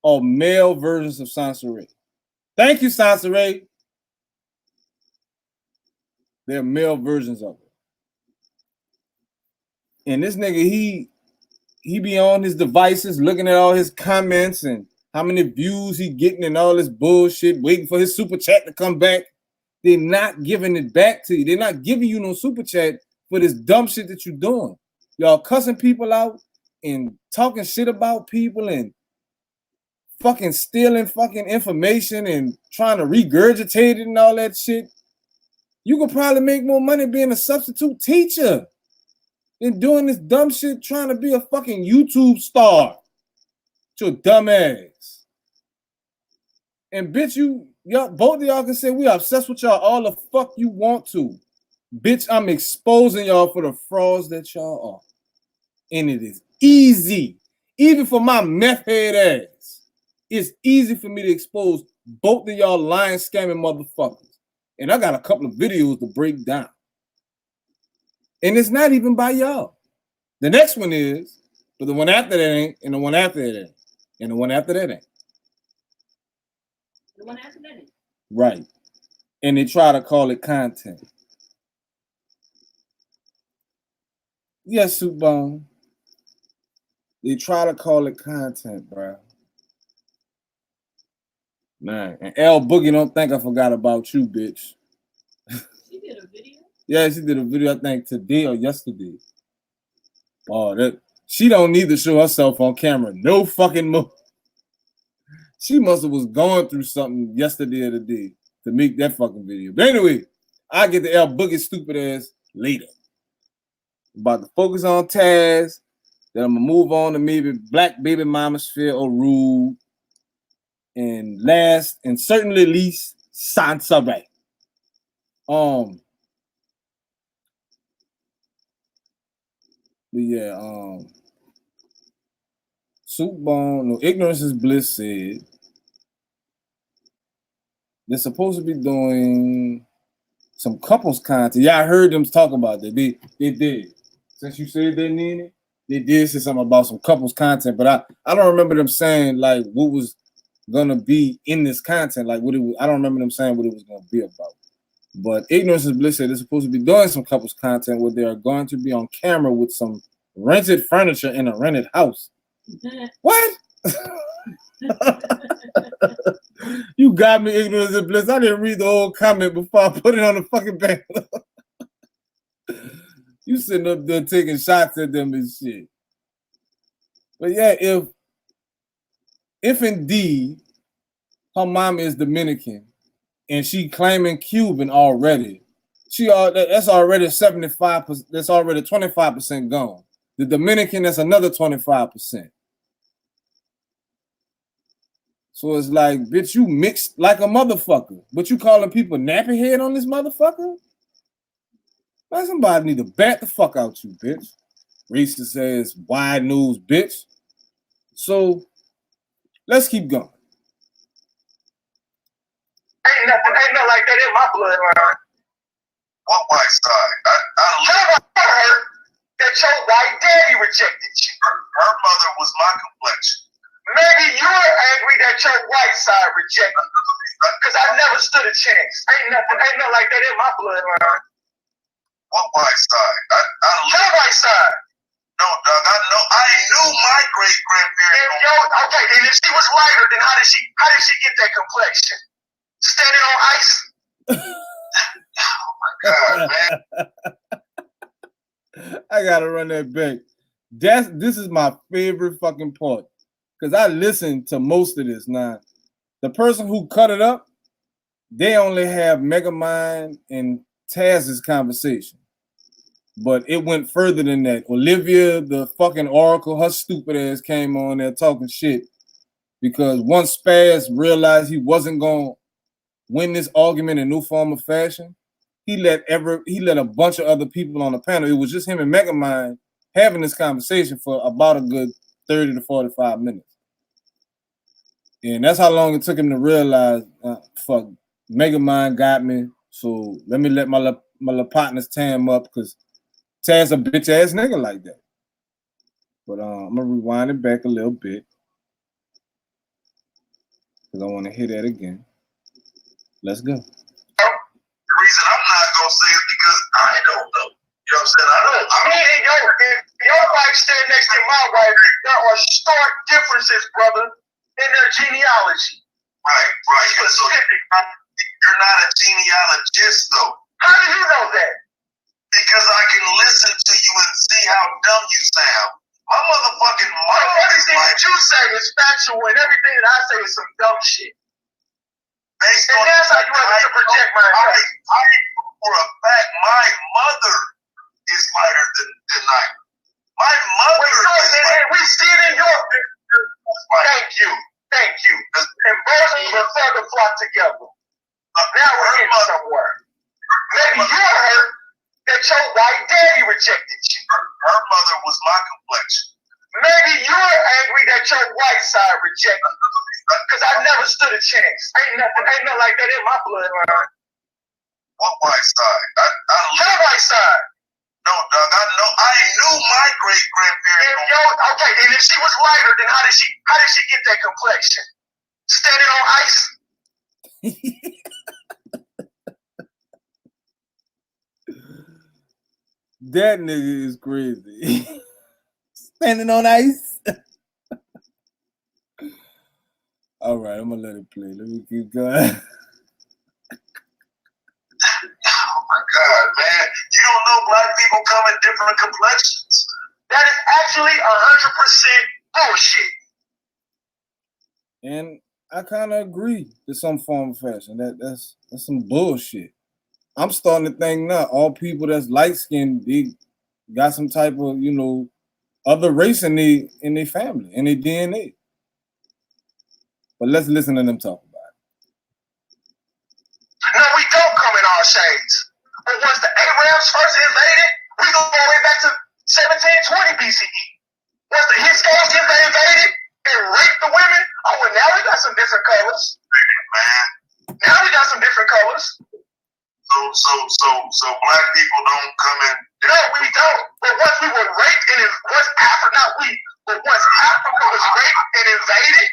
are male versions of Soncerae. Thank you, Soncerae. They're male versions of it. And this nigga, he be on his devices looking at all his comments and how many views he getting and all this bullshit, waiting for his super chat to come back. They're not giving it back to you. They're not giving you no super chat for this dumb shit that you're doing. Y'all cussing people out and talking shit about people and fucking stealing fucking information and trying to regurgitate it and all that shit. You could probably make more money being a substitute teacher than doing this dumb shit trying to be a fucking YouTube star. Your dumb ass. And bitch, y'all, both of y'all can say we are obsessed with y'all all the fuck you want to. Bitch, I'm exposing y'all for the frauds that y'all are. And it is easy. Even for my meth head ass. It's easy for me to expose both of y'all lying, scamming motherfuckers. And I got a couple of videos to break down. And it's not even by y'all. The next one is, but the one after that ain't, and the one after that ain't, and the one after that ain't. The one after that ain't. Right. And they try to call it content. Yes, Superpower. They try to call it content, bro. Man, and L Boogie don't think I forgot about you, bitch. She did a video? Yeah, she did a video, I think, today or yesterday. Oh, that she don't need to show herself on camera. No fucking more. She must have was going through something yesterday or today to make that fucking video. But anyway, I get the L Boogie stupid ass later. About to focus on Taz. Then I'm gonna move on to maybe Black Baby Mama Sphere or Rude. And last and certainly least, Soncerae. But yeah, Superpower, no, Ignorance is Bliss said they're supposed to be doing some couples content. Yeah, I heard them talk about that. They did. Since you said they need it, they did say something about some couples content, but I don't remember them saying like what was gonna be in this content, like what it was. I don't remember them saying what it was gonna be about. But Ignorance is Bliss said they're supposed to be doing some couples content where they are going to be on camera with some rented furniture in a rented house. What? You got me, Ignorance is Bliss. I didn't read the whole comment before I put it on the fucking banner. You sitting up there taking shots at them and shit. But yeah, if indeed her mom is Dominican and she claiming Cuban already, that's already 75%. That's already 25% gone. The Dominican, that's another 25%. So it's like, bitch, you mixed like a motherfucker, but you calling people nappy head on this motherfucker? Man, somebody need to bat the fuck out you, bitch. Racist says wide news, bitch. So let's keep going. Ain't nothing like that in my bloodline. What white side? I heard that your white daddy rejected you. Her mother was my complexion. Maybe you're angry that your white side rejected you. Because I never stood a chance. Ain't nothing like that in my bloodline. What white side? Your white side. No, Doug, I knew my great grandparents. Okay, and if she was lighter, then how did she get that complexion? Standing on ice? Oh my God, man. I gotta run that back. This is my favorite fucking part. Because I listened to most of this. Now, the person who cut it up, they only have Megamind and Taz's conversation. But it went further than that. Olivia, the fucking Oracle, her stupid ass came on there talking shit. Because once Spaz realized he wasn't going to win this argument in no form of fashion, he let a bunch of other people on the panel. It was just him and Megamind having this conversation for about a good 30 to 45 minutes. And that's how long it took him to realize, fuck, Megamind got me. So let me let my little partners tear him up because Taz a bitch ass nigga like that. But I'm gonna rewind it back a little bit because I want to hear that again. Let's go. The reason I'm not gonna say it because I don't know. You know what I'm saying? wife stand next to my wife, there are stark differences, brother, in their genealogy. Right. Specific. You're not a genealogist, though. How do you know that? Because I can listen to you and see how dumb you sound. My motherfucking mom. Everything that you say is factual, and everything that I say is some dumb shit. And that's how you have to project my intelligence. I for a fact, my mother is lighter than Nylah. My mother we see it in your. Thank you. And both of you further flock together. Now we're getting somewhere. Maybe you're hurt that your white daddy rejected you. Her mother was my complexion. Maybe you're angry that your white side rejected you. Because I never stood a chance. Ain't nothing like that in my blood. What white side? Your white side. No, Doug, I knew my great grandparents. Okay, and if she was lighter, then how did she get that complexion? Standing on ice? That nigga is crazy. Standing on ice. All right, I'm gonna let it play. Let me keep going. Oh my God, man! You don't know black people come in different complexions. That is actually 100% bullshit. And I kind of agree to some form of fashion. That's some bullshit. I'm starting to think now, all people that's light skinned, they got some type of, other race in their family, in their DNA. But let's listen to them talk about it. No, we don't come in all shades. But once the Arabs first invaded, we go all the way back to 1720 BCE. Once the Hispanics invaded and raped the women, well, now we got some different colors. Man. Now we got some different colors. So black people don't come in. No, we don't. But once we were raped and once Africa was raped and invaded,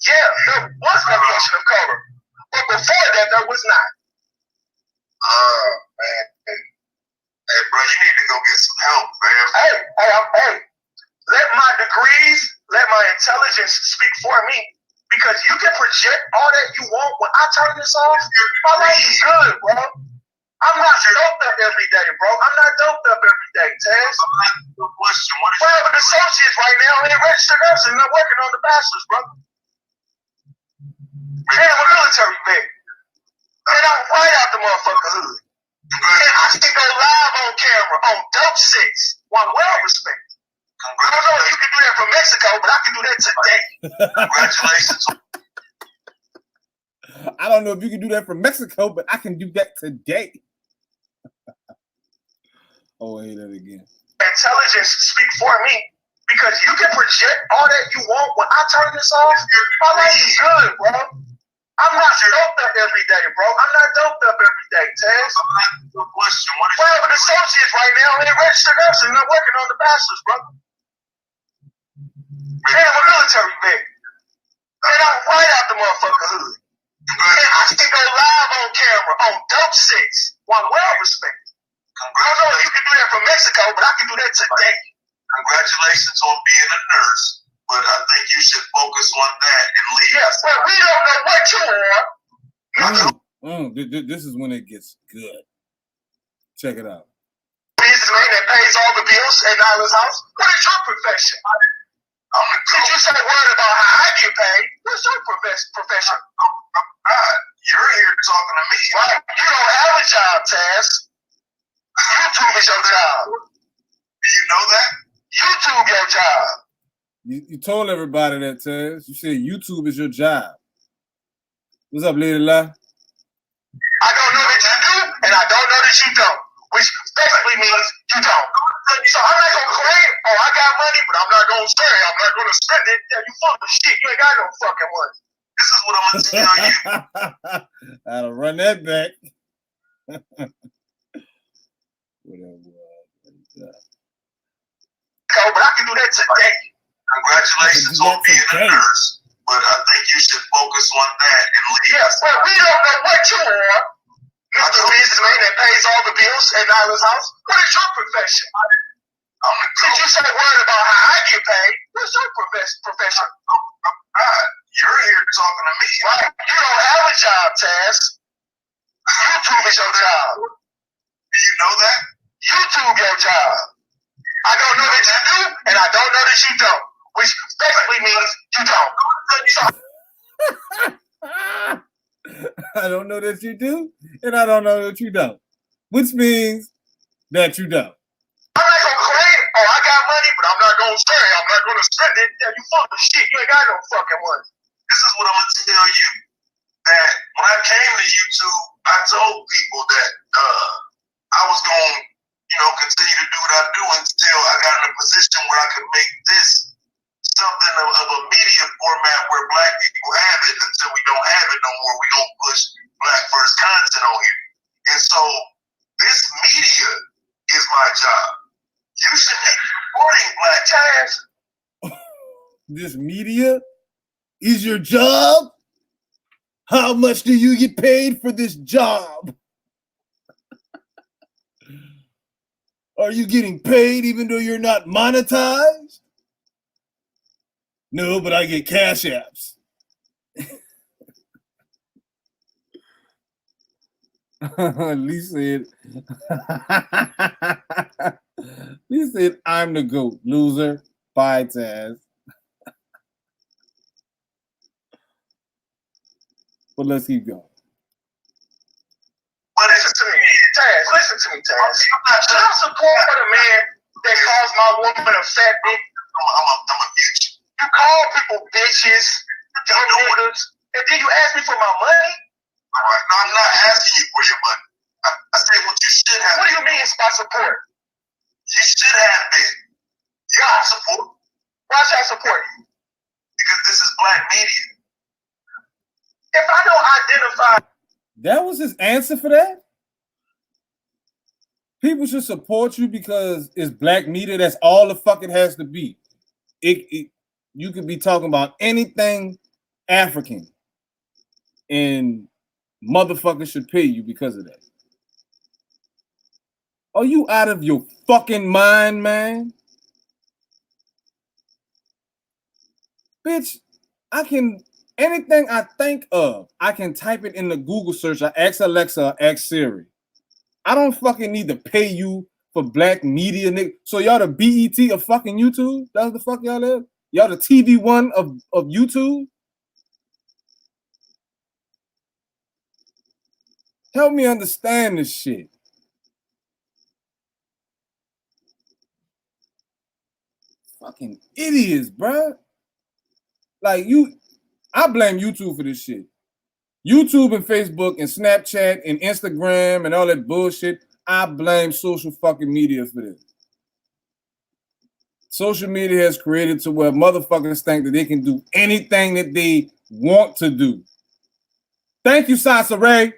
yeah, there was variation of color. But before that, there was not. Oh, man. Hey, bro, you need to go get some help, man. Hey. Let my degrees, let my intelligence speak for me. Because you can project all that you want. When I turn this off, my life is good, bro. I'm not doped up every day, bro. I'm not doped up every day, Taz. Well, but the associates right now ain't registered nurses and they're working on the bachelor's, bro. And I'm a military vet. And I'm right out the motherfucking hood. And I can go live on camera on Dope 6 while well respected. I don't know if you can do that from Mexico, but I can do that today. Congratulations. I don't know if you can do that from Mexico, but I can do that today. Oh, I hate that again. Intelligence speak for me. Because you can project all that you want. When I turn this off, my life is good, bro. I'm not doped up every day, bro. I'm not doped up every day, Taz. Well, but the associates right now ain't registered nurses and they're working on the bachelor's, bro. And I'm a military vet. And I'm right out the motherfucking hood. And I can go live on camera on Dope 6 while well respected. I don't know if you can do that from Mexico, but I can do that today. Congratulations on being a nurse, but I think you should focus on that and leave. Yes, but we don't know what you are. This is when it gets good. Check it out. Businessman that pays all the bills at Nyla's house. What is your profession? Did you say a word about how I get paid? What's your profession? You're here talking to me. Right. You don't have a job, Taz. YouTube is your job. Do you know that? YouTube your job. You told everybody that, Taz. You said YouTube is your job. What's up, Lady Lie? I don't know that you do, and I don't know that you don't. Which basically means you don't. So I'm not gonna claim, I got money, but I'm not gonna say I'm not gonna spend it. Yeah, you full of shit. You ain't got no fucking money. This is what I'm gonna tell you. I'll run that back. Whatever. But I can do that today. Congratulations on being a nurse, but I think you should focus on that and leave. Yes, but we don't know what you are. Mr. Businessman that pays all the bills at Nyla's house. What is your profession? Did you say a word about how I get paid? What's your profession? You're here talking to me. Right. You don't have a job, Taz. YouTube is your job. Do you know that? YouTube your job. I don't know that you do, and I don't know that you don't. Which basically means you don't. I don't know that you do, and I don't know that you don't. Which means that you don't. I'm not gonna claim, oh, I got money, but I'm not gonna say I'm not gonna spend it. Yeah, you fucking shit. You ain't got no fucking money. This is what I'm gonna tell you. That when I came to YouTube, I told people that I was gonna, continue to do what I do until I got in a position where I could make this something of a media format where black people have it. Until we don't have it no more, we don't push black first content on here. And so this media is my job. You should be supporting black times. This media is your job? How much do you get paid for this job? Are you getting paid even though you're not monetized? No, but I get cash apps. Alyce said, Alyce said, I'm the GOAT, loser. Bye, Taz. But let's keep going. But listen to me, Taz. Listen to me, Taz. Should I support a man that calls my woman a fat bitch? I'm a bitch. You call people bitches, dumb niggas, and then you ask me for my money? All right. No, I'm not asking you for your money. I say what you should have. What do you mean by support? You should have been. Yeah, I support. Why should I support you? Because this is black media. If I don't identify. That was his answer for that? People should support you because it's black media. That's all the fuck it has to be. You could be talking about anything African, and motherfuckers should pay you because of that. Are you out of your fucking mind, man? Bitch, anything I think of, I can type it in the Google search. I ask Alexa, I ask Siri. I don't fucking need to pay you for black media, nigga. So y'all the BET of fucking YouTube? That's the fuck y'all is? Y'all the TV1 of YouTube? Help me understand this shit. Fucking idiots, bruh. Like I blame YouTube for this shit. YouTube and Facebook and Snapchat and Instagram and all that bullshit, I blame social fucking media for this. Social media has created to where motherfuckers think that they can do anything that they want to do. Thank you, Soncerae.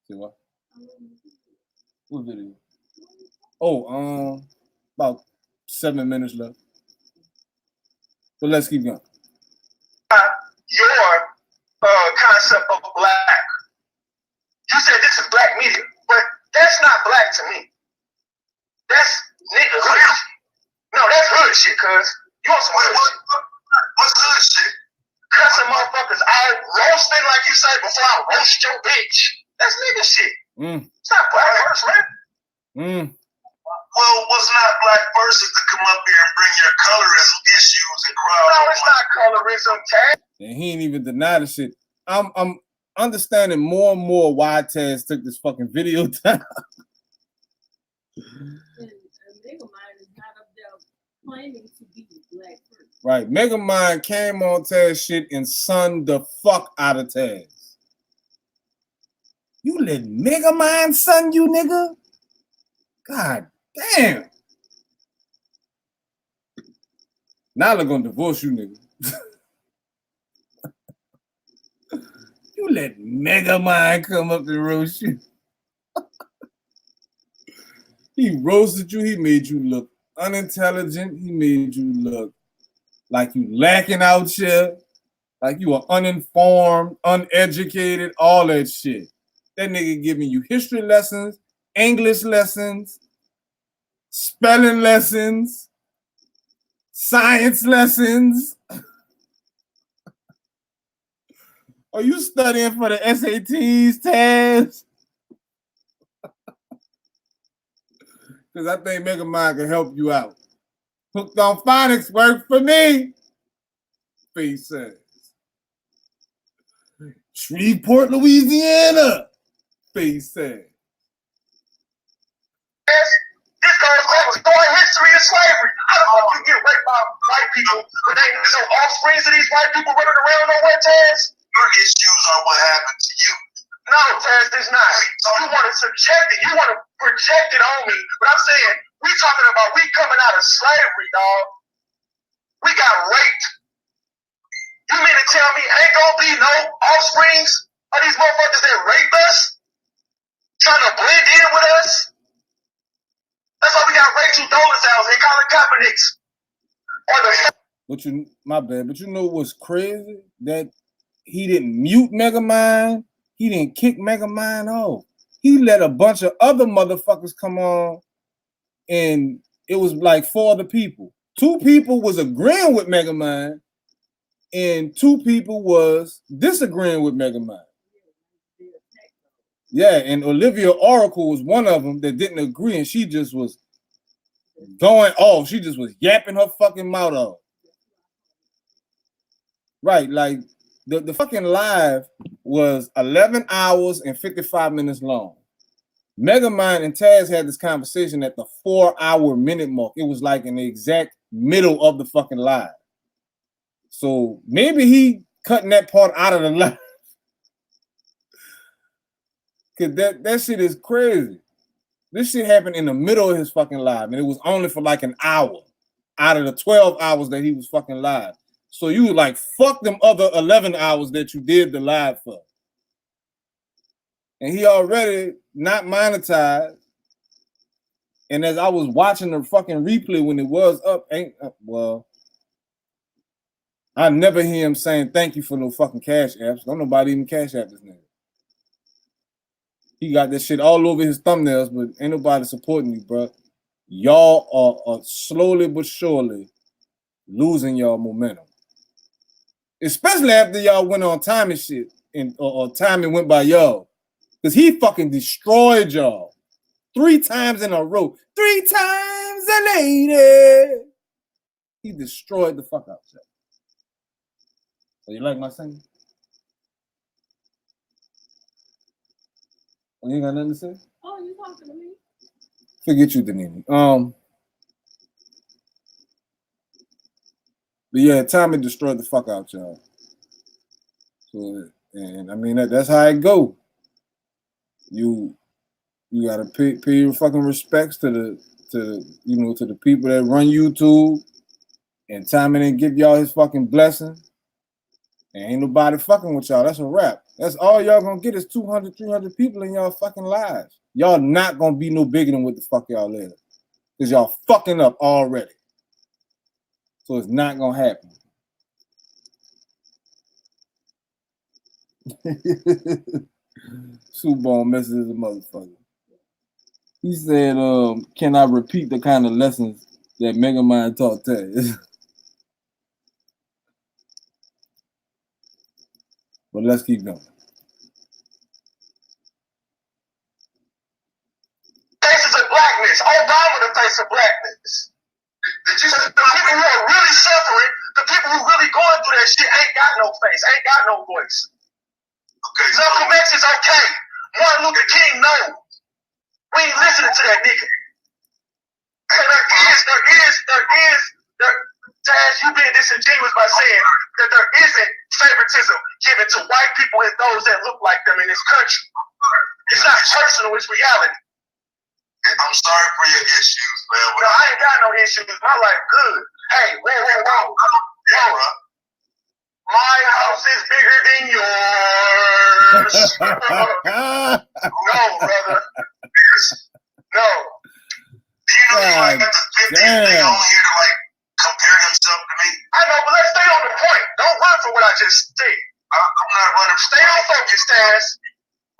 See what? What video? Oh, about 7 minutes left. But let's keep going. Your concept of black. You said this is black media, but that's not black to me. That's nigga hood shit. No, that's hood shit, cuz. You want some hood shit? What's hood shit? Cussing motherfuckers out, roasting like you said before I roast your bitch. That's nigga shit. It's not black verse, man. Well, what's not black verse is to come up here and bring your colorism issues and crowd. No, it's not colorism, Taz. And he ain't even deny the shit. I'm understanding more and more why Taz took this fucking video down. Megamind is not up there claiming to be black person. Right. Megamind came on Taz shit and sunned the fuck out of Taz. You let Megamind sun you, nigga? God damn. Nylah gonna divorce you, nigga. You let Megamind come up and roast you. He roasted you. He made you look unintelligent. He made you look like you lacking out here, like you are uninformed, uneducated, all that shit. That nigga giving you history lessons, English lessons, spelling lessons, science lessons. Are you studying for the SATs, Taz? Because I think Megamind can help you out. Hooked on Phonics worked for me. He says. Shreveport, Louisiana. He said. This goes back to the history of slavery. How the fuck you get raped by white people when they no offspring of these white people running around nowhere, Taz? Your issues are what happened to you. No, Taz, there's not. You want to subject it. You want to project it on me. But I'm saying, we talking about we coming out of slavery, dog. We got raped. You mean to tell me ain't gonna be no offsprings of these motherfuckers that raped us? Trying to blend in with us? That's why we got Rachel Dolezals and Colin Kaepernicks. But my bad. But you know what's crazy? That he didn't mute Megamind. He didn't kick Megamind off. He let a bunch of other motherfuckers come on, and it was like 4 other people. 2 people was agreeing with Megamind, and 2 people was disagreeing with Megamind. Yeah, and Olivia Oracle was one of them that didn't agree, and she just was going off. She just was yapping her fucking mouth off. Right, like the fucking live was 11 hours and 55 minutes long. Megamind and Taz had this conversation at the 4-hour minute mark. It was like in the exact middle of the fucking live. So maybe he cutting that part out of the live. Cause that shit is crazy. This shit happened in the middle of his fucking live, and it was only for like an hour out of the 12 hours that he was fucking live. So you like fuck them other 11 hours that you did the live for. And he already not monetized. And as I was watching the fucking replay when it was up, I never hear him saying thank you for no fucking cash apps. Don't nobody even cash app this nigga. He got this shit all over his thumbnails, but ain't nobody supporting you, bro. Y'all are slowly but surely losing y'all momentum. Especially after y'all went on time and shit, or time and went by y'all. Because he fucking destroyed y'all 3 times in a row. 3 times a lady. He destroyed the fuck out of y'all. So you like my singing? Oh, you ain't got nothing to say? Oh, you talking to me? Forget you, Danini. But yeah, Tommy destroyed the fuck out y'all. So, and I mean that's how it go. You gotta pay your fucking respects to the people that run YouTube, and Tommy didn't give y'all his fucking blessing. And ain't nobody fucking with y'all. That's a wrap. That's all y'all gonna get is 200, 300 people in y'all fucking lives. Y'all not gonna be no bigger than what the fuck y'all is. Because y'all fucking up already. So it's not gonna happen. Superpower messes as a motherfucker. He said, can I repeat the kind of lessons that Megamind taught Taz? But let's keep going. Faces of blackness. Obama the face of blackness. The people who are really suffering, the people who really going through that shit ain't got no face, ain't got no voice. Okay. Malcolm X is okay. Martin Luther King, no. We ain't listening to that nigga. And Taz, you being disingenuous by saying that there isn't favoritism given to white people and those that look like them in this country. It's not personal, it's reality. I'm sorry for your issues, man. No, I ain't got no issues. My life good. Hey, whoa. My house is bigger than yours. No, brother. No. Do you know like the 50th thing on here to like compare himself to me? I know, but let's stay on the point. Don't run from what I just said. I'm not running. Stay on focus, Taz.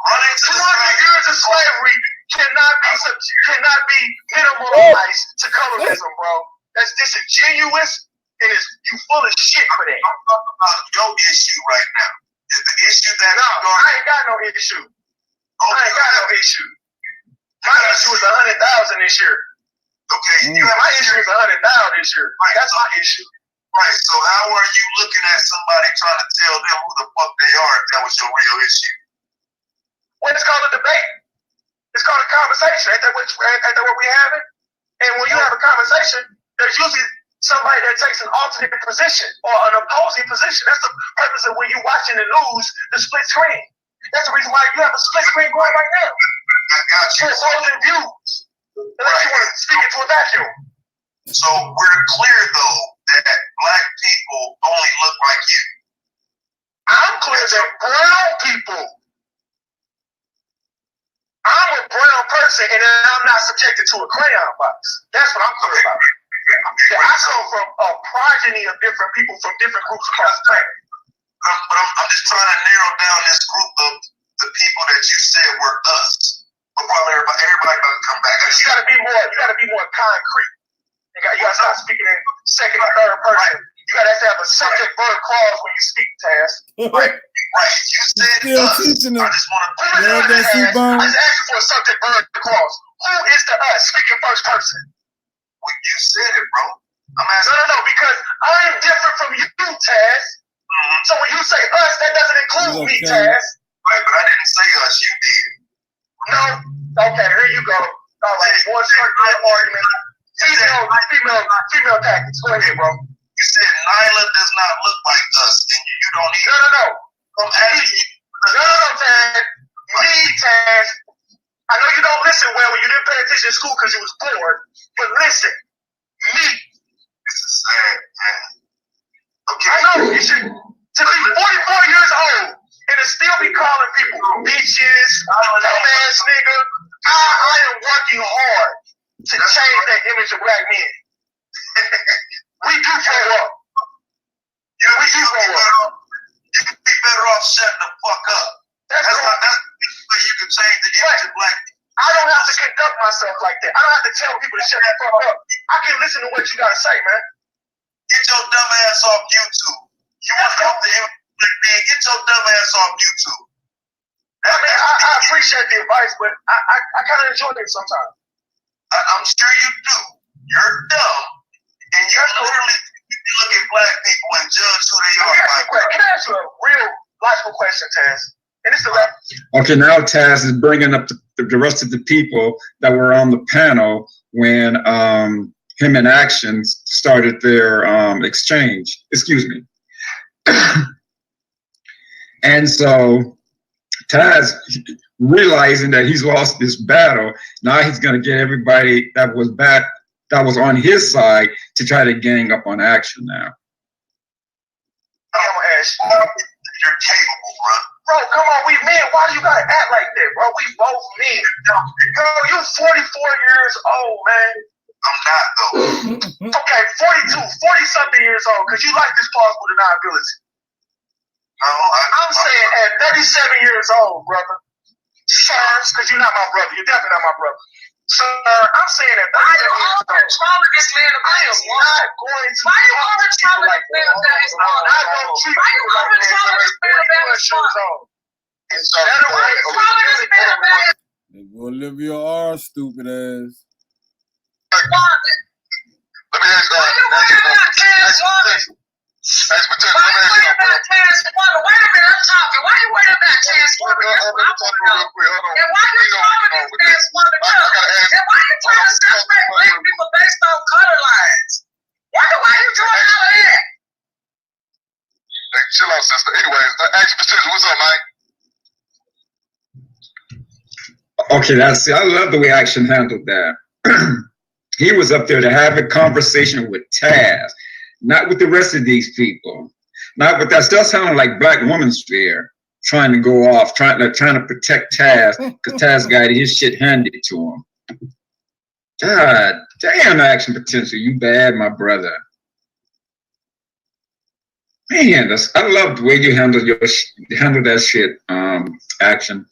Running to 200 years of slavery cannot be minimalized to colorism, bro. That's disingenuous and you full of shit for that. I'm talking about your issue right now. Is the issue that I ain't got no issue. I ain't got no issue. My issue is 100,000 this year. Okay, my issue is 100,000 this year. Right, that's my issue. Right, so how are you looking at somebody trying to tell them who the fuck they are if that was your real issue? Well, it's called a debate. It's called a conversation. Ain't that what we having? And when you have a conversation, there's usually somebody that takes an alternate position or an opposing position. That's the purpose of when you're watching the news, the split screen. That's the reason why you have a split screen going right now. I got you. It's opposing views. Unless you want to speak into a vacuum. So we're clear though that black people only look like you. I'm clear that brown people. I'm a brown person and I'm not subjected to a crayon box. That's what I'm clear about. I come from a progeny of different people from different groups across the planet. But I'm just trying to narrow down this group of the people that you said were us. But probably everybody doesn't come back. You gotta be more concrete. You gotta stop speaking in second or third person. You gotta have a subject verb clause when you speak, Taz. Right. You said us. Teaching them. I just want to I just asked you for a subject verb clause. Who is the us? Speaking first person. Well, you said it, bro. I'm asking. No, because I'm different from you, Taz. So when you say us, that doesn't include me, Taz. Right, but I didn't say us. You did. No. Okay, here you go. All right, one circular argument. Female tactics. Go ahead, bro. You said Nylah does not look like us, and you don't even. No. I'm asking you. No, Taz. Me, Taz. I know you don't listen well when you didn't pay attention in school because you was bored, but listen. Me. This is sad, man. Okay. I know. You should. To be 44 years old and to still be calling people bitches, dumbass nigga. I am working hard to change that image of black men. We do grow up. You'd be better off shutting the fuck up. That's the way you can change the image of black men. I don't have to conduct myself like that. I don't have to tell people to shut the fuck up. I can listen to what you gotta say, man. Get your dumb ass off YouTube. You want to help the image of black men? Get your dumb ass off YouTube. I mean, I appreciate the advice, but I kind of enjoy it sometimes. I'm sure you do. You're dumb, and you're literally look at black people and judge who they are. Can I ask you a real logical question, Taz? And it's the last. Okay, now Taz is bringing up the rest of the people that were on the panel when him and Actions started their exchange. Excuse me. And so Taz, realizing that he's lost this battle, now he's going to get everybody that was on his side to try to gang up on Action now. I'm gonna ask you, you're capable, bro. Bro, come on, we men. Why do you gotta act like that, bro? We both men. Girl, you 44 years old, man. I'm not, though. Okay, 42, 40-something years old, because you like this plausible deniability. No, I'm saying at 37 years old, brother. Sir, because you're not my brother. You're definitely not my brother. Sir, I'm saying at 37 years old. This man I am not going to. Why you over trauma this man about his father? I don't treat Why you over trauma this man about his father? It's better way to They go Olivia R, stupid ass. Let me ask you. Why you worried about Taz woman? Why you worried about Taz woman? Wait a minute, I'm talking. Why you worried about Taz woman? That's what I want to know. And why you trauma this Taz woman too? And why you trying to separate black people based on color lines? Why you doing all of that? Hey, chill out, sister. Anyways, Action Precision, what's up, Mike? Okay, I love the way Action handled that. He was up there to have a conversation with Taz, not with the rest of these people. Not with that. Still sounding like Black Woman's Fear, trying to go off, trying to protect Taz, because Taz got his shit handed to him. God damn, Action Potential, you bad, my brother. Man, I love the way you handle that shit, Action.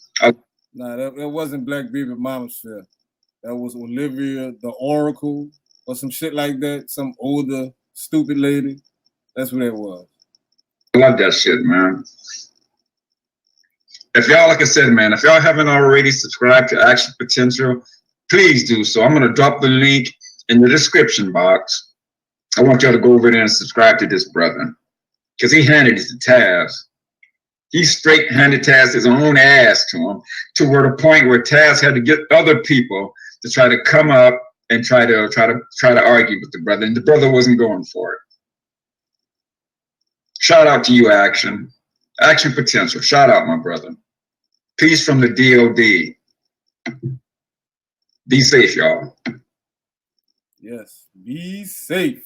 Nah, that wasn't Black Baby Mama's Fair. That was Olivia the Oracle or some shit like that. Some older, stupid lady. That's what it was. I love that shit, man. If y'all, like I said, man, if y'all haven't already subscribed to Action Potential, please do so. I'm going to drop the link in the description box. I want y'all to go over there and subscribe to this brother, because he handed it to Taz. He straight handed Taz his own ass to him, to where the point where Taz had to get other people to try to come up and try to argue with the brother, and the brother wasn't going for it. Shout out to you, Action Potential. Shout out, my brother. Peace from the DOD. Be safe, y'all. Yes, be safe.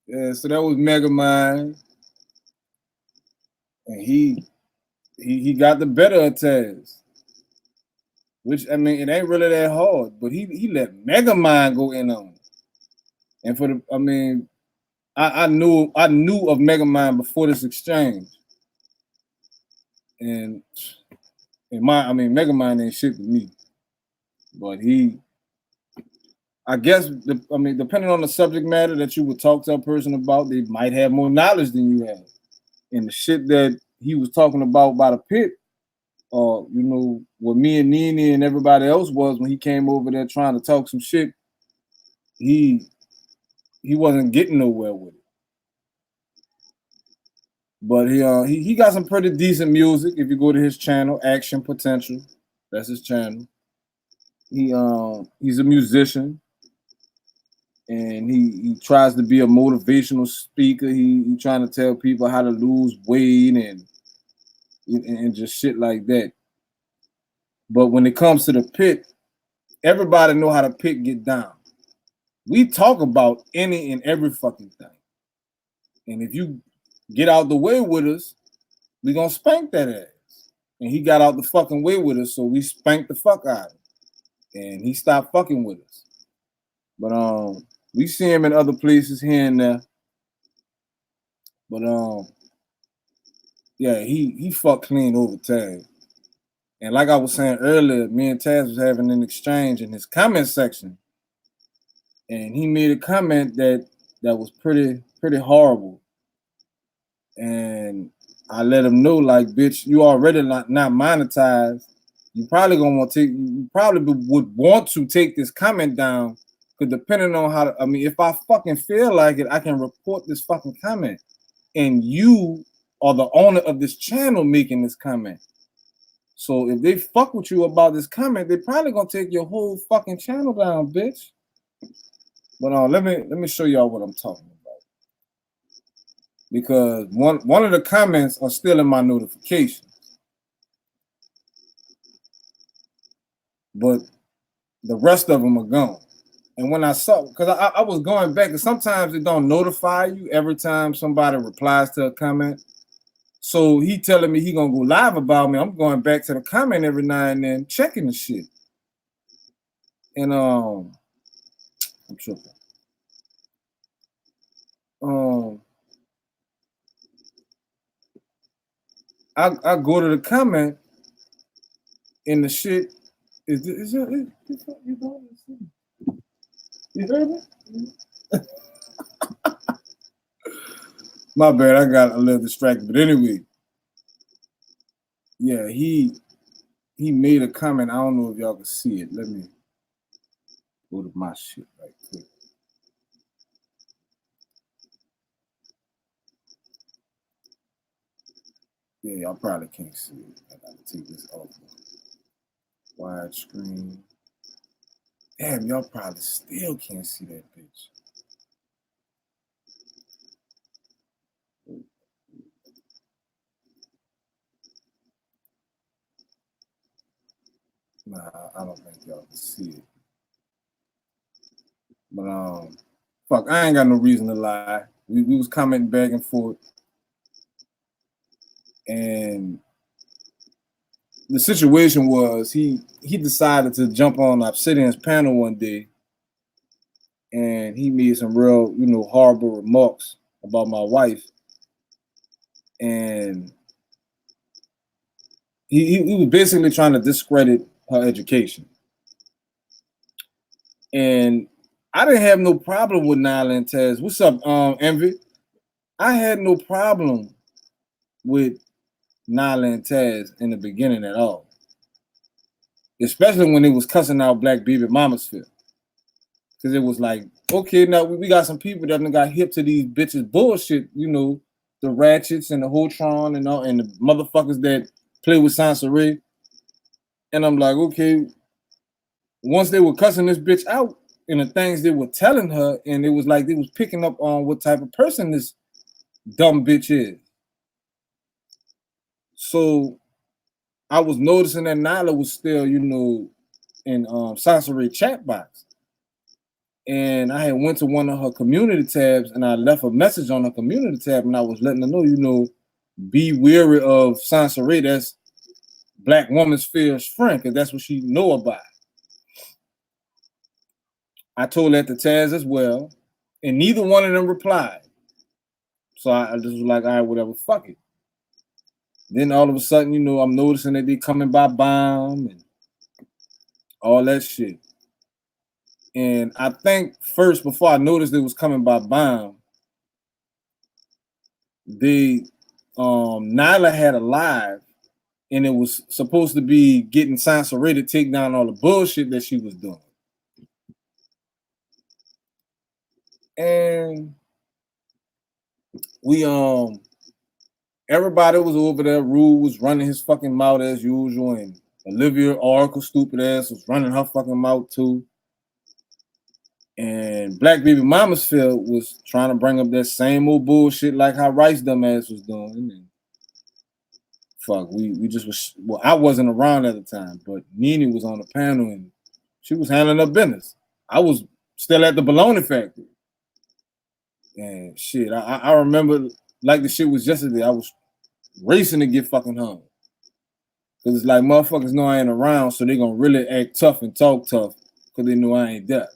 Yeah, so that was Megamind, and he got the better of Taz. Which, I mean, it ain't really that hard, but he let Megamind go in on it. And for the, I mean, I knew of Megamind before this exchange. And Megamind ain't shit to me. But I guess, depending on the subject matter that you would talk to a person about, they might have more knowledge than you have. And the shit that he was talking about by the pit, what me and Nene and everybody else was when he came over there trying to talk some shit, he wasn't getting nowhere with it. But he got some pretty decent music. If you go to his channel, Action Potential, that's his channel. He's a musician, and he tries to be a motivational speaker. He trying to tell people how to lose weight and just shit like that. But when it comes to the pit, everybody know how the pit get down. We talk about any and every fucking thing. And if you get out the way with us, we gonna spank that ass. And he got out the fucking way with us, so we spanked the fuck out of him. And he stopped fucking with us. But we see him in other places here and there. But yeah, he fucked clean over Taz. And like I was saying earlier, me and Taz was having an exchange in his comment section. And he made a comment that was pretty horrible. And I let him know, like, bitch, you already not monetized. You probably gonna want to take. You probably would want to take this comment down, because depending on how, if I fucking feel like it, I can report this fucking comment. And you are the owner of this channel making this comment. So if they fuck with you about this comment, they probably gonna take your whole fucking channel down, bitch. But let me show y'all what I'm talking about, because one of the comments are still in my notifications, but the rest of them are gone. And when I saw, because I was going back, and sometimes it don't notify you every time somebody replies to a comment. So he telling me he gonna go live about me. I'm going back to the comment every now and then, checking the shit. And I'm tripping. I go to the comment, and the shit is you heard me? My bad, I got a little distracted. But anyway, yeah, he made a comment. I don't know if y'all can see it. Let me go to my shit right quick. Yeah, y'all probably can't see it. I gotta take this off. Wide screen. Damn, y'all probably still can't see that bitch. Nah, I don't think y'all can see it. But fuck, I ain't got no reason to lie. We was commenting back and forth, and the situation was he decided to jump on Obsidian's panel one day, and he made some real, horrible remarks about my wife. And he was basically trying to discredit her education. And I didn't have no problem with Nylah and Taz. What's up, Envy? I had no problem with Nylah and Taz in the beginning at all. Especially when they was cussing out Black Baby Mama's Phil. Because it was like, okay, now we got some people that got hip to these bitches bullshit, you know, the Ratchets and the Holtron and all, and the motherfuckers that play with Soncerae. And I'm like, okay, once they were cussing this bitch out and the things they were telling her, and it was like they was picking up on what type of person this dumb bitch is. So I was noticing that Nylah was still, you know, in Soncerae chat box. And I had went to one of her community tabs and I left a message on her community tab and I was letting her know, you know, be wary of Soncerae. That's Black woman's fierce friend, because that's what she know about. I told that to Taz as well, and neither one of them replied. So I just was like, all right, whatever, fuck it. Then all of a sudden, you know, I'm noticing that they coming by bomb and all that shit. And I think first, before I noticed it was coming by bomb, Nylah had a live, and it was supposed to be getting Soncerae to take down all the bullshit that she was doing. And we everybody was over there. Rue was running his fucking mouth as usual, and Olivia Oracle stupid ass was running her fucking mouth too. And Black Baby Mama's Phil was trying to bring up that same old bullshit like how Rice dumbass was doing. And fuck, we just was, well, I wasn't around at the time, but Nene was on the panel and she was handling her business. I was still at the bologna factory. And shit, I remember like the shit was yesterday. I was racing to get fucking home. Cause it's like motherfuckers know I ain't around, so they gonna really act tough and talk tough because they know I ain't there.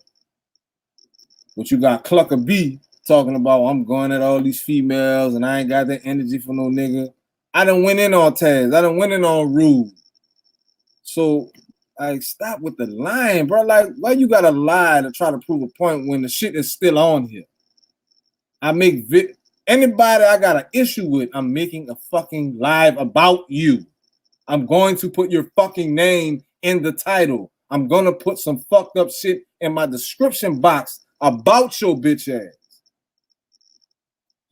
But you got Clucker B talking about I'm going at all these females and I ain't got that energy for no nigga. I done went in on Taz. I done went in on Rude. So I stop with the lying, bro. Like, why you gotta lie to try to prove a point when the shit is still on here? I make anybody I got an issue with, I'm making a fucking live about you. I'm going to put your fucking name in the title. I'm gonna put some fucked up shit in my description box about your bitch ass.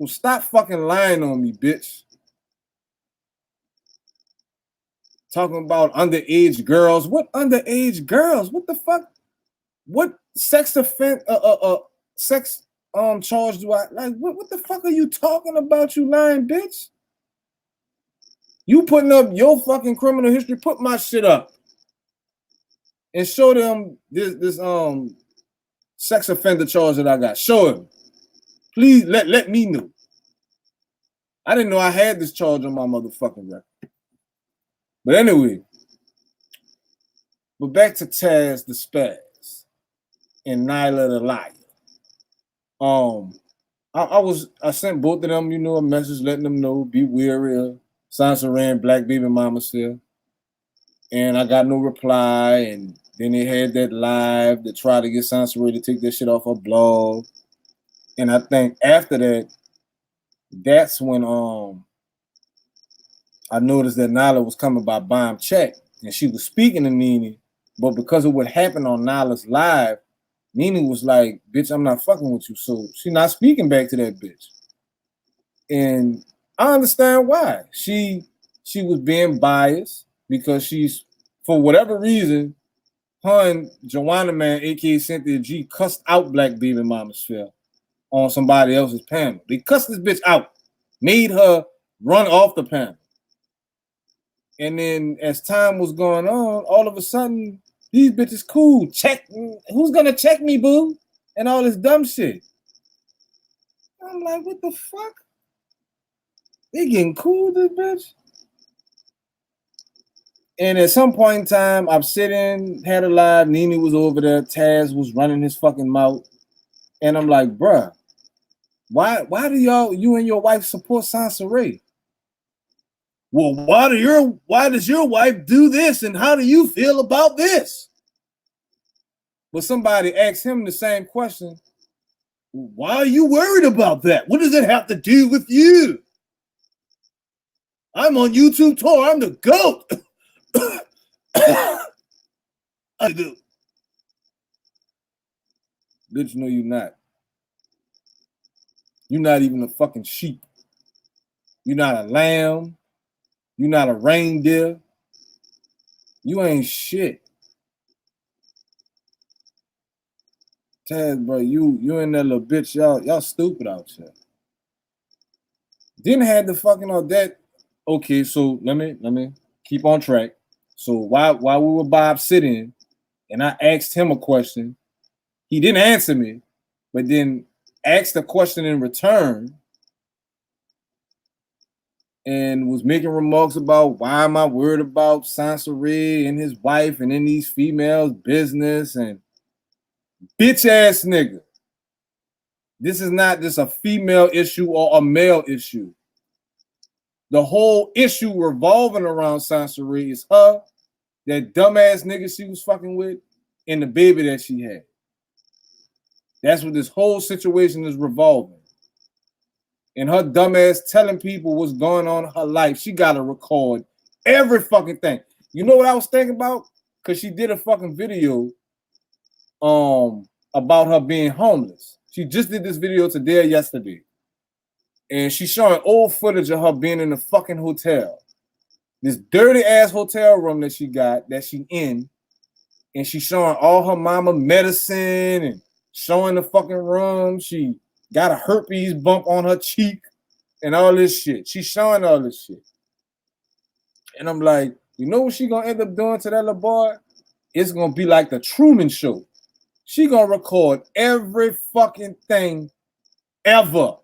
So stop fucking lying on me, bitch. Talking about underage girls. What underage girls? What the fuck? What sex offense sex charge do I like? What the fuck are you talking about, you lying bitch? You putting up your fucking criminal history, put my shit up. And show them this sex offender charge that I got. Show him. Please let me know. I didn't know I had this charge on my motherfucking record. But anyway, but back to Taz the Spaz and Nylah the Liar. I sent both of them, you know, a message letting them know, be wary of Soncerae and Black Baby Mama still. And I got no reply. And then they had that live to try to get Soncerae to take that shit off her blog. And I think after that, that's when I noticed that Nylah was coming by bomb check and she was speaking to Nene, but because of what happened on Nyla's live, Nene was like, bitch, I'm not fucking with you. So she not speaking back to that bitch. And I understand why. She was being biased because she's, for whatever reason, her and Joanna Man, aka Cynthia G, cussed out Black Baby Mama's Phil on somebody else's panel. They cussed this bitch out, made her run off the panel. And then as time was going on, all of a sudden, these bitches cool. Check, who's gonna check me, boo? And all this dumb shit. I'm like, what the fuck? They getting cool, this bitch? And at some point in time, I'm sitting, had a live, Nene was over there, Taz was running his fucking mouth. And I'm like, bruh, why do you and your wife support Soncerae? well, why does your wife do this, and how do you feel about this? But somebody asked him the same question. Why are you worried about that? What does it have to do with you? I'm on YouTube tour. I'm the GOAT. I do. Bitch, no, you're not. You're not even a fucking sheep. You're not a lamb. You're not a reindeer. You ain't shit. Taz, bro, you and that little bitch, y'all stupid out here. Didn't have the fucking all that. Okay, so let me keep on track. So while we were Bob sitting, and I asked him a question, he didn't answer me, but then asked a question in return and was making remarks about why am I worried about Soncerae and his wife and in these females' business and bitch ass nigga. This is not just a female issue or a male issue. The whole issue revolving around Soncerae is her, that dumbass nigga she was fucking with, and the baby that she had. That's what this whole situation is revolving. And her dumbass telling people what's going on in her life. She got to record every fucking thing. You know what I was thinking about? Because she did a fucking video about her being homeless. She just did this video today or yesterday. And she's showing old footage of her being in a fucking hotel. This dirty ass hotel room that she got, that she in. And she's showing all her mama medicine and showing the fucking room. She got a herpes bump on her cheek and all this shit. She's showing all this shit. And I'm like, you know what she gonna end up doing to that little boy? It's gonna be like the Truman Show. She gonna record every fucking thing ever.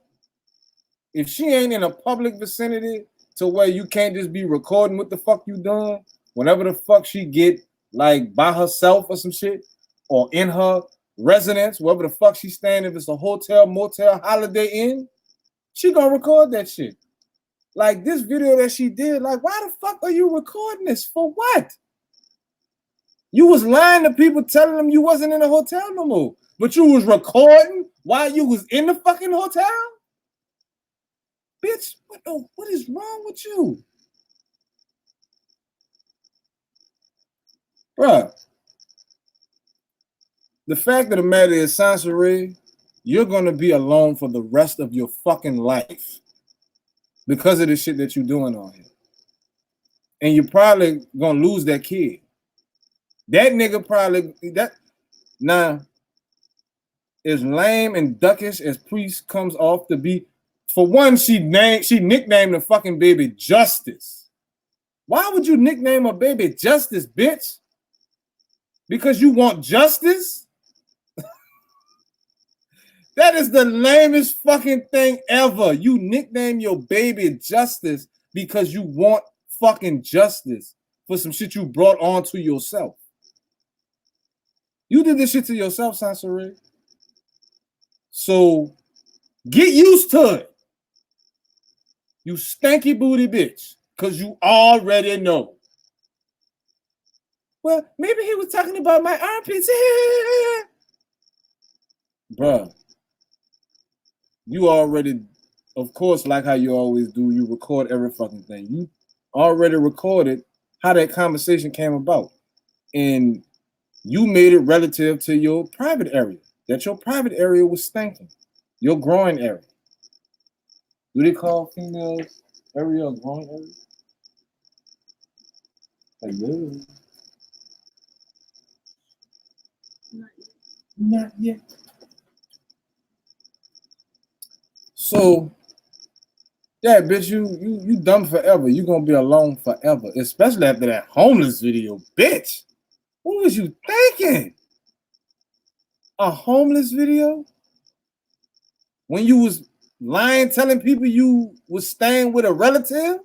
If she ain't in a public vicinity to where you can't just be recording what the fuck you doing, whenever the fuck she get, like by herself or some shit, or in her residence, wherever the fuck she's staying, if it's a hotel, motel, Holiday Inn, she gonna record that shit. Like this video that she did, like why the fuck are you recording this? For what? You was lying to people telling them you wasn't in a hotel no more, but you was recording while you was in the fucking hotel? Bitch, what is wrong with you? Bruh, the fact of the matter is, Soncerae, you're going to be alone for the rest of your fucking life because of the shit that you're doing on here. And you're probably going to lose that kid. That nigga probably, now, as lame and duckish as Priest comes off to be, for one, she nicknamed the fucking baby Justice. Why would you nickname a baby Justice, bitch? Because you want justice? That is the lamest fucking thing ever. You nickname your baby Justice because you want fucking justice for some shit you brought on to yourself. You did this shit to yourself, Soncerae. So get used to it. You stanky booty bitch. Because you already know. Well, maybe he was talking about my armpits. Bruh. You already, of course, like how you always do, you record every fucking thing. You already recorded how that conversation came about. And you made it relative to your private area. That your private area was stinking. Your growing area. Do they call females area a growing area? Hello. Not yet. So, yeah, bitch, you dumb forever. You gonna be alone forever, especially after that homeless video, bitch. What was you thinking? A homeless video? When you was lying, telling people you was staying with a relative?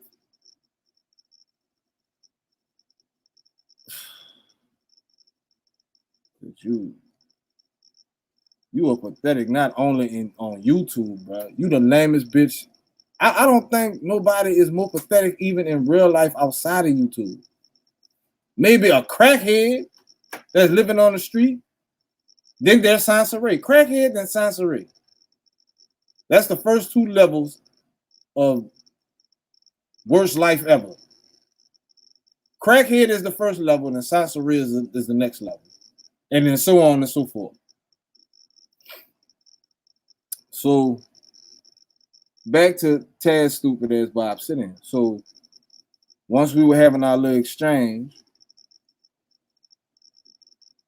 You are pathetic, not only on YouTube, bro. You the lamest bitch I don't think nobody is more pathetic even in real life outside of YouTube. Maybe a crackhead that's living on the street. Then there's Soncerae. Crackhead, then Soncerae. That's the first 2 levels of worst life ever. Crackhead is the first level, and Soncerae is the next level. And then so on and so forth. So back to Taz stupid ass by Obsidian. So once we were having our little exchange,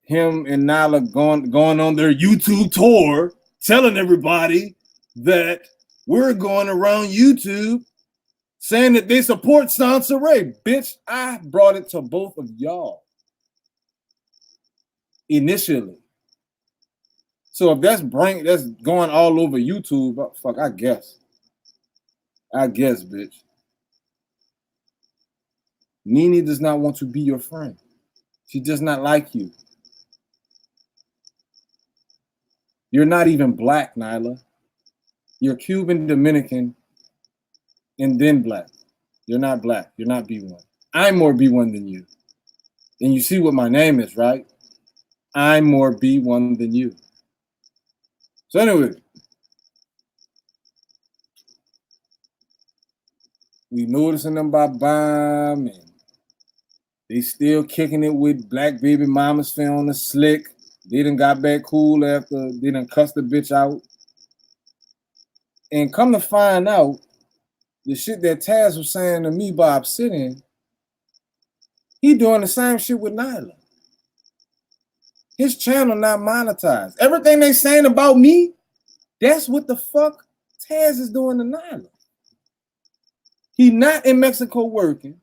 him and Nylah going on their YouTube tour, telling everybody that we're going around YouTube saying that they support Soncerae. Bitch, I brought it to both of y'all initially. So if that's going all over YouTube, fuck, I guess, bitch. Nene does not want to be your friend. She does not like you. You're not even black, Nylah. You're Cuban, Dominican, and then black. You're not black. You're not B1. I'm more B1 than you. And you see what my name is, right? I'm more B1 than you. So anyway, we noticing them by bomb, and they still kicking it with Black Baby Mama's film the slick. They done got back cool after they done cussed the bitch out. And come to find out, the shit that Taz was saying to me by Obsidian, he doing the same shit with Nylah. His channel not monetized. Everything they saying about me, that's what the fuck Taz is doing to Nylah. He not in Mexico working.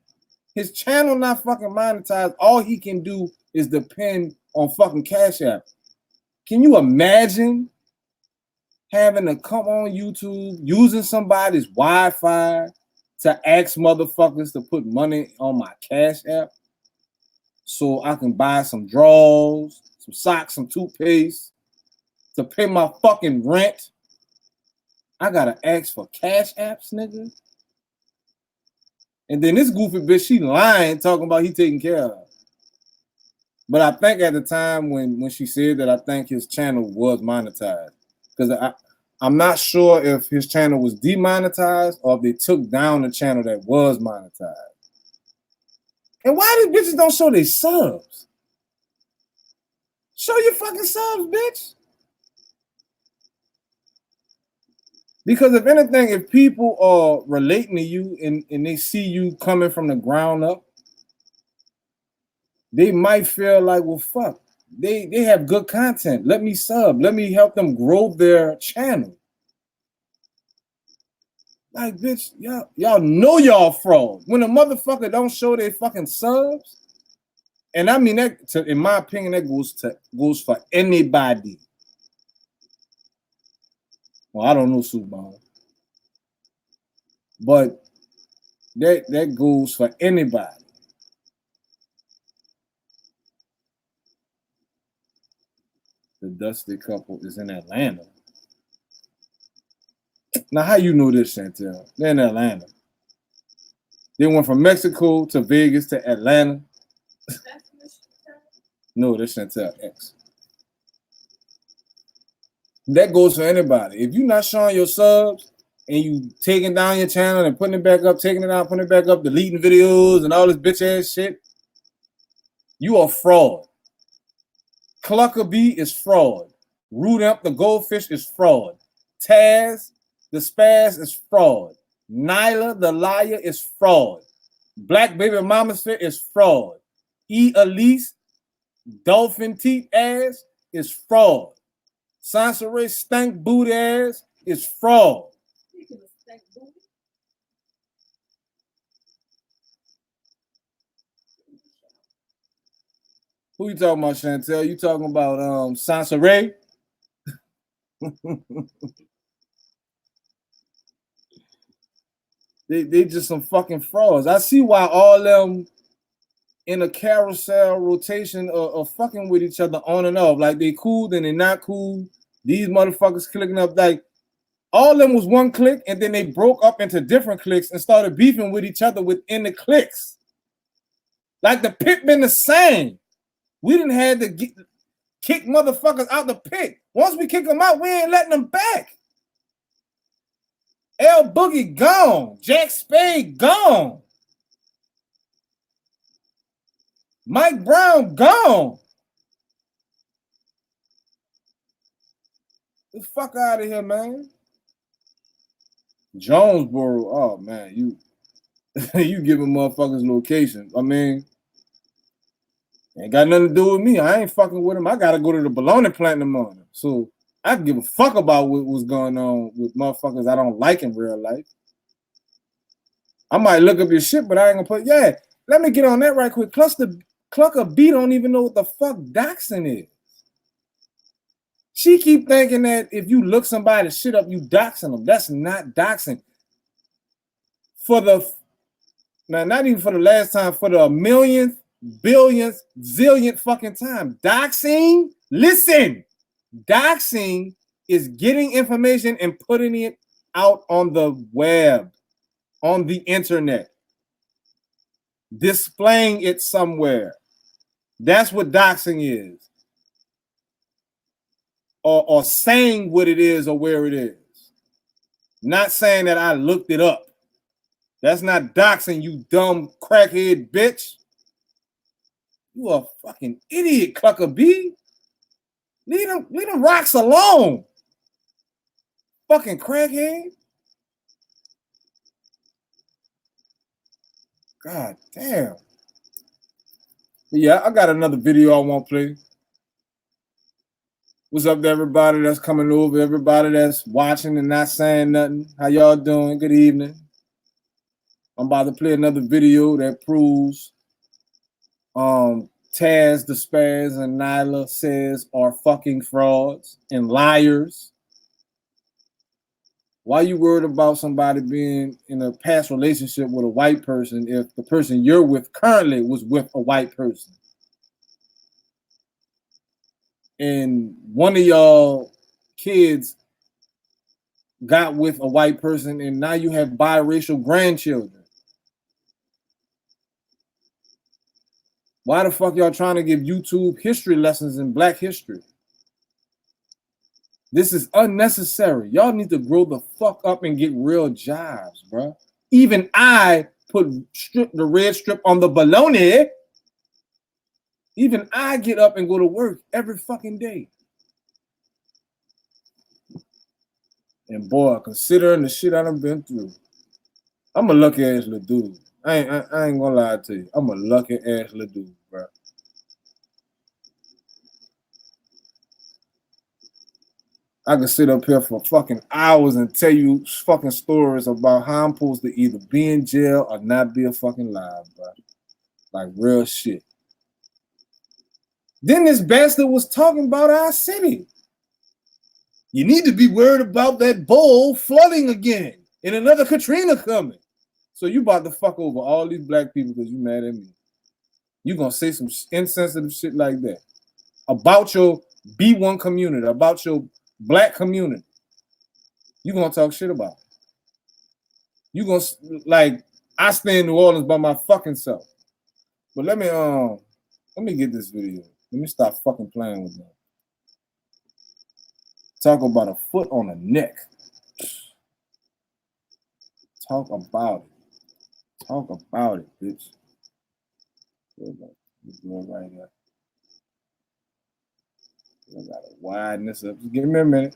His channel not fucking monetized. All he can do is depend on fucking Cash App. Can you imagine having to come on YouTube, using somebody's Wi-Fi to ask motherfuckers to put money on my Cash App so I can buy some drawers, some socks, some toothpaste, to pay my fucking rent? I gotta ask for Cash Apps, nigga. And then this goofy bitch, she lying, talking about he taking care of her. But I think at the time when she said that, I think his channel was monetized. Because I'm not sure if his channel was demonetized or if they took down the channel that was monetized. And why these bitches don't show their subs? Show your fucking subs, bitch. Because if anything, if people are relating to you and they see you coming from the ground up, they might feel like, well, fuck, they have good content. Let me sub. Let me help them grow their channel. Like, bitch, y'all know y'all fraud. When a motherfucker don't show their fucking subs, and I mean that, in my opinion, that goes for anybody. Well, I don't know Superpower, but that goes for anybody. The Dusty couple is in Atlanta. Now, how you know this, Chantel? They're in Atlanta. They went from Mexico to Vegas to Atlanta. No, that's Chantel X. That goes for anybody. If you're not showing your subs and you taking down your channel and putting it back up, taking it out, putting it back up, deleting videos and all this bitch ass shit, you are fraud. Cluckerby is fraud. Rudemp the goldfish is fraud. Taz the spaz is fraud. Nylah the liar is fraud. Black Baby Mama's fit is fraud. Alyce dolphin teeth ass is fraud. Soncerae stank boot ass is fraud. Who you talking about, Chantel? You talking about Soncerae? They just some fucking frauds. I see why all them in a carousel rotation are fucking with each other on and off. Like they cool, then they not cool. These motherfuckers clicking up like All of them was one clique, and then they broke up into different cliques and started beefing with each other within the cliques. Like the pit been the same. We didn't have to kick motherfuckers out the pit. Once we kick them out, we ain't letting them back. L Boogie gone. Jack Spade gone. Mike Brown gone. Get the fuck out of here, man. Jonesboro, oh man, you you giving motherfuckers locations. I mean, ain't got nothing to do with me. I ain't fucking with them. I gotta go to the bologna plant in the morning. So I can give a fuck about what's going on with motherfuckers I don't like in real life. I might look up your shit, but I ain't gonna put, yeah, let me get on that right quick. Plus the Clucker B don't even know what the fuck doxing is. She keep thinking that if you look somebody's shit up, you doxing them. That's not doxing. Now, not even for the last time, for the millionth, billionth, zillionth fucking time. Doxing, listen, doxing is getting information and putting it out on the web, on the internet, displaying it somewhere. That's what doxing is. Or saying what it is or where it is. Not saying that I looked it up. That's not doxing, you dumb crackhead bitch. You a fucking idiot, Clucker B. Leave them rocks alone. Fucking crackhead. God damn. But yeah, I got another video I want to play. What's up to everybody that's coming over, everybody that's watching and not saying nothing? How y'all doing? Good evening. I'm about to play another video that proves Taz, the Spaz, and Nylah says are fucking frauds and liars. Why you worried about somebody being in a past relationship with a white person if the person you're with currently was with a white person? And one of y'all kids got with a white person and now you have biracial grandchildren. Why the fuck y'all trying to give YouTube history lessons in Black history? This is unnecessary. Y'all need to grow the fuck up and get real jobs, bro. Even I put the red strip on the bologna. Even I get up and go to work every fucking day. And boy, considering the shit I done been through, I'm a lucky ass little dude. I ain't gonna lie to you. I'm a lucky ass little dude, bro. I could sit up here for fucking hours and tell you fucking stories about how I'm supposed to either be in jail or not be a fucking live, bro. Like real shit. Then this bastard was talking about our city. You need to be worried about that bowl flooding again and another Katrina coming. So you about to fuck over all these black people because you mad at me. You gonna say some insensitive shit like that about your B1 community, about your black community. You gonna talk shit about it. You gonna, like, I stay in New Orleans by my fucking self. But let me get this video. Let me stop fucking playing with them. Talk about a foot on a neck. Talk about it. Talk about it, bitch. Let's do it right here. I gotta widen this up. Just give me a minute.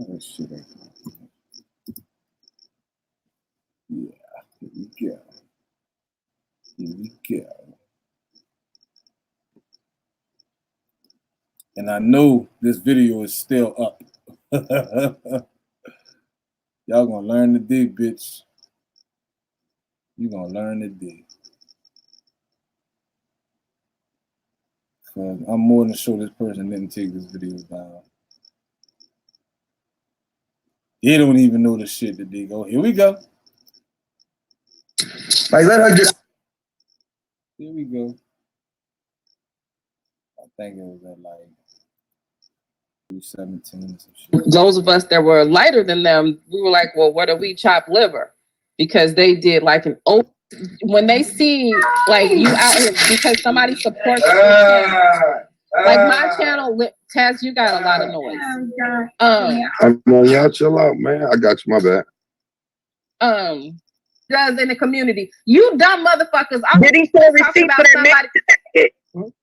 Oh, shit. Yeah, here we go. Here we go. And I know this video is still up. Y'all gonna learn today, bitch. You gonna learn today. Cause I'm more than sure this person didn't take this video down. They don't even know the shit that they go. Here we go. Like, let her get. Here we go. I think it was at like 17 or some shit. Those of us that were lighter than them, we were like, well, what do we chop liver? Because they did like an open. When they see like you out here because somebody supports your channel. Like my channel, Taz, you got a lot of noise. Come on, y'all chill out, man. I got you, my bad. Does in the community. You dumb motherfuckers. Did he still receipt for that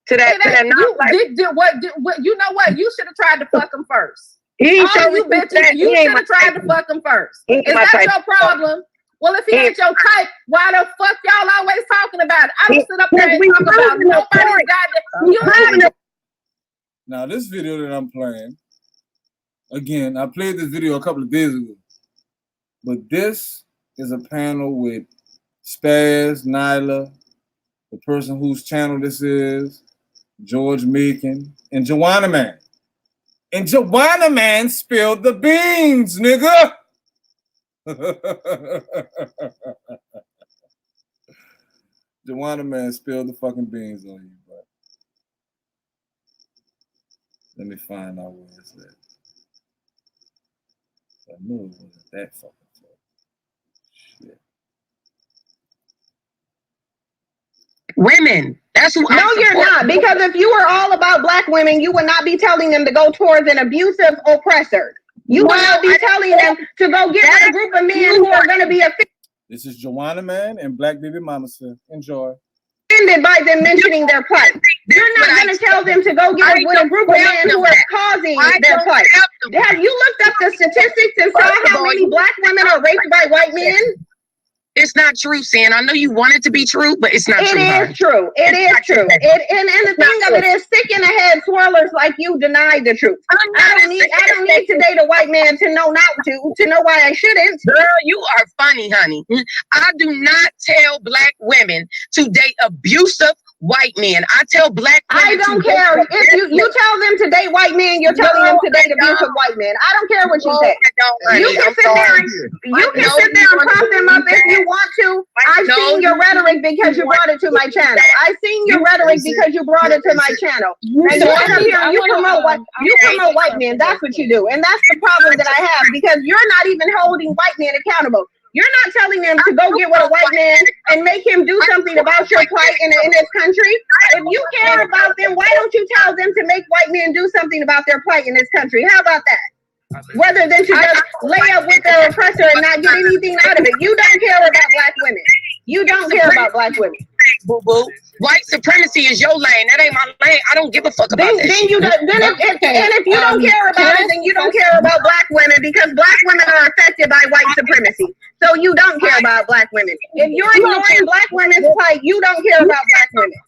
to that what you know what? You should have tried to fuck him first. He you bitches, you should have tried to fuck him first. Is that your problem? Well, if he ain't your type, why the fuck y'all always talking about it? I don't sit up there and talk about it. Nobody's got that. Now, this video that I'm playing, again, I played this video a couple of days ago, but this is a panel with Spaz, Nylah, the person whose channel this is, George Macon, and Joanna Man. And Joanna Man spilled the beans, nigga. Joanna Man spilled the fucking beans on you, bro. Let me find out where it's at. I knew it wasn't that fucking tough. Shit. Women. That's who. No, you're not. Because if you were all about black women, you would not be telling them to go towards an abusive oppressor. You would not be telling them to go get with a group of men who are going to be offended. This is Joanna Man and Black Baby Mama Smith. Enjoy. By them mentioning their plight. You're not going to tell them to go get with a group of men who are causing their plight. Have you looked up the statistics and saw how many black women are raped by white men? It's not true, Sin. I know you want it to be true, but it's not true. It is true. It is true. And the thing of it is, sick in the head swirlers like you deny the truth. I don't need to date a white man to know not to know why I shouldn't. Girl, you are funny, honey. I do not tell black women to date abusive white men. I tell black women. I don't care. If you tell them to date white men, you're telling them to date abusive white men. I don't care what you say. You can sit there and prop them up if you want to. I've seen your rhetoric because you brought it to my channel. I've seen your rhetoric because you brought it to my channel. And you promote white men. That's what you do. And that's the problem that I have, because you're not even holding white men accountable. You're not telling them to go get with a white man and make him do something about your plight in this country. If you care about them, why don't you tell them to make white men do something about their plight in this country? How about that? Rather than to just lay up with their oppressor and not get anything out of it. You don't care about black women. You don't care about black women. Boo boo. White supremacy is your lane. That ain't my lane. I don't give a fuck about that. If you don't care about it, then you don't care about black women, because black women are affected by white supremacy. So you don't care about black women. If you're ignoring black women's plight, you don't care about black women.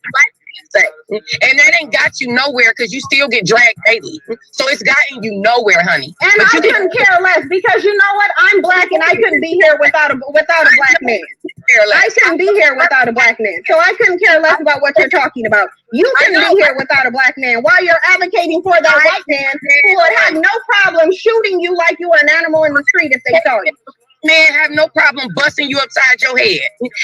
And that ain't got you nowhere, because you still get dragged daily. So it's gotten you nowhere, honey. And I couldn't care less, because you know what? I'm black and I couldn't be here without a black man. I couldn't be here without a black man. So I couldn't care less about what you're talking about. You couldn't be here without a black man. While you're advocating for that white man who would have no problem shooting you like you were an animal in the street if they saw you. Men have no problem busting you upside your head,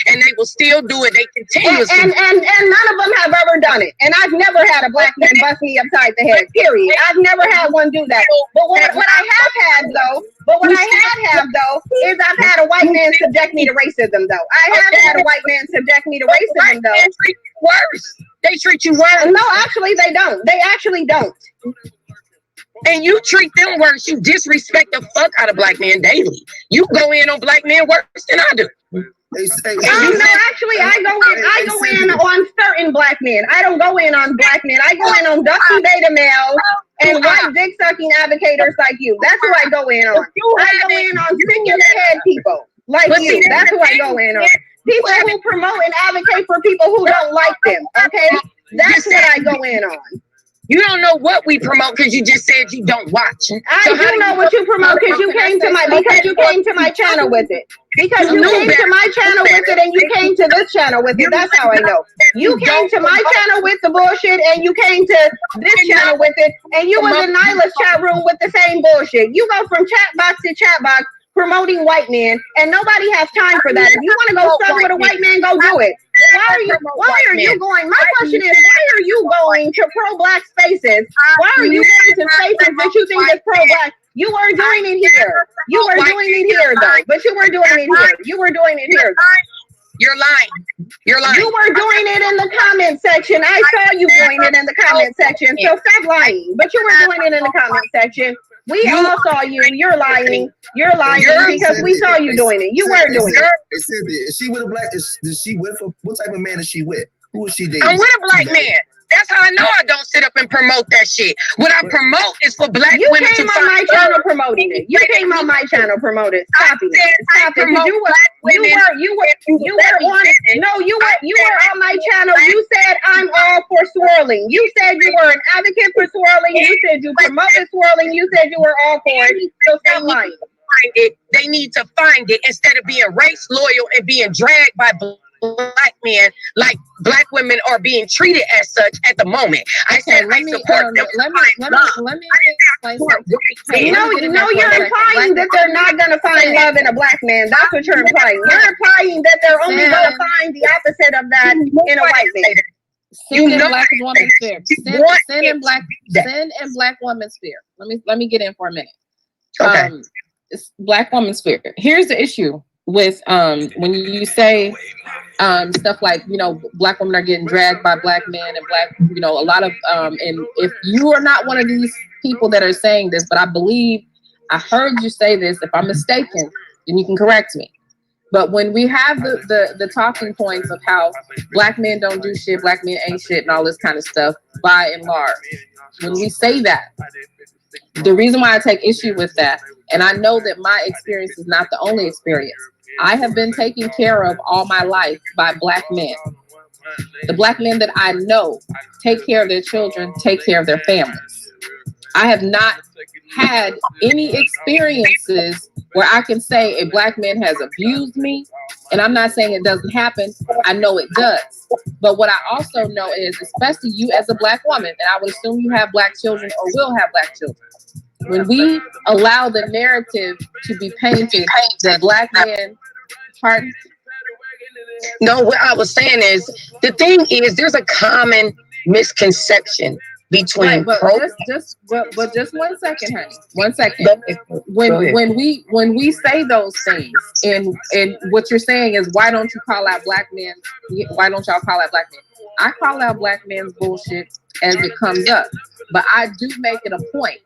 and they will still do it. They continuously and none of them have ever done it. And I've never had a black man bust me upside the head. Period. I've never had one do that. But what I have had though is I've had a white man subject me to racism though. I have had a white man subject me to racism though. They treat you worse. They treat you worse. No, actually they don't. They actually don't. And you treat them worse. You disrespect the fuck out of black men daily. You go in on black men worse than I do. Actually, I go in on certain black men. I don't go in on black men. I go in on dusty beta males and white dick sucking advocators like you. That's who I go in on. I go in on sick in the head people like you. That's who I go in on. People who promote and advocate for people who don't like them. Okay, that's what I go in on. You don't know what we promote because you just said you don't watch. I do know what you promote because you came to my channel with it. Because you came to my channel with it and you came to this channel with it. That's how I know. You came to my channel with the bullshit and you came to this channel with it, and you was in Nyla's chat room with the same bullshit. You go from chat box to chat box promoting white men, and nobody has time for that. If you want to go study with a white man, go do it. Why are you going? My question is, why are you going to pro-black spaces? Why are you going to spaces that you think is pro-black? You were doing it here. You were doing it here, though. But you were doing it here. You were doing it here. You're lying. You're lying. You were doing it in the comment section. I saw you doing it in the comment section. So stop lying. But you were doing it in the comment section. We all saw you. You're lying. You're lying because we saw you doing it. You were doing it. Is she with a black? Is she with what type of man is she with? Who is she dating? I'm with a black man. That's how I know I don't sit up and promote that shit. What I promote is for black women to You came on my channel promoting it. You came on my channel promoting it. Stop it. Stop it. You were on my channel. You said I'm all for swirling. You said you were an advocate for swirling. You said you promoted swirling. You said you were all for it. So stop lying. They need to find it instead of being race loyal and being dragged by black men like black women are being treated as such at the moment. I said I support them. Let me explain something. No, you're implying that they're not going to find love in a black man. That's what you're implying. You're implying that they're only going to find the opposite of that in a white man. Sin in black woman's sphere. Sin in black woman's sphere. Let me get in for a minute. Okay. It's black woman's sphere. Here's the issue with when you say stuff like, black women are getting dragged by black men and black, a lot of and if you are not one of these people that are saying this, but I believe I heard you say this, if I'm mistaken, then you can correct me. But when we have the talking points of how black men don't do shit, black men ain't shit, and all this kind of stuff, by and large, when we say that, the reason why I take issue with that, and I know that my experience is not the only experience. I have been taken care of all my life by black men. The black men that I know take care of their children, take care of their families. I have not had any experiences where I can say a black man has abused me, and I'm not saying it doesn't happen. I know it does. But what I also know is, especially you as a black woman, and I would assume you have black children or will have black children, when we allow the narrative to be painted that black men, pardon? No, what I was saying is, the thing is, there's a common misconception between just 1 second, honey. 1 second. When we say those things, and what you're saying is, why don't you call out black men? Why don't y'all call out black men? I call out black men's bullshit as it comes up, but I do make it a point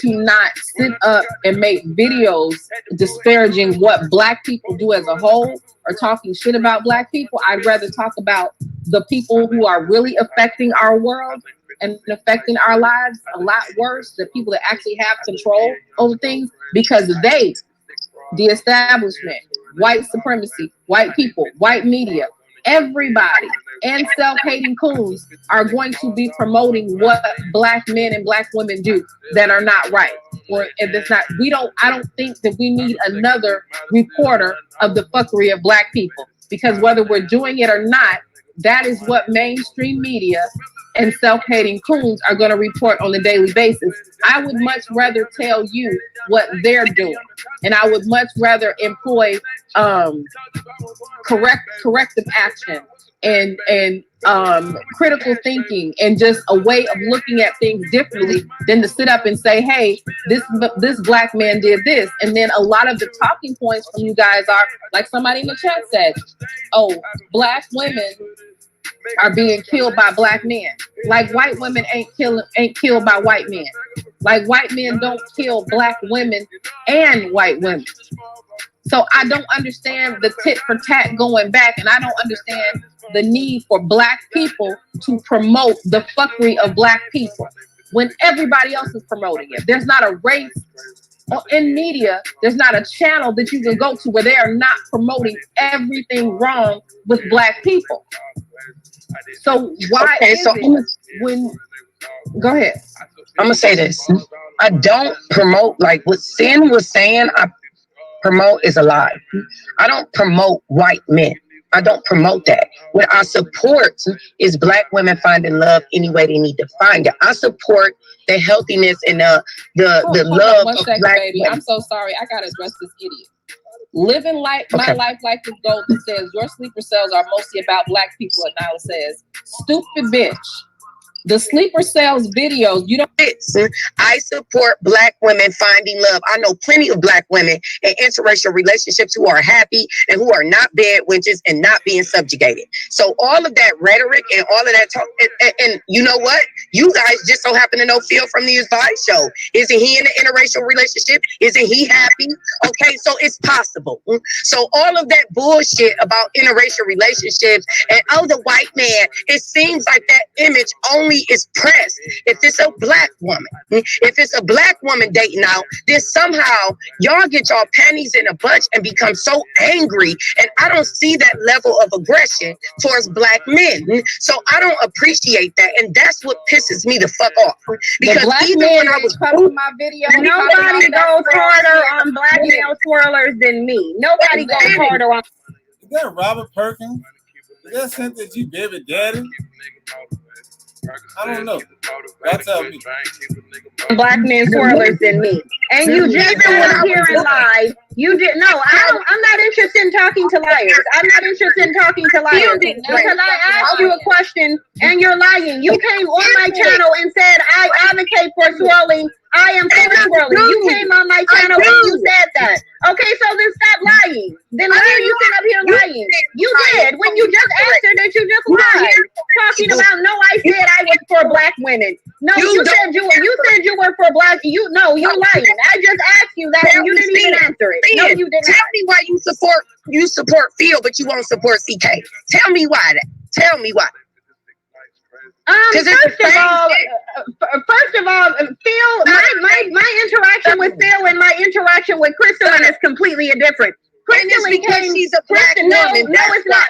to not sit up and make videos disparaging what black people do as a whole or talking shit about black people. I'd rather talk about the people who are really affecting our world and affecting our lives a lot worse, the people that actually have control over things, because they, the establishment, white supremacy, white people, white media, everybody, and self-hating coons are going to be promoting what black men and black women do that are not right. Or if it's not, I don't think that we need another reporter of the fuckery of black people, because whether we're doing it or not, that is what mainstream media and self-hating coons are going to report on a daily basis. I would much rather tell you what they're doing, and I would much rather employ corrective action and critical thinking and just a way of looking at things differently than to sit up and say, hey, this black man did this. And then a lot of the talking points from you guys are, like somebody in the chat said, oh, black women are being killed by black men. Like white women ain't killed by white men. Like white men don't kill black women and white women. So I don't understand the tit for tat going back, and I don't understand the need for black people to promote the fuckery of black people when everybody else is promoting it. There's not a race in media, there's not a channel that you can go to where they are not promoting everything wrong with black people. So why go ahead. I'm gonna say this. I don't promote, like what Sin was saying, I promote is a lie. I don't promote white men. I don't promote that. What I support is black women finding love any way they need to find it. I support the healthiness and the love of black baby. women. I'm so sorry. I gotta address this idiot. Living like my life like the gold that says your sleeper cells are mostly about black people, and Nylah says, stupid bitch. The sleeper cells videos, you don't. I support black women finding love. I know plenty of black women in interracial relationships who are happy and who are not bad wenches and not being subjugated. So all of that rhetoric and all of that talk, and you know what? You guys just so happen to know Phil from the advice show. Isn't he in an interracial relationship? Isn't he happy? Okay, so it's possible. So all of that bullshit about interracial relationships and the white man, it seems like that image only is pressed if it's a black woman. If it's a black woman dating out, then somehow y'all get y'all panties in a bunch and become so angry. And I don't see that level of aggression towards black men. So I don't appreciate that. And that's what pisses me the fuck off. Because even when I was my video, nobody goes harder on black male swirlers than me. Nobody goes harder on. Is that Robert Perkins? Is that Cynthia G. Baby Daddy? I don't know. That's how me. Black men swirlers than me. And you just said here in live, you did no, I'm not interested in talking to liars. I'm not interested in talking to liars. Because I asked you a question and you're lying. You came on my channel and said I advocate for swirling. I am for swirling. You came on my channel and you said that. Okay, so then stop lying. Then why are you sitting up here lying? You did when you just answered that you just lied. Talking about no, I said I was for black women. No, you said you were for black. You're lying. I just asked you that and you didn't even answer it. No, you didn't. Tell me why you support Phil, but you won't support CK. Tell me why that. Tell me why. First of all, Phil, my interaction with Phil and my interaction with Crystalline is completely different. Crystalline came. She's a black woman. No, it's not.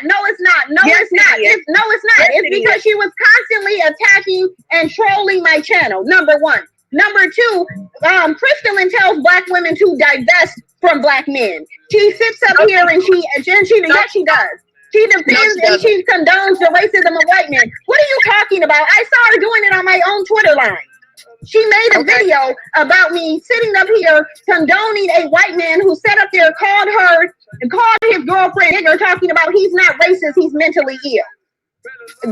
It's because she was constantly attacking and trolling my channel. Number one. Number two, Crystalline tells black women to divest from black men. She sits up here and she does. She defends and she condones the racism of white men. What are you talking about? I saw her doing it on my own Twitter line. She made a video about me sitting up here condoning a white man who sat up there, called his girlfriend, and they're talking about he's not racist, he's mentally ill.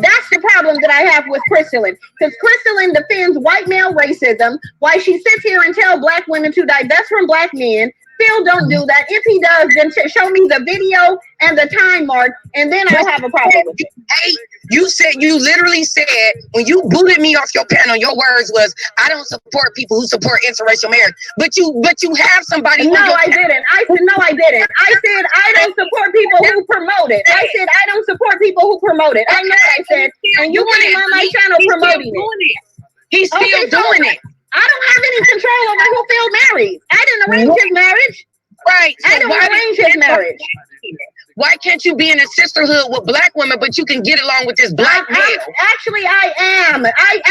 That's the problem that I have with Crystalline. Because Crystalline defends white male racism while she sits here and tells black women to divest from black men. Phil don't do that. If he does, then show me the video and the time mark, and then I'll have a problem with it. Hey, you literally said, when you booted me off your panel, your words was, I don't support people who support interracial marriage. But you have somebody. No, I didn't. I said, no, I didn't. I said, I don't support people who promote it. I said, I don't support people who promote it. I know what I said. And you came on my channel promoting it. He's still doing it. I don't have any control over who Phil marries. I didn't arrange his marriage. Right. So I didn't arrange his marriage. Why can't you be in a sisterhood with black women, but you can get along with this black man? Actually, I am. I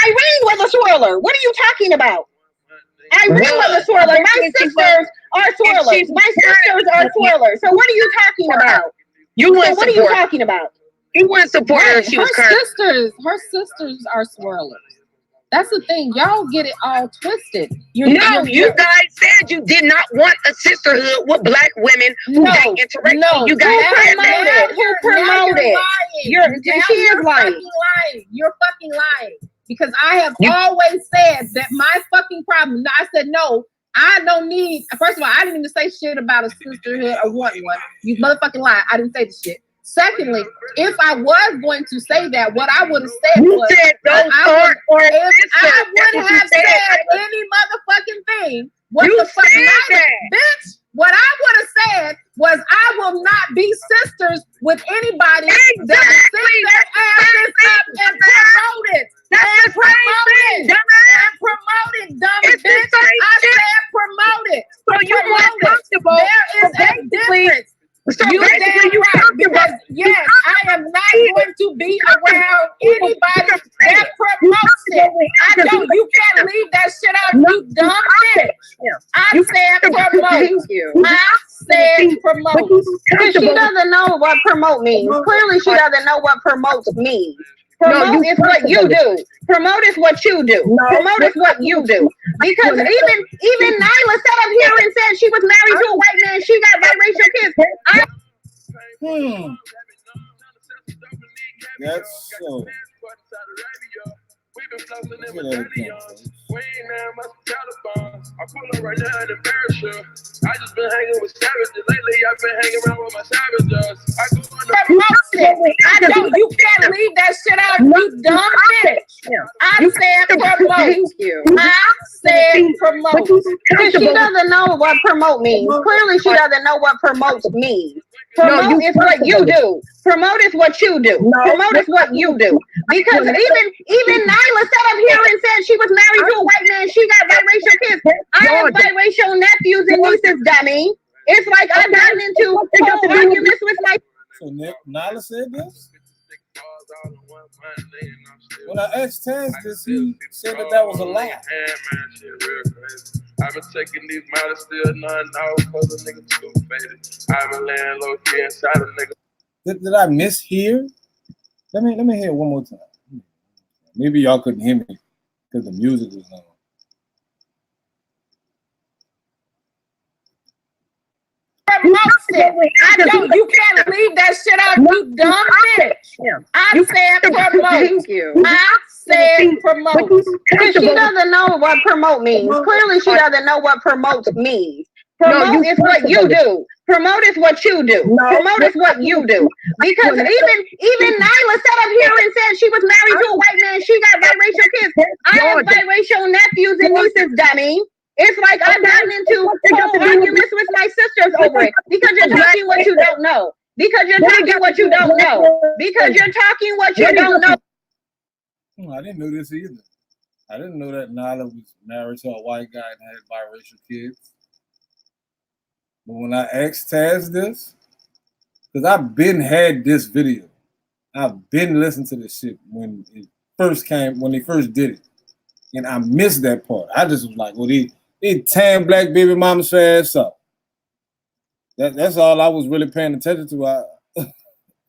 reign with a swirler. What are you talking about? I reign with a swirler. My sisters are swirlers. My sisters are swirlers. So what are you talking about? What are you talking about? You wouldn't support her if she was her sisters are swirlers. That's the thing. Y'all get it all twisted. You guys said you did not want a sisterhood with black women who interact. No, you guys who promoted? She is lying. You're fucking lying. Because I have always said that my fucking problem. I said no. I don't need. First of all, I didn't even say shit about a sisterhood or wanting one. You motherfucking lie. I didn't say the shit. Secondly, if I was going to say that, what I would have said was, I would have said any motherfucking thing. What the fuck, bitch? What I would have said was, I will not be sisters with anybody that will sit their asses up and promote it. And promote it, dumb bitch. I said promote it. So you more comfortable. There is a difference. So you because yes, I am not going to be around anybody that promotes it. You can't leave that shit out, you dumb bitch. I said promote. I said promote. She doesn't know what promote means. Clearly, she doesn't know what promotes means. Promote is what you do. Promote is what you do. Promote is what you do. Because even Nylah sat up here and said she was married to a white man. She got biracial kids. That's so. We ain't never much California. I pull up right now in the parachute. I just been hanging with savages. Lately, I've been hanging around with my savages. I go on the you can't leave that shit out, you dumb bitch. I said promote. Thank you. I said promote. She doesn't know what promote means. Clearly, she doesn't know what promote means. Promote is what you do. Promote is what you do. Promote is what you do. Because even Nylah sat up here and said she was married to a white man. She got biracial kids. I have biracial nephews and nieces, dummy. It's like I've gotten into arguments with my. So Nylah said this? When I asked Taz this, he said that was a lie. I've been taking these models still none out because a nigga too faded. I've been laying low key inside a nigga. Did I mishear? Let me hear it one more time. Maybe y'all couldn't hear me because the music was on. You can't leave that shit out, you dumb bitch. I said promote. Thank you. I said promote. She doesn't know what promote means. Clearly, she doesn't know what promote means. Promote is what you do. Promote is what you do. Promote is what you do. Because even Nylah sat up here and said she was married to a white man. She got biracial kids. I have biracial nephews and nieces, dummy. It's like I've gotten into arguments with my sisters over it. Because you're talking what you don't know. Because you're talking what you don't know. Because you're talking what you don't know. I didn't know this either. I didn't know that Nylah was married to a white guy and had biracial kids. But when I asked Taz this, because I've been had this video. I've been listening to this shit when it first came, when they first did it. And I missed that part. I just was like, well, they tan black baby mamas fast up. That's all I was really paying attention to.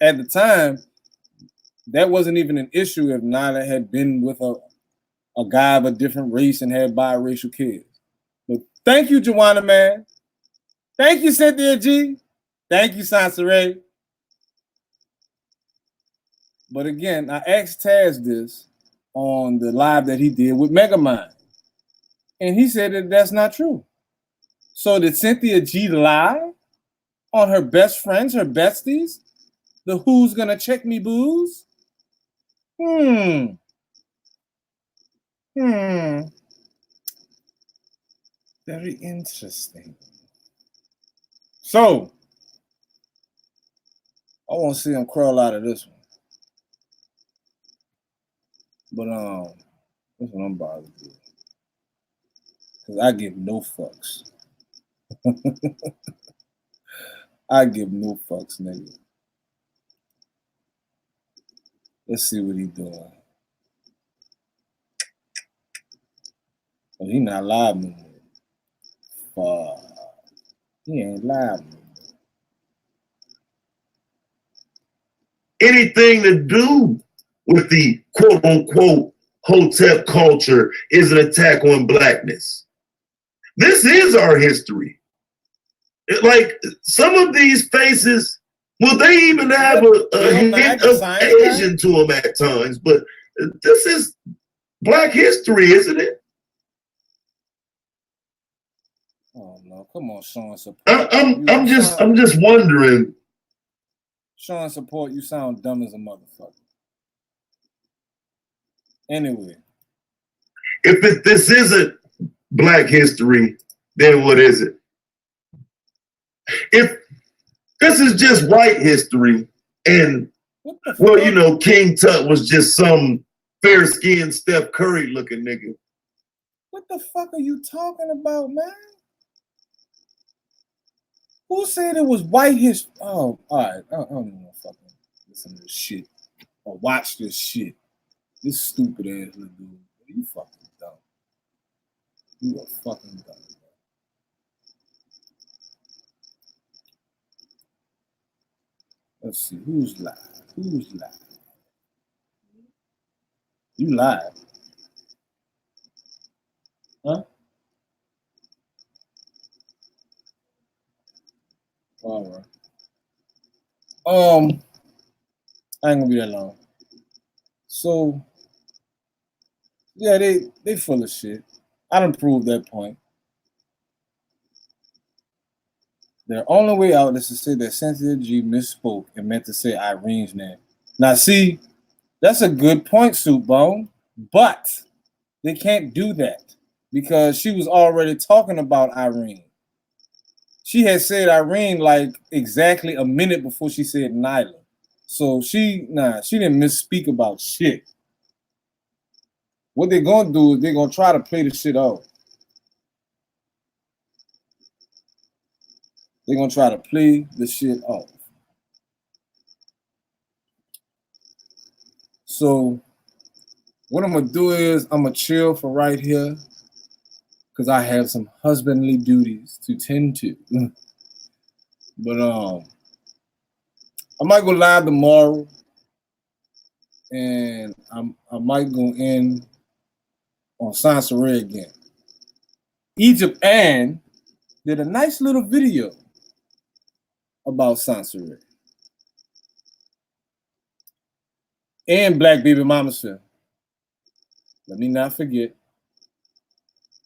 At the time, that wasn't even an issue if Nylah had been with a guy of a different race and had biracial kids. But thank you, Joanna, man. Thank you, Cynthia G. Thank you, Soncerae. But again, I asked Taz this on the live that he did with Megamind. And he said that that's not true. So did Cynthia G lie on her best friends, her besties? The who's gonna check me booze? Very interesting. So, I want to see him crawl out of this one. But that's what I'm about to do. Because I give no fucks. I give no fucks, nigga. Let's see what he doing. Oh, he not live no more. Fuck. He ain't live no more. Anything to do with the quote unquote Hotep culture is an attack on blackness. This is our history. Like some of these faces, well, they even have a hint of Asian to them at times, but this is black history, isn't it? Oh no, come on, Sean Support. I'm just wondering. Sean Support, you sound dumb as a motherfucker. Anyway. If this isn't black history, then what is it? If this is just white history and, well, you know, King Tut was just some fair-skinned Steph Curry looking nigga. What the fuck are you talking about, man? Who said it was white history? Oh, all right. I don't even want to fucking listen to this shit or watch this shit. This stupid ass little dude. You fucking dumb. You are fucking dumb. Let's see. Who's live? Who's live? You lied. Huh? All right. I ain't gonna be that long. So, yeah, they full of shit. I done proved that point. Their only way out is to say that Cynthia G misspoke and meant to say Irene's name. Now, see, that's a good point, Soup Bone, but they can't do that because she was already talking about Irene. She had said Irene like exactly a minute before she said Nylah. So she didn't misspeak about shit. What they're gonna do is they're gonna try to play the shit off. They're gonna try to play the shit off. So what I'm gonna do is I'm gonna chill for right here because I have some husbandly duties to tend to. But I might go live tomorrow, and I might go in on Soncerae again. Egypt Ann did a nice little video about Soncerae and Black Baby Mama's film. Let me not forget.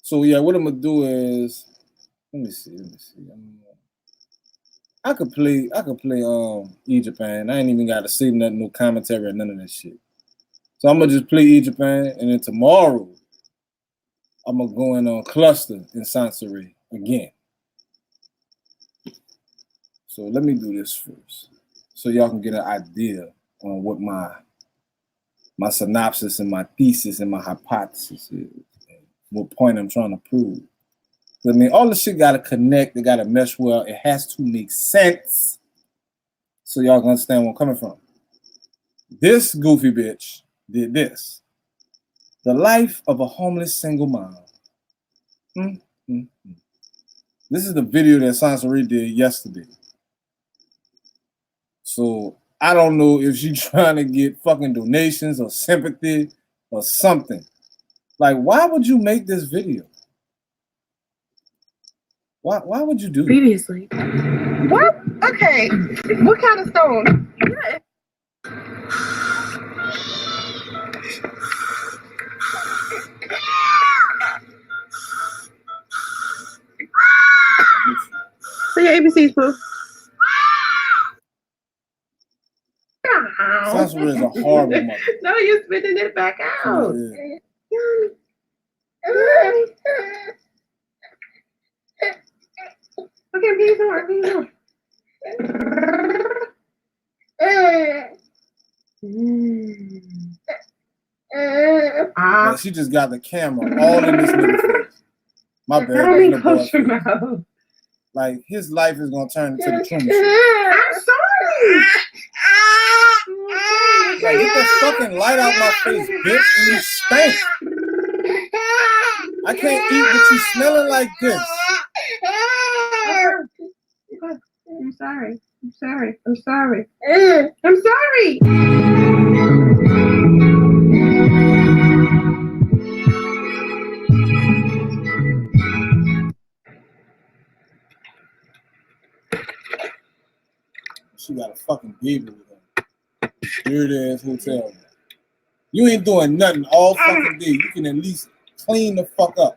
So yeah, what I'm gonna do is let me see. I could play Egypt Ann. I ain't even gotta say nothing, no commentary or none of that shit. So I'm gonna just play Egypt Ann, and then tomorrow I'm gonna go in on Cluster in Soncerae again. So let me do this first, so y'all can get an idea on what my synopsis and my thesis and my hypothesis is, and what point I'm trying to prove. I mean, all the shit gotta connect. They gotta mesh well. It has to make sense, so y'all can understand where I'm coming from. This goofy bitch did this. The life of a homeless single mom. This is the video that Soncerae did yesterday. So I don't know if she's trying to get fucking donations or sympathy or something. Like, why would you make this video? Why would you do previously? What? Okay. What kind of stone? Say your ABCs, Pooh. Soncerae is a horrible mother. No, you're spitting it back out. Okay, please don't. Man, she just got the camera all in this nigga face. My bad. Like, his life is gonna turn into the Truman Show. I'm sorry. Like, get the fucking light out my face, bitch, and you stink. I can't eat with you smelling like this. I'm sorry. I'm sorry. I'm sorry. She got a fucking baby with her. Weird ass hotel. You ain't doing nothing all fucking day. You can at least clean the fuck up.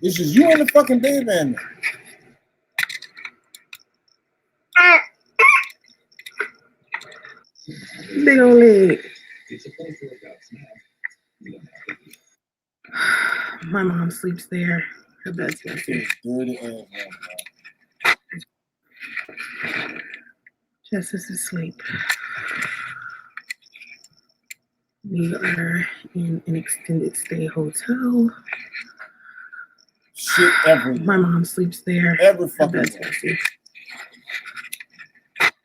It's just you and the fucking baby in there. Big old leg. My mom sleeps there. Her bed's messy. Dirty ass man. Justice is asleep. We are in an extended stay hotel. Shit everywhere. My mom sleeps there. Every fucking day.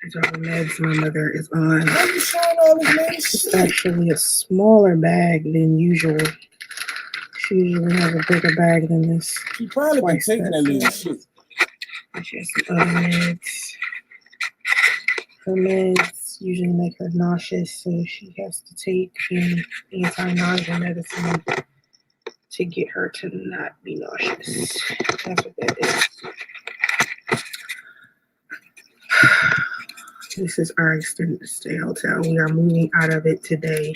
These are the meds my mother is on. Why are you showing all this man shit? It's actually a smaller bag than usual. She usually has a bigger bag than this. She probably been taking that little shit. She has some other meds. Her meds. usually make her nauseous, so she has to take anti-nausea medicine to get her to not be nauseous. That's what that is. This is our extended stay hotel. We are moving out of it today.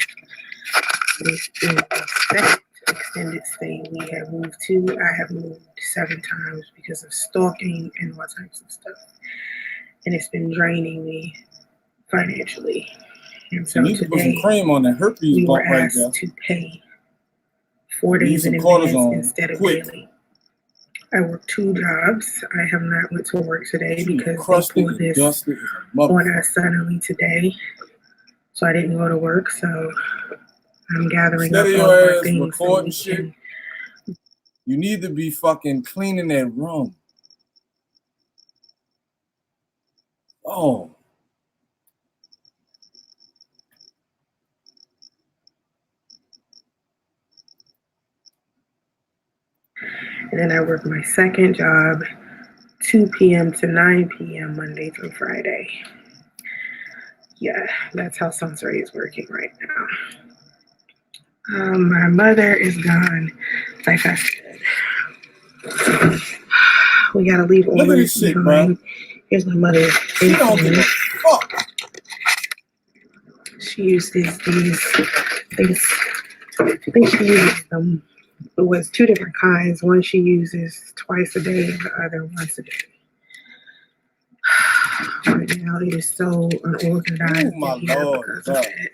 This is the second extended stay we have moved to. I have moved 7 times because of stalking and all types of stuff. And it's been draining me financially. And so you put some cream on that herpes we were bump right asked there. to pay 4 days in advance instead of daily. I work 2 jobs. I have not went to work today because they pulled this on us suddenly today. So I didn't go to work. So I'm gathering up all my things. Recording shit. You need to be fucking cleaning that room. Oh. And then I work my second job, 2 p.m. to 9 p.m. Monday through Friday. Yeah, that's how Soncerae is working right now. My mother is gone, like I said. We gotta leave all this behind. Here's my mother. She don't give a fuck. She used these things. I think she uses them. It was 2 different kinds. One she uses twice a day, and the other once a day. Right now it is so unorganized in here because of that.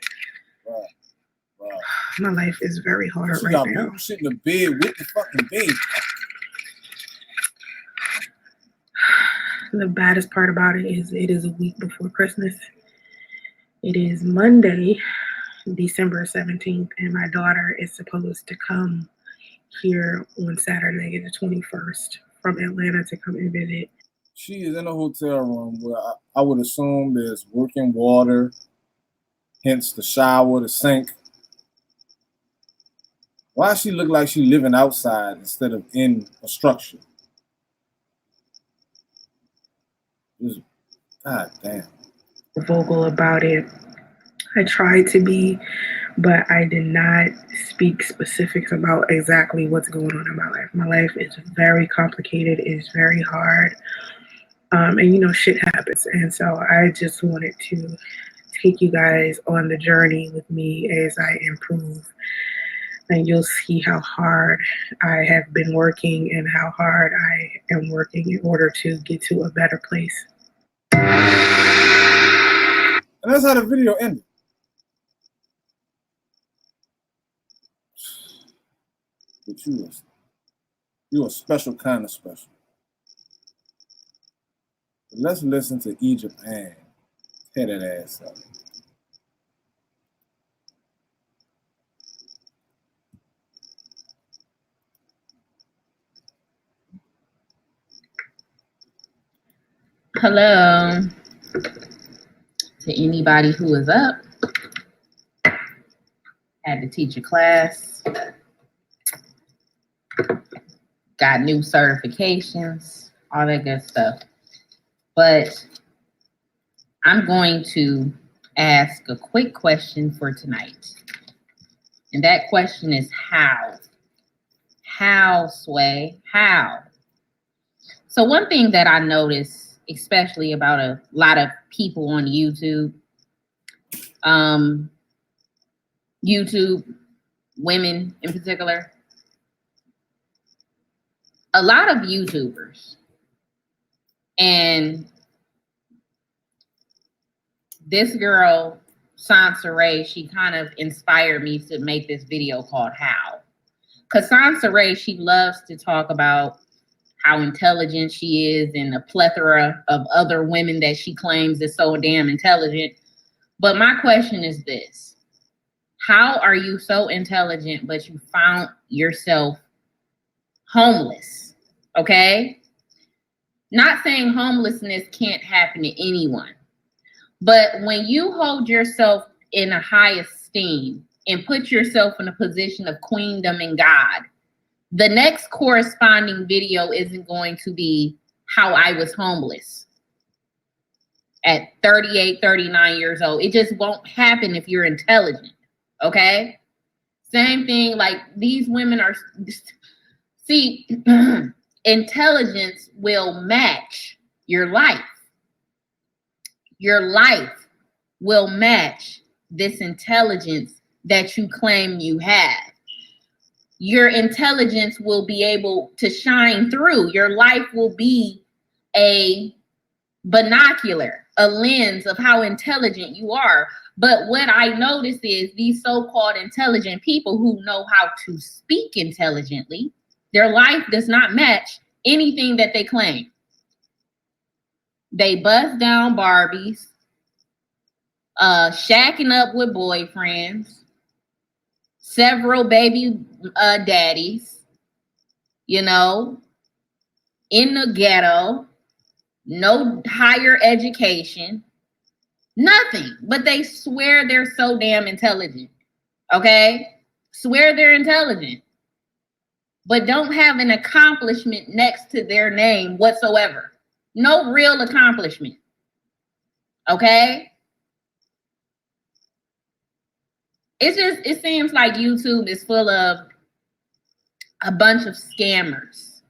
My life is very hard right now. Shit in the bed with the fucking baby. The baddest part about it is a week before Christmas. It is Monday, December 17th, and my daughter is supposed to come here on Saturday, the 21st, from Atlanta to come and visit. She is in a hotel room where I would assume there's working water, hence the shower, the sink. Why does she look like she's living outside instead of in a structure? God damn. Vocal about it. I tried to be, but I did not speak specifics about exactly what's going on in my life. My life is very complicated. It's very hard. And shit happens. And so I just wanted to take you guys on the journey with me as I improve. And you'll see how hard I have been working and how hard I am working in order to get to a better place. And that's how the video ended. But you're a special kind of special. But let's listen to Egypt and tear that ass up. Hello to anybody who is up. Had to teach a class. Got new certifications, all that good stuff. But I'm going to ask a quick question for tonight. And that question is how? How, Sway? How? So one thing that I noticed, especially about a lot of people on YouTube, women in particular, a lot of YouTubers, and this girl, Soncerae, she kind of inspired me to make this video called How. Because Soncerae, she loves to talk about how intelligent she is and a plethora of other women that she claims is so damn intelligent. But my question is this. How are you so intelligent, but you found yourself homeless? Okay? Not saying homelessness can't happen to anyone. But when you hold yourself in a high esteem and put yourself in a position of queendom and God, the next corresponding video isn't going to be how I was homeless. at 38, 39 years old. It just won't happen if you're intelligent. Okay? Same thing, like these women are, see, intelligence will match your life. Your life will match this intelligence that you claim you have. Your intelligence will be able to shine through. Your life will be a binocular, a lens of how intelligent you are. But what I notice is these so-called intelligent people who know how to speak intelligently, their life does not match anything that they claim. They bust down Barbies, shacking up with boyfriends, several baby daddies, you know, in the ghetto, no higher education, nothing, but they swear they're so damn intelligent. Okay? Swear they're intelligent, but don't have an accomplishment next to their name whatsoever. No real accomplishment. Okay? It seems like YouTube is full of a bunch of scammers,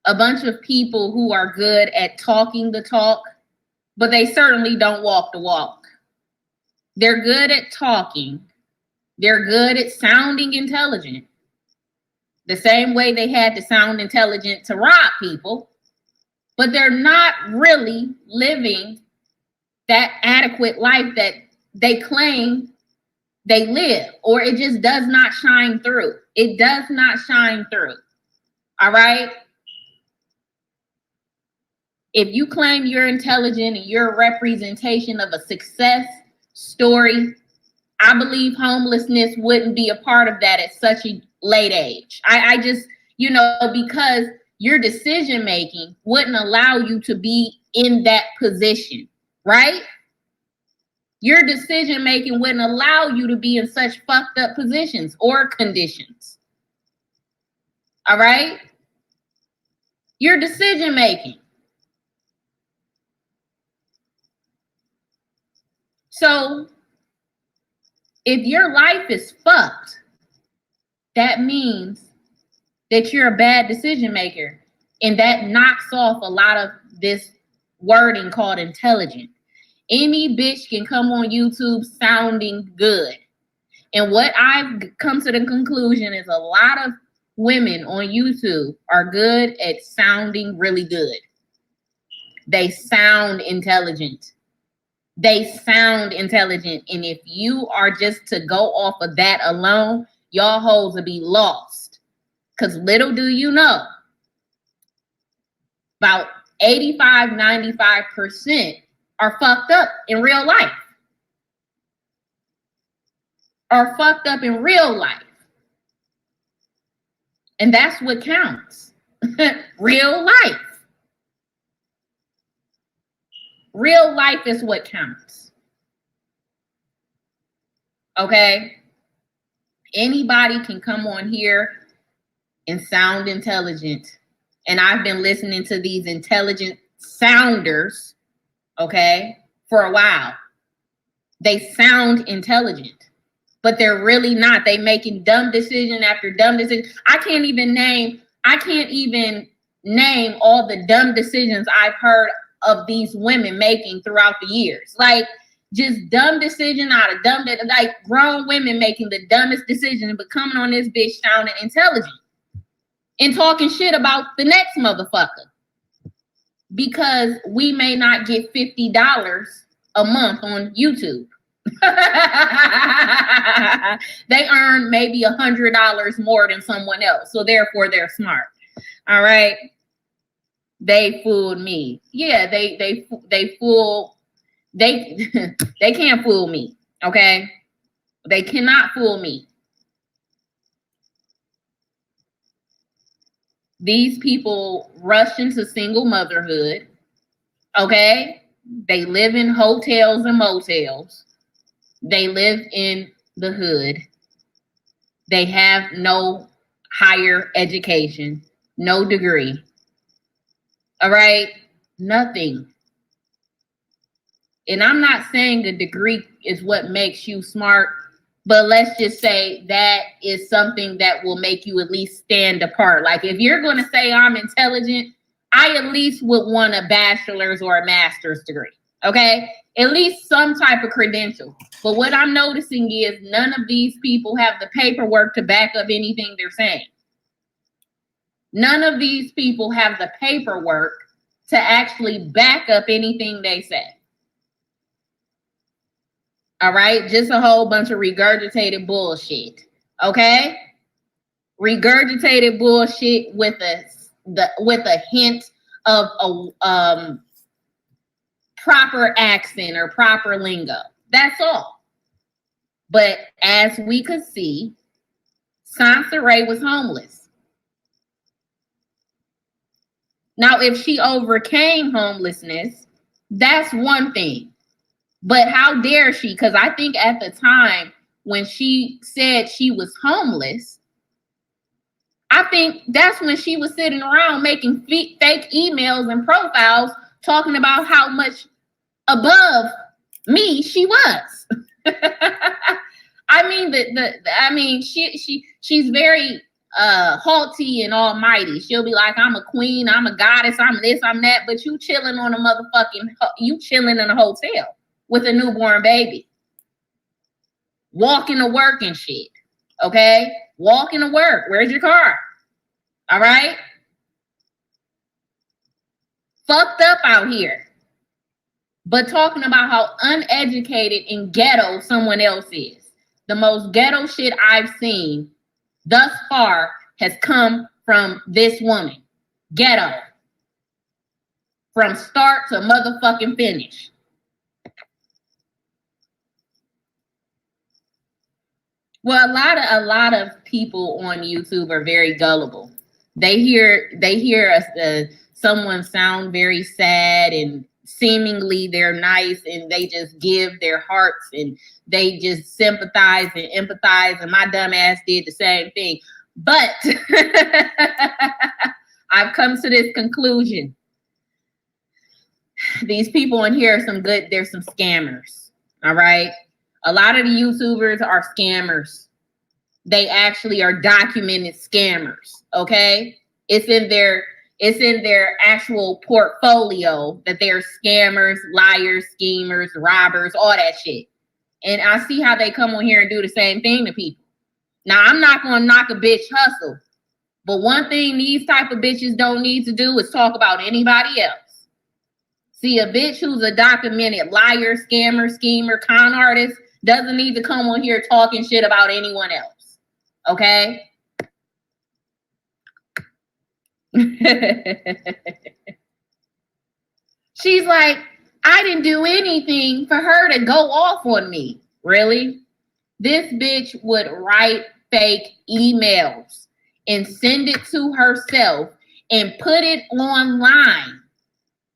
a bunch of people who are good at talking the talk, but they certainly don't walk the walk. They're good at talking. They're good at sounding intelligent. The same way they had to sound intelligent to rob people, but they're not really living that adequate life that they claim they live, or it just does not shine through. It does not shine through. All right? If you claim you're intelligent and you're a representation of a success story, I believe homelessness wouldn't be a part of that at such a late age. I just, you know, because your decision making wouldn't allow you to be in that position, right? Your decision making wouldn't allow you to be in such fucked up positions or conditions. All right? Your decision making. So, if your life is fucked, that means that you're a bad decision maker. And that knocks off a lot of this wording called intelligent. Any bitch can come on YouTube sounding good. And what I've come to the conclusion is a lot of women on YouTube are good at sounding really good. They sound intelligent. They sound intelligent. And if you are just to go off of that alone, y'all hoes will be lost. Because little do you know, about 85, 95% are fucked up in real life. Are fucked up in real life. And that's what counts. Real life. Real life is what counts. Okay? Anybody can come on here and sound intelligent. And I've been listening to these intelligent sounders, okay, for a while. They sound intelligent, but they're really not. They making dumb decision after dumb decision. I can't even name all the dumb decisions I've heard of these women making throughout the years. Like, just dumb decision out of dumb, like grown women making the dumbest decision, but coming on this bitch sounding intelligent and talking shit about the next motherfucker. Because we may not get $50 a month on YouTube. They earn maybe $100 more than someone else. So therefore they're smart. All right. They fooled me. Yeah, they can't fool me. Okay. They cannot fool me. These people rush into single motherhood. Okay. They live in hotels and motels. They live in the hood. They have no higher education, no degree. All right? Nothing. And I'm not saying a degree is what makes you smart, but let's just say that is something that will make you at least stand apart. Like if you're going to say I'm intelligent, I at least would want a bachelor's or a master's degree. Okay? At least some type of credential. But what I'm noticing is none of these people have the paperwork to back up anything they're saying. None of these people have the paperwork to actually back up anything they say. All right, just a whole bunch of regurgitated bullshit. Okay, regurgitated bullshit with a hint of a proper accent or proper lingo. That's all. But as we could see, Soncerae was homeless. Now, if she overcame homelessness, that's one thing. But how dare she? Because I think at the time when she said she was homeless, I think that's when she was sitting around making fake emails and profiles talking about how much above me she was. I mean, she's very haughty and almighty. She'll be like, I'm a queen, I'm a goddess, I'm this, I'm that, but you chilling on you chilling in a hotel with a newborn baby, walking to work and shit. Okay, walking to work. Where's your car? All right, fucked up out here, but talking about how uneducated and ghetto someone else is. The most ghetto shit I've seen thus far has come from this woman. Ghetto, from start to motherfucking finish. Well, a lot of people on YouTube are very gullible. They hear someone sound very sad and seemingly they're nice and they just give their hearts and they just sympathize and empathize, and my dumb ass did the same thing. But I've come to this conclusion. These people in here are they're some scammers. All right. A lot of the YouTubers are scammers. They actually are documented scammers. Okay. It's in their actual portfolio that they're scammers, liars, schemers, robbers, all that shit. And I see how they come on here and do the same thing to people. Now, I'm not going to knock a bitch hustle, but one thing these type of bitches don't need to do is talk about anybody else. See, a bitch who's a documented liar, scammer, schemer, con artist doesn't need to come on here talking shit about anyone else. Okay? She's like, I didn't do anything for her to go off on me. Really? This bitch would write fake emails and send it to herself and put it online.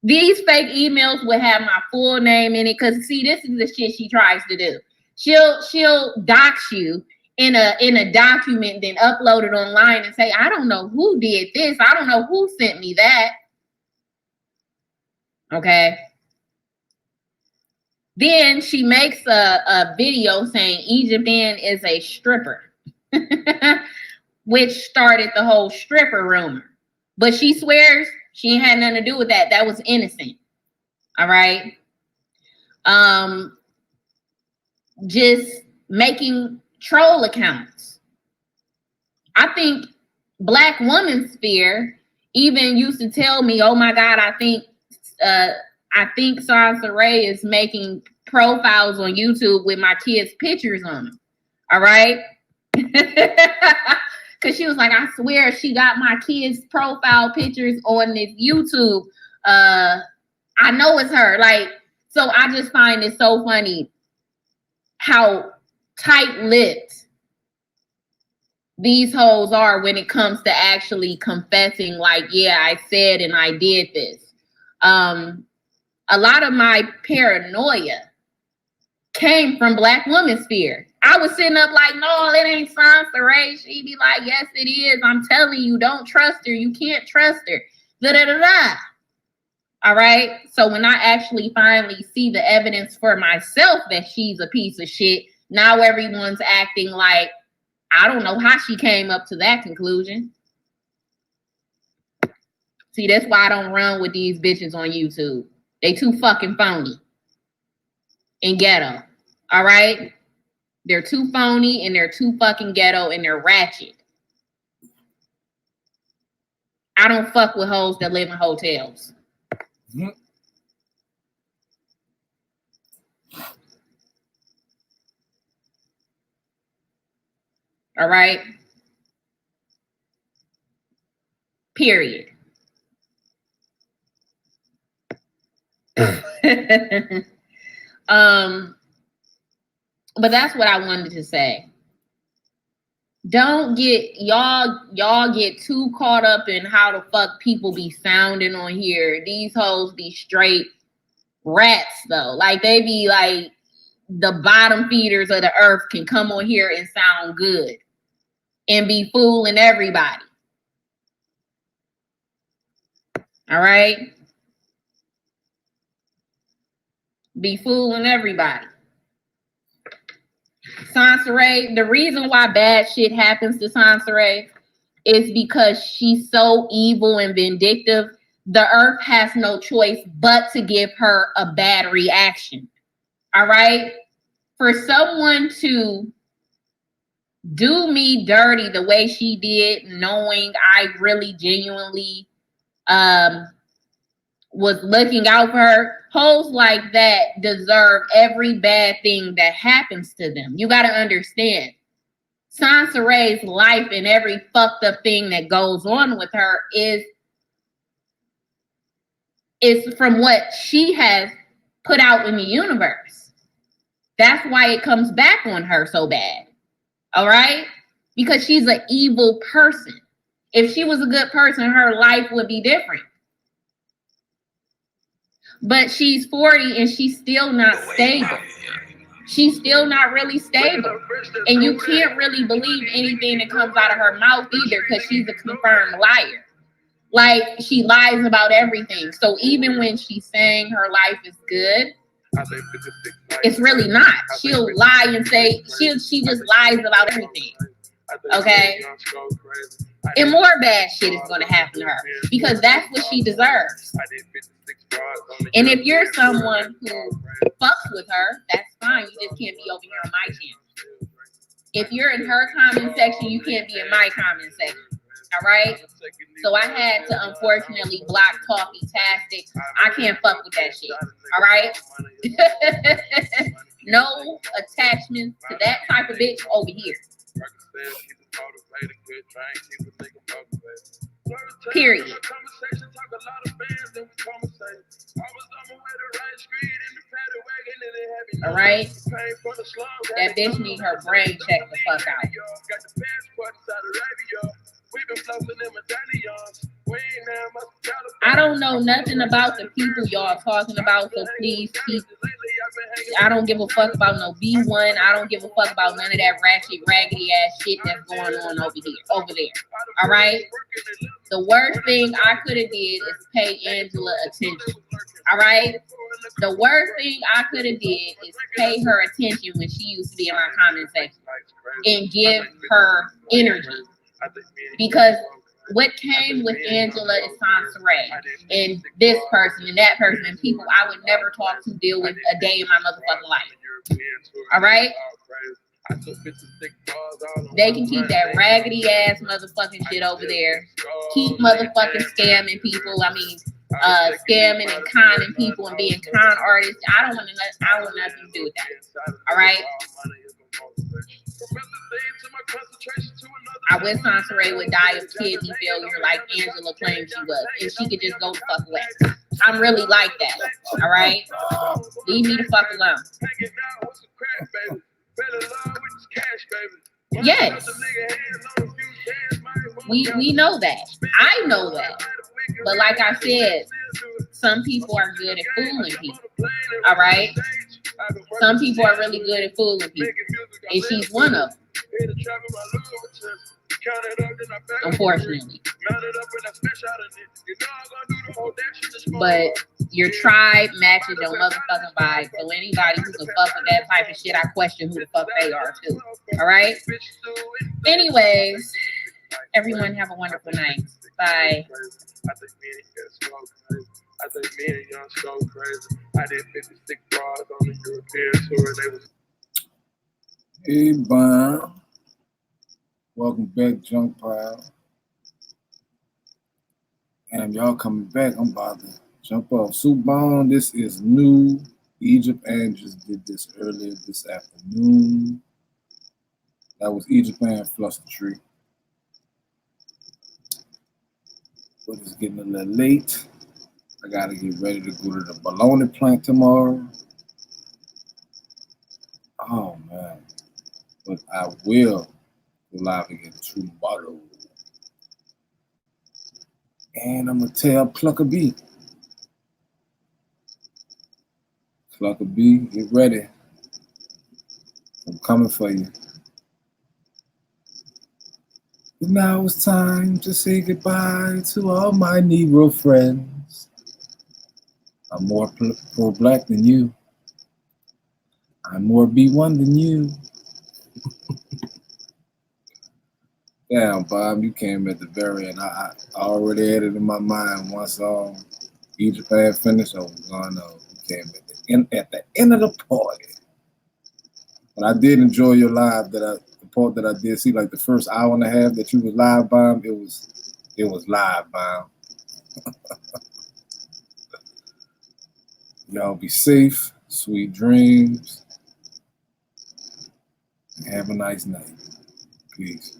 These fake emails would have my full name in it, because see, this is the shit she tries to do. She'll dox you in a document, then upload it online and say, I don't know who did this. I don't know who sent me that. Okay. Then she makes a video saying Egypt is a stripper, which started the whole stripper rumor. But she swears she ain't had nothing to do with that. That was innocent. All right. Just making troll accounts. I think Black Woman Sphere even used to tell me, oh my God, I think Soncerae is making profiles on YouTube with my kids' pictures on them. All right. Because she was like, I swear she got my kids' profile pictures on this YouTube. I know it's her. Like, so I just find it so funny how tight-lipped these hoes are when it comes to actually confessing, like, yeah, I said and I did this. A lot of my paranoia came from Black Woman Sphere. I was sitting up like, no, it ain't Soncerae. She'd be like, yes, it is. I'm telling you, don't trust her. You can't trust her. Da-da-da-da. All right. So when I actually finally see the evidence for myself that she's a piece of shit, now everyone's acting like I don't know how she came up to that conclusion. See, that's why I don't run with these bitches on YouTube. They too fucking phony and ghetto. All right? They're too phony and they're too fucking ghetto and they're ratchet. I don't fuck with hoes that live in hotels. Mm-hmm. All right? Period. But that's what I wanted to say. Don't get y'all get too caught up in how the fuck people be sounding on here. These hoes be straight rats though. Like they be like the bottom feeders of the earth can come on here and sound good and be fooling everybody. All right? Be fooling everybody. Soncerae, the reason why bad shit happens to Soncerae is because she's so evil and vindictive. The earth has no choice but to give her a bad reaction. All right? For someone to do me dirty the way she did, knowing I really genuinely was looking out for her, hoes like that deserve every bad thing that happens to them. You got to understand, Soncerae's life and every fucked up thing that goes on with her is from what she has put out in the universe. That's why it comes back on her so bad. All right? Because she's an evil person. If she was a good person, her life would be different. But she's 40 and she's still not stable. She's still not really stable. And you can't really believe anything that comes out of her mouth either because she's a confirmed liar. Like, she lies about everything. So even when she's saying her life is good, it's really not. She'll lie and say, she just lies about everything. Okay? And more bad shit is going to happen to her because that's what she deserves. And if you're someone who fucks with her, that's fine. You just can't be over here on my channel. If you're in her comment section, you can't be in my comment section. All right? So I had to unfortunately block Talkie-tastic. I can't fuck with that shit. All right? No attachment to that type of bitch over here. Period. All right? That bitch need her brain checked the fuck out. I don't know nothing about the people y'all talking about, so please keep. I don't give a fuck about no B1. I don't give a fuck about none of that ratchet, raggedy ass shit that's going on over there. All right? The worst thing I could have did is pay Angela attention. All right? The worst thing I could have did is pay her attention when she used to be in my comment section and give her energy. Because what came with Angela is Soncerae and this person and that person and people I would never talk to, deal with a day in my motherfucking life. All right? They can keep that raggedy ass motherfucking shit over there. Keep motherfucking scamming people. I mean, scamming and conning people and being con artists. I don't want nothing to do with that. All right? I wish Soncerae would die of kidney failure like Angela claimed she was, and she could just go the fuck away. I'm really like that. All right? Leave me the fuck alone. Yes. We know that. I know that. But like I said, some people are good at fooling people. All right? Some people are really good at fooling people. And she's one of them. Unfortunately. But your tribe matches your motherfucking vibe. So anybody who can fuck with that type of shit, I question who the fuck they are too. All right. Anyways, everyone have a wonderful night. Bye. I think me and Young so crazy. I did 56 bras on the European tour. They was. Hey, Bob. Welcome back, Junk Pile. And y'all coming back. I'm about to jump off. Subon, this is new. Egypt and just did this earlier this afternoon. That was Egypt and Fluster Tree. But it's getting a little late. I gotta get ready to go to the bologna plant tomorrow. Oh man. But I will go live again tomorrow. And I'm gonna tell Clucker B. Clucker B, get ready. I'm coming for you. And now it's time to say goodbye to all my Negro friends. I'm more pro-black than you. I'm more B1 than you. Damn, Bob, you came at the very end. I already had it in my mind once Egypt had finished. I was going to. You came at the end of the party. But I did enjoy your live the part that I did see, like the first hour and a half that you was live, Bob. It was live, Bob. Y'all be safe, sweet dreams, and have a nice night. Peace.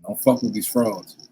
Don't fuck with these frauds.